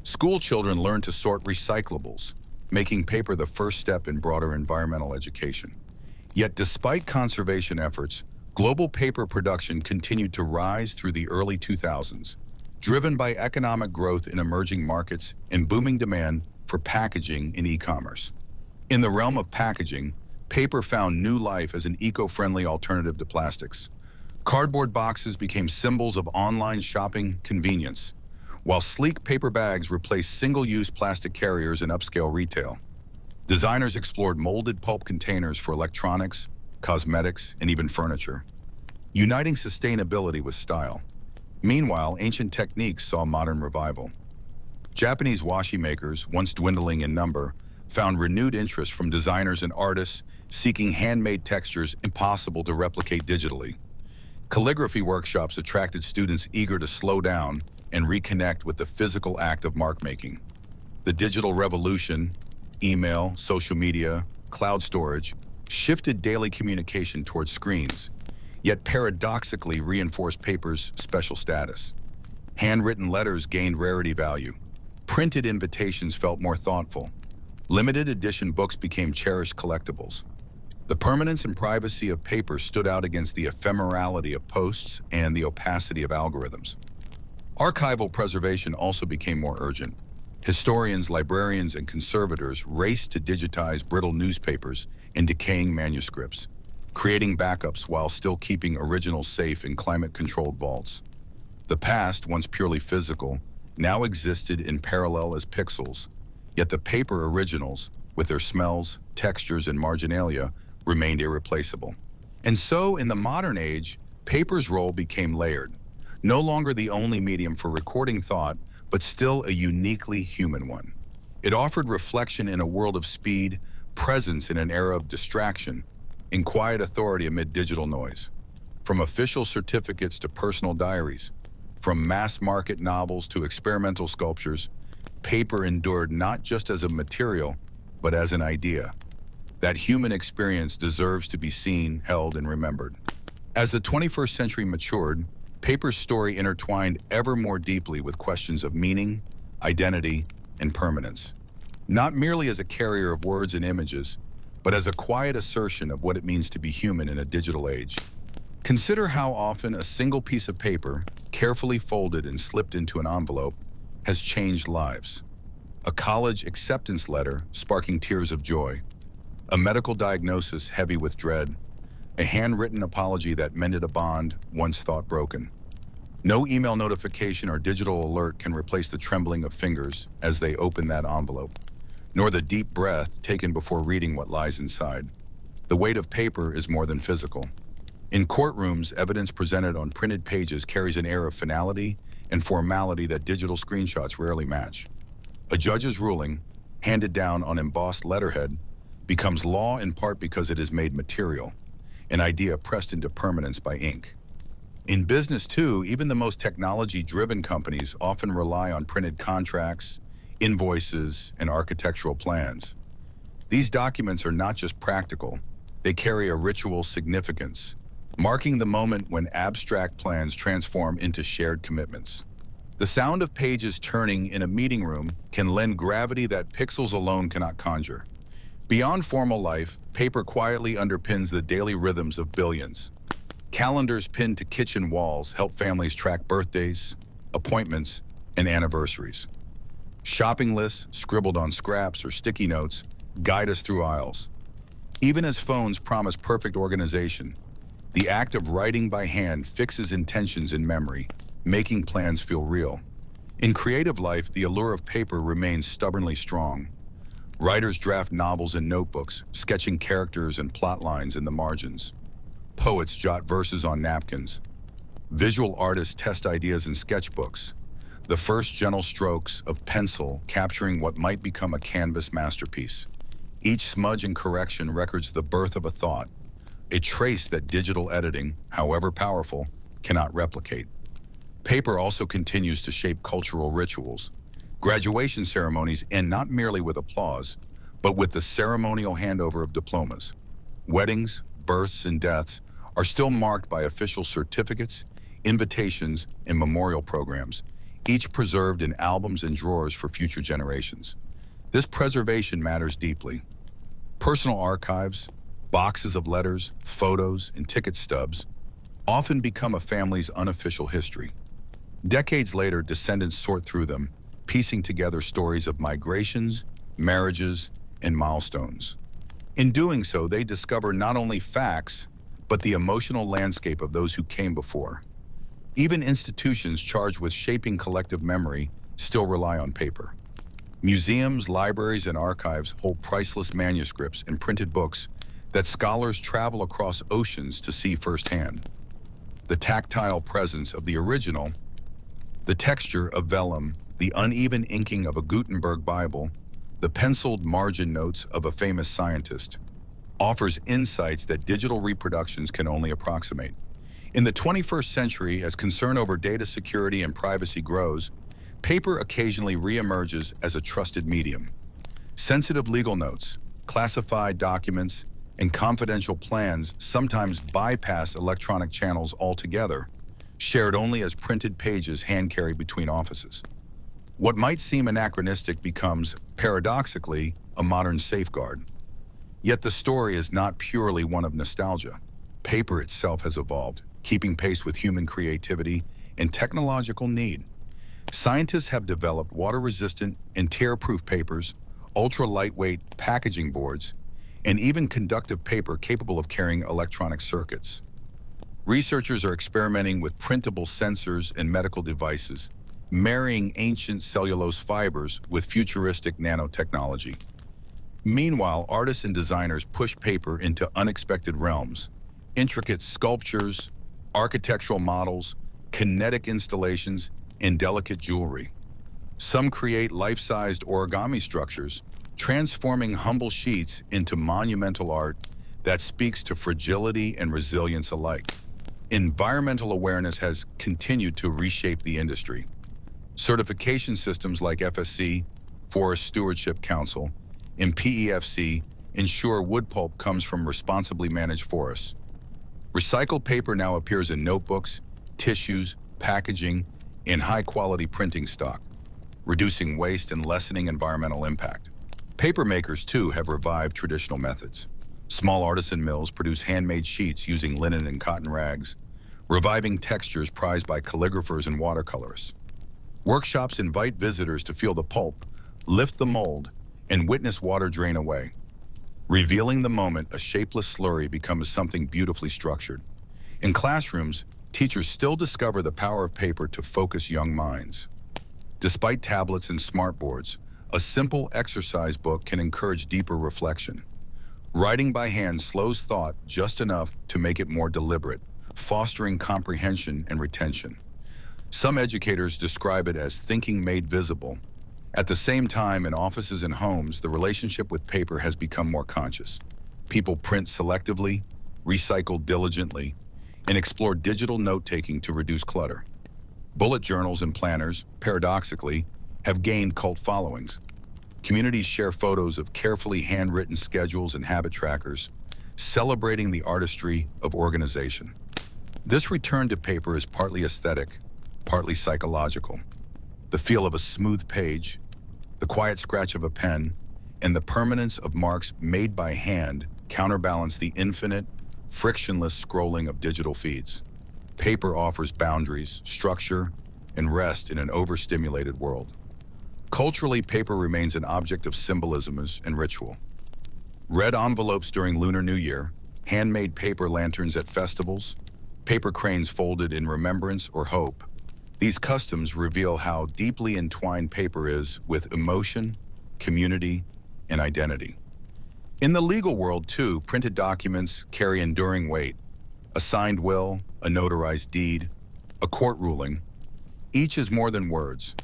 School children learned to sort recyclables, making paper the first step in broader environmental education. Yet despite conservation efforts, global paper production continued to rise through the early 2000s, driven by economic growth in emerging markets and booming demand for packaging in e-commerce. In the realm of packaging, paper found new life as an eco-friendly alternative to plastics. Cardboard boxes became symbols of online shopping convenience, while sleek paper bags replaced single-use plastic carriers in upscale retail. Designers explored molded pulp containers for electronics, cosmetics, and even furniture, uniting sustainability with style. Meanwhile, ancient techniques saw modern revival. Japanese washi makers, once dwindling in number, found renewed interest from designers and artists seeking handmade textures impossible to replicate digitally. Calligraphy workshops attracted students eager to slow down and reconnect with the physical act of mark-making. The digital revolution, email, social media, cloud storage, shifted daily communication towards screens, yet paradoxically reinforced paper's special status. Handwritten letters gained rarity value. Printed invitations felt more thoughtful. Limited edition books became cherished collectibles. The permanence and privacy of paper stood out against the ephemerality of posts and the opacity of algorithms. Archival preservation also became more urgent. Historians, librarians, and conservators raced to digitize brittle newspapers and decaying manuscripts, creating backups while still keeping originals safe in climate-controlled vaults. The past, once purely physical, now existed in parallel as pixels, yet the paper originals, with their smells, textures, and marginalia, remained irreplaceable. And so, in the modern age, paper's role became layered, no longer the only medium for recording thought, but still a uniquely human one. It offered reflection in a world of speed, presence in an era of distraction, and quiet authority amid digital noise. From official certificates to personal diaries, from mass-market novels to experimental sculptures, paper endured not just as a material, but as an idea. That human experience deserves to be seen, held, and remembered. As the 21st century matured, paper's story intertwined ever more deeply with questions of meaning, identity, and permanence. Not merely as a carrier of words and images, but as a quiet assertion of what it means to be human in a digital age. Consider how often a single piece of paper, carefully folded and slipped into an envelope, has changed lives. A college acceptance letter sparking tears of joy, a medical diagnosis heavy with dread, a handwritten apology that mended a bond once thought broken. No email notification or digital alert can replace the trembling of fingers as they open that envelope, nor the deep breath taken before reading what lies inside. The weight of paper is more than physical. In courtrooms, evidence presented on printed pages carries an air of finality and formality that digital screenshots rarely match. A judge's ruling, handed down on embossed letterhead, becomes law in part because it is made material, an idea pressed into permanence by ink. In business too, even the most technology-driven companies often rely on printed contracts, invoices, and architectural plans. These documents are not just practical, they carry a ritual significance, marking the moment when abstract plans transform into shared commitments. The sound of pages turning in a meeting room can lend gravity that pixels alone cannot conjure. Beyond formal life, paper quietly underpins the daily rhythms of billions. Calendars pinned to kitchen walls help families track birthdays, appointments, and anniversaries. Shopping lists, scribbled on scraps or sticky notes, guide us through aisles. Even as phones promise perfect organization, the act of writing by hand fixes intentions in memory, making plans feel real. In creative life, the allure of paper remains stubbornly strong. Writers draft novels in notebooks, sketching characters and plot lines in the margins. Poets jot verses on napkins. Visual artists test ideas in sketchbooks, the first gentle strokes of pencil capturing what might become a canvas masterpiece. Each smudge and correction records the birth of a thought, a trace that digital editing, however powerful, cannot replicate. Paper also continues to shape cultural rituals. Graduation ceremonies end not merely with applause, but with the ceremonial handover of diplomas. Weddings, births, and deaths are still marked by official certificates, invitations, and memorial programs, each preserved in albums and drawers for future generations. This preservation matters deeply. Personal archives, boxes of letters, photos, and ticket stubs often become a family's unofficial history. Decades later, descendants sort through them, piecing together stories of migrations, marriages, and milestones. In doing so, they discover not only facts, but the emotional landscape of those who came before. Even institutions charged with shaping collective memory still rely on paper. Museums, libraries, and archives hold priceless manuscripts and printed books that scholars travel across oceans to see firsthand. The tactile presence of the original, the texture of vellum, the uneven inking of a Gutenberg Bible, the penciled margin notes of a famous scientist, offers insights that digital reproductions can only approximate. In the 21st century, as concern over data security and privacy grows, paper occasionally reemerges as a trusted medium. Sensitive legal notes, classified documents, and confidential plans sometimes bypass electronic channels altogether, shared only as printed pages hand-carried between offices. What might seem anachronistic becomes, paradoxically, a modern safeguard. Yet the story is not purely one of nostalgia. Paper itself has evolved, keeping pace with human creativity and technological need. Scientists have developed water-resistant and tear-proof papers, ultra-lightweight packaging boards, and even conductive paper capable of carrying electronic circuits. Researchers are experimenting with printable sensors and medical devices, marrying ancient cellulose fibers with futuristic nanotechnology. Meanwhile, artists and designers push paper into unexpected realms. Intricate sculptures, architectural models, kinetic installations, and delicate jewelry. Some create life-sized origami structures, transforming humble sheets into monumental art that speaks to fragility and resilience alike. Environmental awareness has continued to reshape the industry. Certification systems like FSC, Forest Stewardship Council, and PEFC ensure wood pulp comes from responsibly managed forests. Recycled paper now appears in notebooks, tissues, packaging, and high-quality printing stock, reducing waste and lessening environmental impact. Paper makers, too, have revived traditional methods. Small artisan mills produce handmade sheets using linen and cotton rags, reviving textures prized by calligraphers and watercolorists. Workshops invite visitors to feel the pulp, lift the mold, and witness water drain away. Revealing the moment a shapeless slurry becomes something beautifully structured. In classrooms, teachers still discover the power of paper to focus young minds. Despite tablets and smartboards, a simple exercise book can encourage deeper reflection. Writing by hand slows thought just enough to make it more deliberate, fostering comprehension and retention. Some educators describe it as thinking made visible. At the same time, in offices and homes, the relationship with paper has become more conscious. People print selectively, recycle diligently, and explore digital note-taking to reduce clutter. Bullet journals and planners, paradoxically, have gained cult followings. Communities share photos of carefully handwritten schedules and habit trackers, celebrating the artistry of organization. This return to paper is partly aesthetic, partly psychological. The feel of a smooth page, the quiet scratch of a pen, and the permanence of marks made by hand counterbalance the infinite, frictionless scrolling of digital feeds. Paper offers boundaries, structure, and rest in an overstimulated world. Culturally, paper remains an object of symbolism and ritual. Red envelopes during Lunar New Year, handmade paper lanterns at festivals, paper cranes folded in remembrance or hope. These customs reveal how deeply entwined paper is with emotion, community, and identity. In the legal world, too, printed documents carry enduring weight. A signed will, a notarized deed, a court ruling. Each is more than words.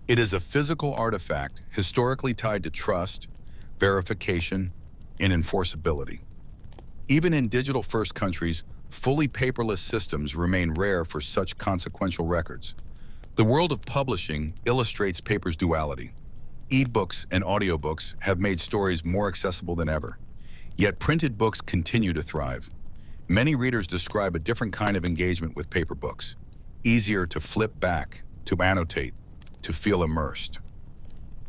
It is a physical artifact historically tied to trust, verification, and enforceability. Even in digital-first countries, fully paperless systems remain rare for such consequential records. The world of publishing illustrates paper's duality. E-books and audiobooks have made stories more accessible than ever. Yet printed books continue to thrive. Many readers describe a different kind of engagement with paper books. Easier to flip back, to annotate, to feel immersed.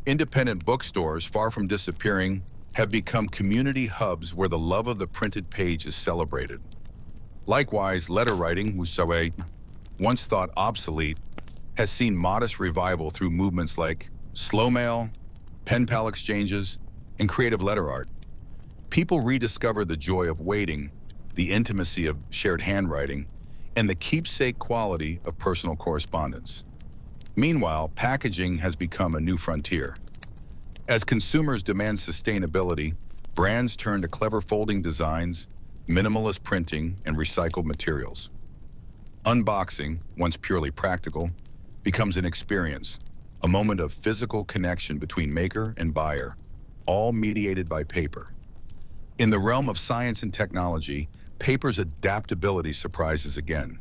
Independent bookstores, far from disappearing, have become community hubs where the love of the printed page is celebrated. Likewise, letter writing, once thought obsolete, has seen modest revival through movements like slow mail, pen pal exchanges, and creative letter art. People rediscover the joy of waiting, the intimacy of shared handwriting, and the keepsake quality of personal correspondence. Meanwhile, packaging has become a new frontier. As consumers demand sustainability, brands turn to clever folding designs, minimalist printing, and recycled materials. Unboxing, once purely practical, becomes an experience, a moment of physical connection between maker and buyer, all mediated by paper. In the realm of science and technology, paper's adaptability surprises again.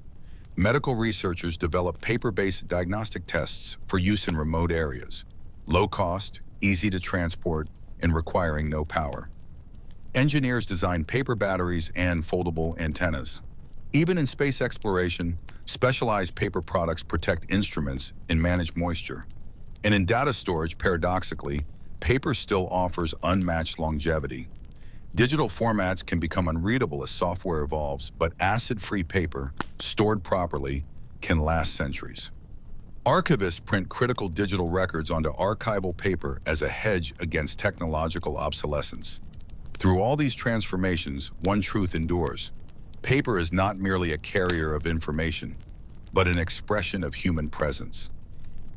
Medical researchers develop paper-based diagnostic tests for use in remote areas, low cost, easy to transport, and requiring no power. Engineers design paper batteries and foldable antennas. Even in space exploration, specialized paper products protect instruments and manage moisture. And in data storage, paradoxically, paper still offers unmatched longevity. Digital formats can become unreadable as software evolves, but acid-free paper, stored properly, can last centuries. Archivists print critical digital records onto archival paper as a hedge against technological obsolescence. Through all these transformations, one truth endures. Paper is not merely a carrier of information, but an expression of human presence.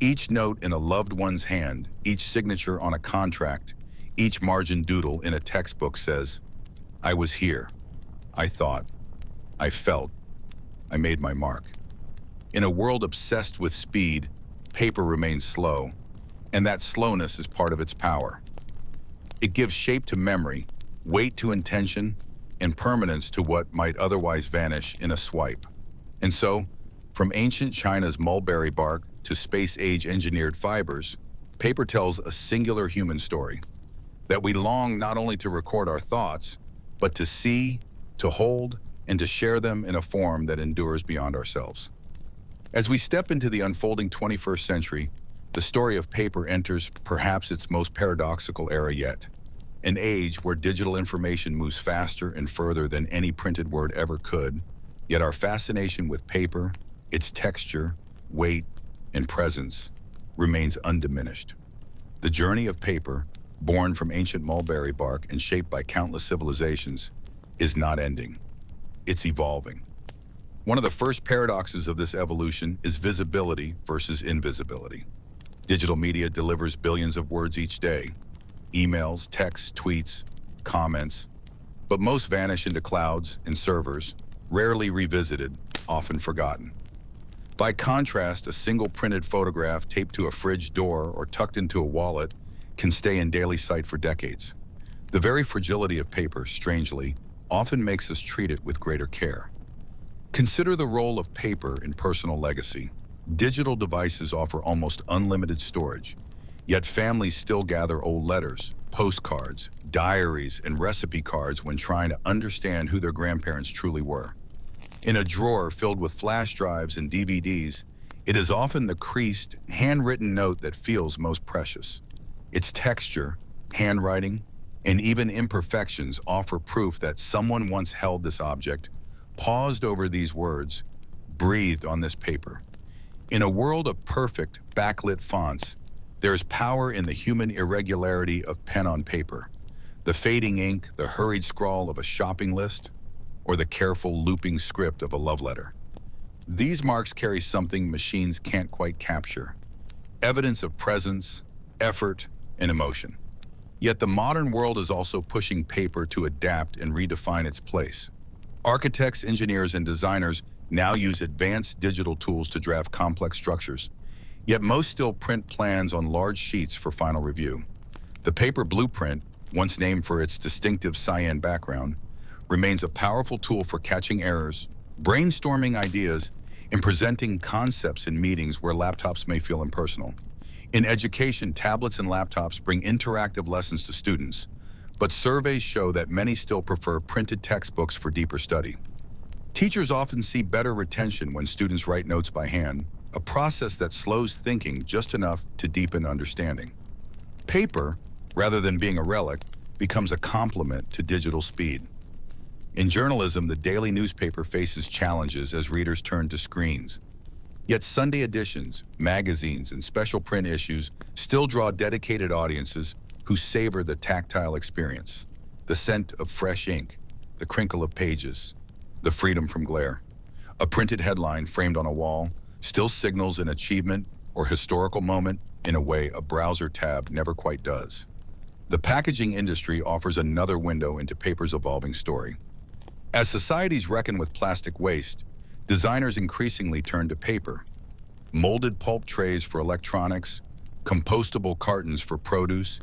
Each note in a loved one's hand, each signature on a contract, Each margin doodle in a textbook says, I was here, I thought, I felt, I made my mark. In a world obsessed with speed, paper remains slow, and that slowness is part of its power. It gives shape to memory, weight to intention, and permanence to what might otherwise vanish in a swipe. And so, from ancient China's mulberry bark to space-age engineered fibers, paper tells a singular human story, that we long not only to record our thoughts, but to see, to hold, and to share them in a form that endures beyond ourselves. As we step into the unfolding 21st century, the story of paper enters perhaps its most paradoxical era yet, an age where digital information moves faster and further than any printed word ever could, yet our fascination with paper, its texture, weight, and presence remains undiminished. The journey of paper, born from ancient mulberry bark and shaped by countless civilizations, is not ending. It's evolving. One of the first paradoxes of this evolution is visibility versus invisibility. Digital media delivers billions of words each day, emails, texts, tweets, comments, but most vanish into clouds and servers, rarely revisited, often forgotten. By contrast, a single printed photograph taped to a fridge door or tucked into a wallet can stay in daily sight for decades. The very fragility of paper, strangely, often makes us treat it with greater care. Consider the role of paper in personal legacy. Digital devices offer almost unlimited storage, yet families still gather old letters, postcards, diaries, and recipe cards when trying to understand who their grandparents truly were. In a drawer filled with flash drives and DVDs, it is often the creased, handwritten note that feels most precious. Its texture, handwriting, and even imperfections offer proof that someone once held this object, paused over these words, breathed on this paper. In a world of perfect, backlit fonts, there is power in the human irregularity of pen on paper. The fading ink, the hurried scrawl of a shopping list, or the careful looping script of a love letter. These marks carry something machines can't quite capture. Evidence of presence, effort, and emotion. Yet the modern world is also pushing paper to adapt and redefine its place. Architects, engineers, and designers now use advanced digital tools to draft complex structures, yet most still print plans on large sheets for final review. The paper blueprint, once named for its distinctive cyan background, remains a powerful tool for catching errors, brainstorming ideas, and presenting concepts in meetings where laptops may feel impersonal. In education, tablets and laptops bring interactive lessons to students, but surveys show that many still prefer printed textbooks for deeper study. Teachers often see better retention when students write notes by hand, a process that slows thinking just enough to deepen understanding. Paper, rather than being a relic, becomes a complement to digital speed. In journalism, the daily newspaper faces challenges as readers turn to screens. Yet Sunday editions, magazines, and special print issues still draw dedicated audiences who savor the tactile experience, the scent of fresh ink, the crinkle of pages, the freedom from glare. A printed headline framed on a wall still signals an achievement or historical moment in a way a browser tab never quite does. The packaging industry offers another window into paper's evolving story. As societies reckon with plastic waste, designers increasingly turn to paper. Molded pulp trays for electronics, compostable cartons for produce,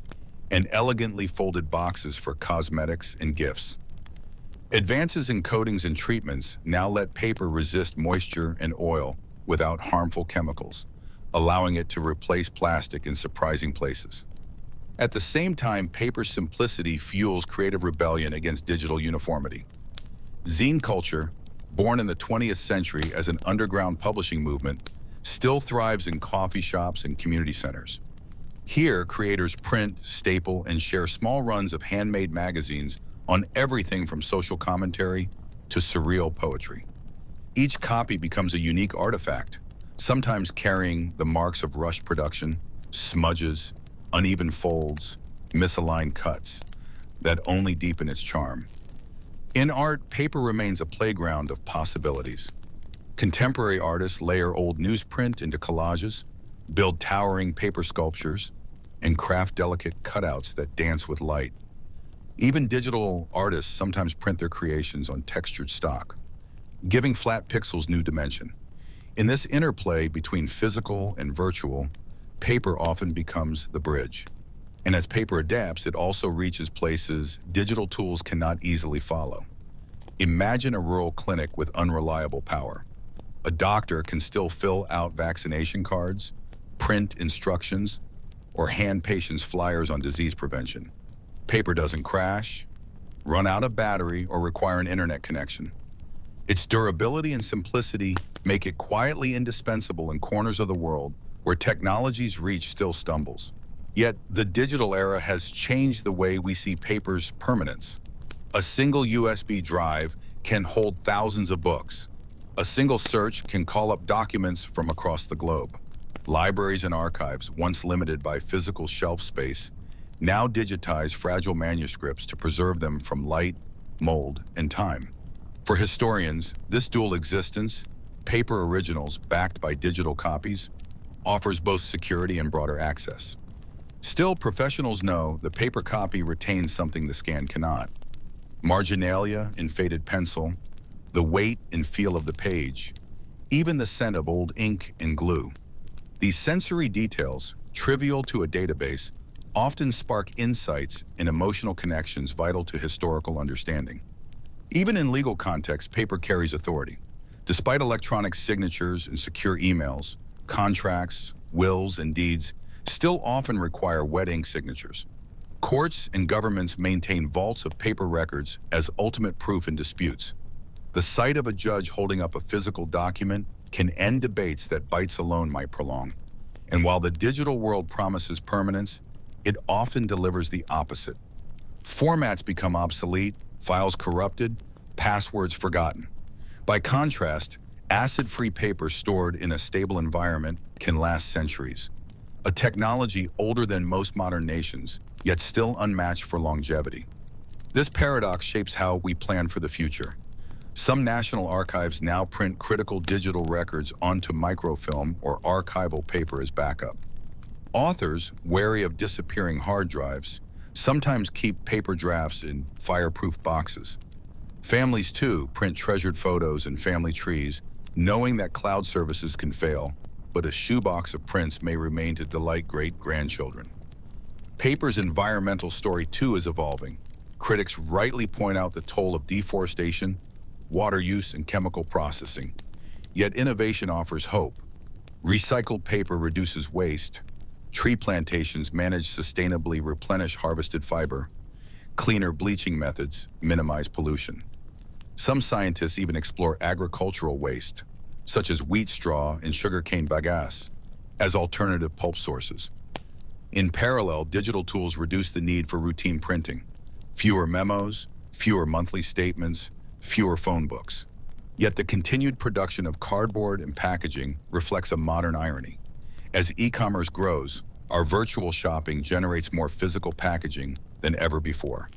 and elegantly folded boxes for cosmetics and gifts. Advances in coatings and treatments now let paper resist moisture and oil without harmful chemicals, allowing it to replace plastic in surprising places. At the same time, paper's simplicity fuels creative rebellion against digital uniformity. Zine culture, born in the 20th century as an underground publishing movement, still thrives in coffee shops and community centers. Here, creators print, staple, and share small runs of handmade magazines on everything from social commentary to surreal poetry. Each copy becomes a unique artifact, sometimes carrying the marks of rushed production, smudges, uneven folds, misaligned cuts that only deepen its charm. In art, paper remains a playground of possibilities. Contemporary artists layer old newsprint into collages, build towering paper sculptures, and craft delicate cutouts that dance with light. Even digital artists sometimes print their creations on textured stock, giving flat pixels new dimension. In this interplay between physical and virtual, paper often becomes the bridge. And as paper adapts, it also reaches places digital tools cannot easily follow. Imagine a rural clinic with unreliable power. A doctor can still fill out vaccination cards, print instructions, or hand patients flyers on disease prevention. Paper doesn't crash, run out of battery, or require an internet connection. Its durability and simplicity make it quietly indispensable in corners of the world where technology's reach still stumbles. Yet, the digital era has changed the way we see paper's permanence. A single USB drive can hold thousands of books. A single search can call up documents from across the globe. Libraries and archives, once limited by physical shelf space, now digitize fragile manuscripts to preserve them from light, mold, and time. For historians, this dual existence, paper originals backed by digital copies, offers both security and broader access. Still, professionals know the paper copy retains something the scan cannot. Marginalia in faded pencil, the weight and feel of the page, even the scent of old ink and glue. These sensory details, trivial to a database, often spark insights and emotional connections vital to historical understanding. Even in legal contexts, paper carries authority. Despite electronic signatures and secure emails, contracts, wills, and deeds still often require wet ink signatures. Courts and governments maintain vaults of paper records as ultimate proof in disputes. The sight of a judge holding up a physical document can end debates that bytes alone might prolong. And while the digital world promises permanence, it often delivers the opposite. Formats become obsolete, files corrupted, passwords forgotten. By contrast, acid-free paper stored in a stable environment can last centuries. A technology older than most modern nations, yet still unmatched for longevity. This paradox shapes how we plan for the future. Some national archives now print critical digital records onto microfilm or archival paper as backup. Authors, wary of disappearing hard drives, sometimes keep paper drafts in fireproof boxes. Families, too, print treasured photos and family trees, knowing that cloud services can fail, but a shoebox of prints may remain to delight great-grandchildren. Paper's environmental story, too, is evolving. Critics rightly point out the toll of deforestation, water use, and chemical processing. Yet innovation offers hope. Recycled paper reduces waste. Tree plantations manage sustainably replenish harvested fiber. Cleaner bleaching methods minimize pollution. Some scientists even explore agricultural waste, such as wheat straw and sugarcane bagasse, as alternative pulp sources. In parallel, digital tools reduce the need for routine printing. Fewer memos, fewer monthly statements, fewer phone books. Yet the continued production of cardboard and packaging reflects a modern irony. As e-commerce grows, our virtual shopping generates more physical packaging than ever before.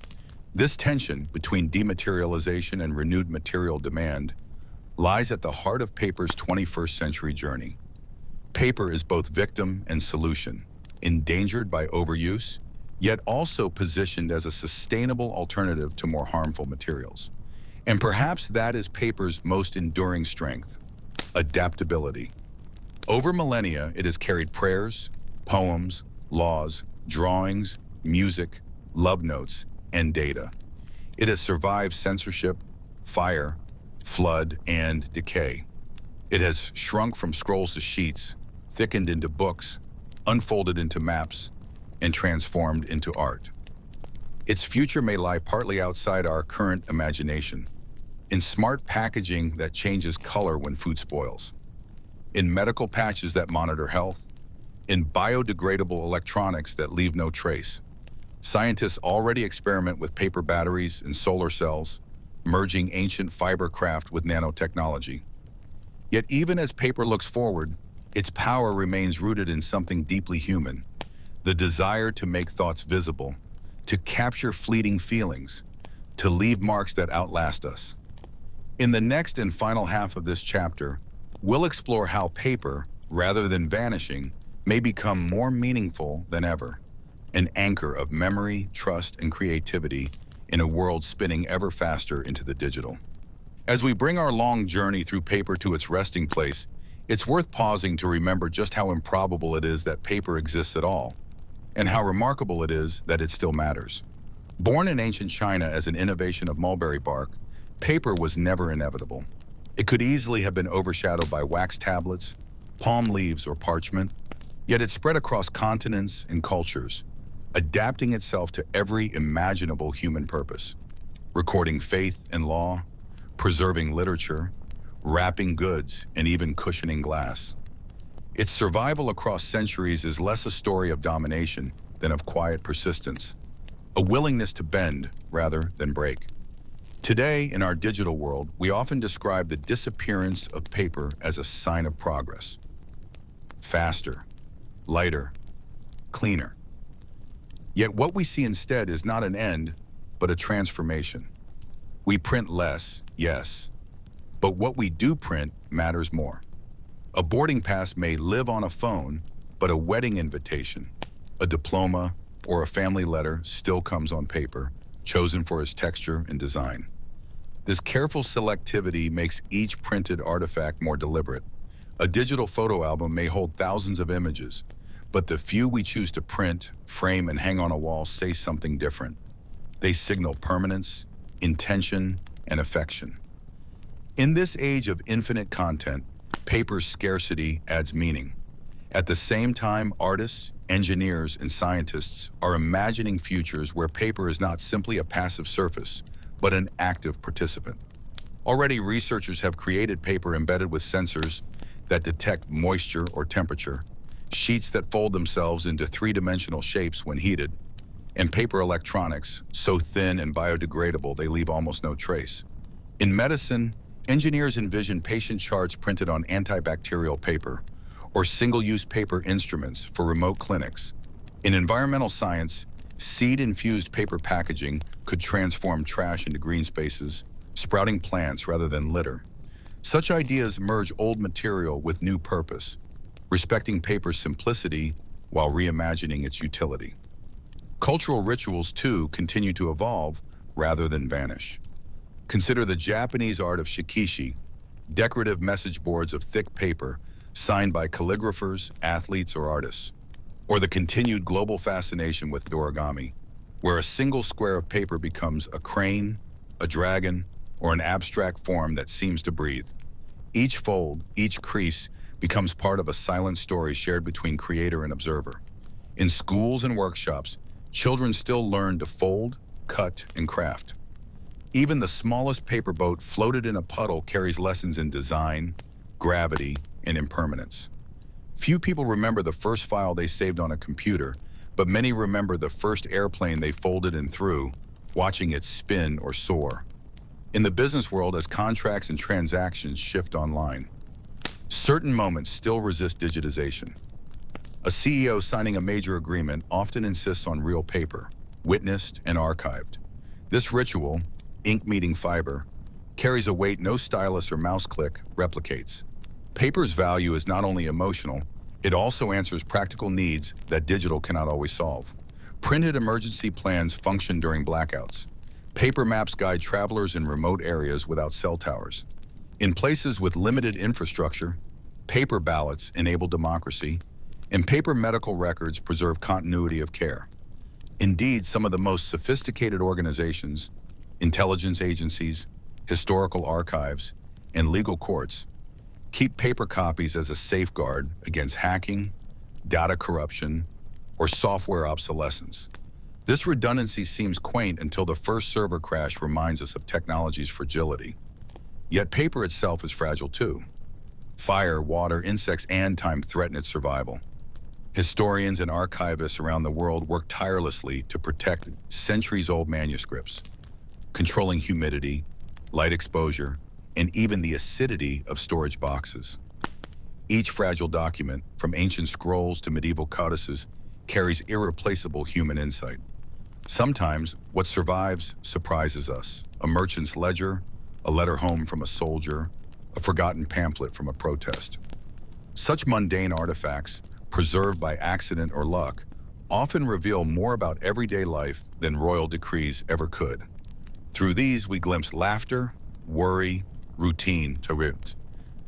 This tension between dematerialization and renewed material demand lies at the heart of paper's 21st century journey. Paper is both victim and solution, endangered by overuse, yet also positioned as a sustainable alternative to more harmful materials. And perhaps that is paper's most enduring strength: adaptability. Over millennia, it has carried prayers, poems, laws, drawings, music, love notes, and data. It has survived censorship, fire, flood, and decay. It has shrunk from scrolls to sheets, thickened into books, unfolded into maps, and transformed into art. Its future may lie partly outside our current imagination, in smart packaging that changes color when food spoils, in medical patches that monitor health, in biodegradable electronics that leave no trace. Scientists already experiment with paper batteries and solar cells, merging ancient fiber craft with nanotechnology. Yet even as paper looks forward, its power remains rooted in something deeply human: the desire to make thoughts visible, to capture fleeting feelings, to leave marks that outlast us. In the next and final half of this chapter, we'll explore how paper, rather than vanishing, may become more meaningful than ever. an anchor of memory, trust, and creativity in a world spinning ever faster into the digital. As we bring our long journey through paper to its resting place, it's worth pausing to remember just how improbable it is that paper exists at all, and how remarkable it is that it still matters. Born in ancient China as an innovation of mulberry bark, paper was never inevitable. It could easily have been overshadowed by wax tablets, palm leaves, or parchment, yet it spread across continents and cultures, adapting itself to every imaginable human purpose, recording faith and law, preserving literature, wrapping goods, and even cushioning glass. Its survival across centuries is less a story of domination than of quiet persistence, a willingness to bend rather than break. Today, in our digital world, we often describe the disappearance of paper as a sign of progress. Faster, lighter, cleaner. Yet what we see instead is not an end, but a transformation. We print less, yes, but what we do print matters more. A boarding pass may live on a phone, but a wedding invitation, a diploma, or a family letter still comes on paper, chosen for its texture and design. This careful selectivity makes each printed artifact more deliberate. A digital photo album may hold thousands of images, but the few we choose to print, frame, and hang on a wall say something different. They signal permanence, intention, and affection. In this age of infinite content, paper's scarcity adds meaning. At the same time, artists, engineers, and scientists are imagining futures where paper is not simply a passive surface, but an active participant. Already, researchers have created paper embedded with sensors that detect moisture or temperature, sheets that fold themselves into three-dimensional shapes when heated, and paper electronics so thin and biodegradable they leave almost no trace. In medicine, engineers envision patient charts printed on antibacterial paper or single-use paper instruments for remote clinics. In environmental science, seed-infused paper packaging could transform trash into green spaces, sprouting plants rather than litter. Such ideas merge old material with new purpose, respecting paper's simplicity while reimagining its utility. Cultural rituals, too, continue to evolve rather than vanish. Consider the Japanese art of shikishi, decorative message boards of thick paper signed by calligraphers, athletes, or artists. Or the continued global fascination with origami, where a single square of paper becomes a crane, a dragon, or an abstract form that seems to breathe. Each fold, each crease, becomes part of a silent story shared between creator and observer. In schools and workshops, children still learn to fold, cut, and craft. Even the smallest paper boat floated in a puddle carries lessons in design, gravity, and impermanence. Few people remember the first file they saved on a computer, but many remember the first airplane they folded and threw, watching it spin or soar. In the business world, as contracts and transactions shift online, certain moments still resist digitization. A CEO signing a major agreement often insists on real paper, witnessed and archived. This ritual, ink meeting fiber, carries a weight no stylus or mouse click replicates. Paper's value is not only emotional, it also answers practical needs that digital cannot always solve. Printed emergency plans function during blackouts. Paper maps guide travelers in remote areas without cell towers. In places with limited infrastructure, paper ballots enable democracy, and paper medical records preserve continuity of care. Indeed, some of the most sophisticated organizations, intelligence agencies, historical archives, and legal courts keep paper copies as a safeguard against hacking, data corruption, or software obsolescence. This redundancy seems quaint until the first server crash reminds us of technology's fragility. Yet paper itself is fragile too. Fire, water, insects, and time threaten its survival. Historians and archivists around the world work tirelessly to protect centuries-old manuscripts, controlling humidity, light exposure, and even the acidity of storage boxes. Each fragile document, from ancient scrolls to medieval codices, carries irreplaceable human insight. Sometimes, what survives surprises us. A merchant's ledger, a letter home from a soldier, a forgotten pamphlet from a protest. Such mundane artifacts, preserved by accident or luck, often reveal more about everyday life than royal decrees ever could. Through these, we glimpse laughter, worry, routine,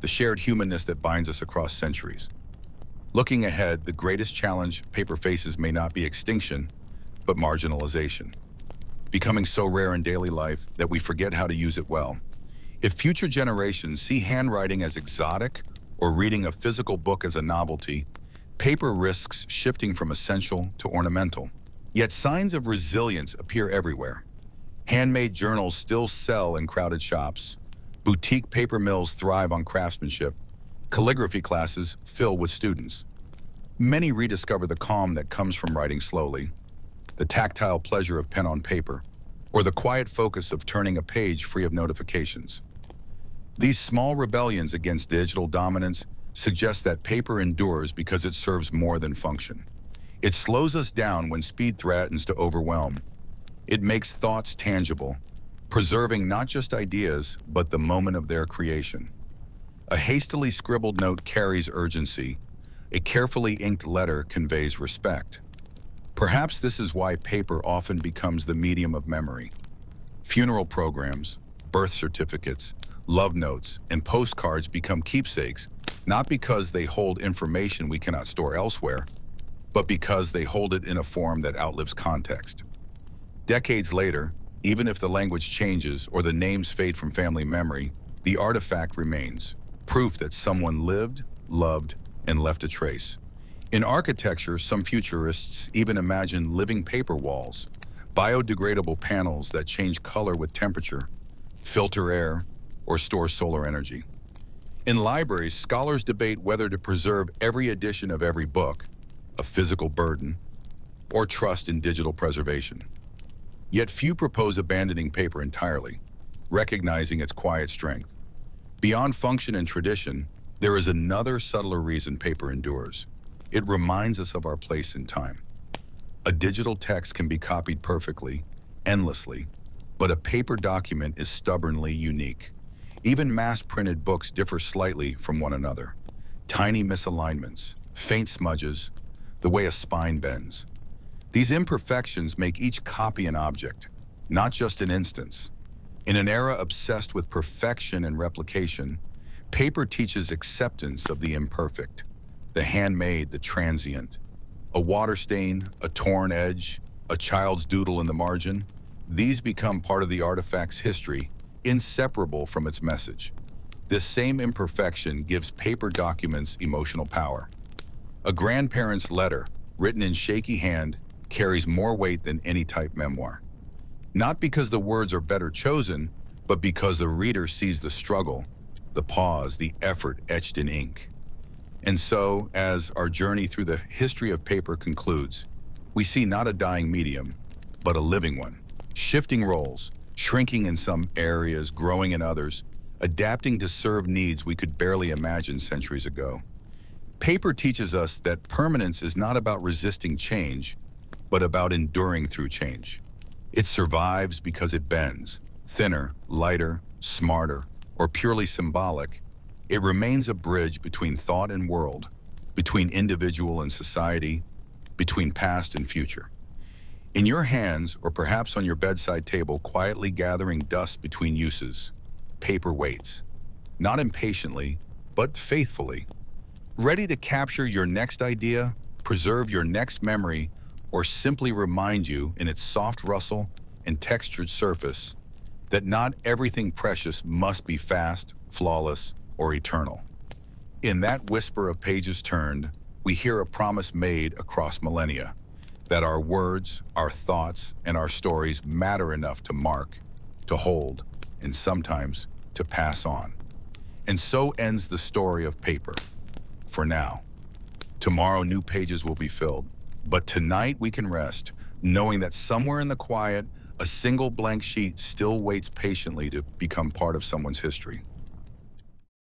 the shared humanness that binds us across centuries. Looking ahead, the greatest challenge paper faces may not be extinction, but marginalization, becoming so rare in daily life that we forget how to use it well. If future generations see handwriting as exotic or reading a physical book as a novelty, paper risks shifting from essential to ornamental. Yet signs of resilience appear everywhere. Handmade journals still sell in crowded shops. Boutique paper mills thrive on craftsmanship. Calligraphy classes fill with students. Many rediscover the calm that comes from writing slowly, the tactile pleasure of pen on paper, or the quiet focus of turning a page free of notifications. These small rebellions against digital dominance suggest that paper endures because it serves more than function. It slows us down when speed threatens to overwhelm. It makes thoughts tangible, preserving not just ideas, but the moment of their creation. A hastily scribbled note carries urgency. A carefully inked letter conveys respect. Perhaps this is why paper often becomes the medium of memory. Funeral programs, birth certificates, love notes, and postcards become keepsakes, not because they hold information we cannot store elsewhere, but because they hold it in a form that outlives context. Decades later, even if the language changes or the names fade from family memory, the artifact remains, proof that someone lived, loved, and left a trace. In architecture, some futurists even imagine living paper walls, biodegradable panels that change color with temperature, filter air, or store solar energy. In libraries, scholars debate whether to preserve every edition of every book, a physical burden, or trust in digital preservation. Yet few propose abandoning paper entirely, recognizing its quiet strength. Beyond function and tradition, there is another subtler reason paper endures. It reminds us of our place in time. A digital text can be copied perfectly, endlessly, but a paper document is stubbornly unique. Even mass-printed books differ slightly from one another. Tiny misalignments, faint smudges, the way a spine bends. These imperfections make each copy an object, not just an instance. In an era obsessed with perfection and replication, paper teaches acceptance of the imperfect, the handmade, the transient. A water stain, a torn edge, a child's doodle in the margin, these become part of the artifact's history, inseparable from its message. This same imperfection gives paper documents emotional power. A grandparent's letter, written in shaky hand, carries more weight than any typed memoir. Not because the words are better chosen, but because the reader sees the struggle, the pause, the effort etched in ink. And so, as our journey through the history of paper concludes, we see not a dying medium, but a living one, shifting roles, shrinking in some areas, growing in others, adapting to serve needs we could barely imagine centuries ago. Paper teaches us that permanence is not about resisting change, but about enduring through change. It survives because it bends, thinner, lighter, smarter, or purely symbolic. It remains a bridge between thought and world, between individual and society, between past and future. In your hands, or perhaps on your bedside table, quietly gathering dust between uses, paper waits, not impatiently, but faithfully, ready to capture your next idea, preserve your next memory, or simply remind you in its soft rustle and textured surface that not everything precious must be fast, flawless, or eternal. In that whisper of pages turned, we hear a promise made across millennia, that our words, our thoughts, and our stories matter enough to mark, to hold, and sometimes to pass on. And so ends the story of paper. For now. Tomorrow, new pages will be filled. But tonight we can rest, knowing that somewhere in the quiet, a single blank sheet still waits patiently to become part of someone's history.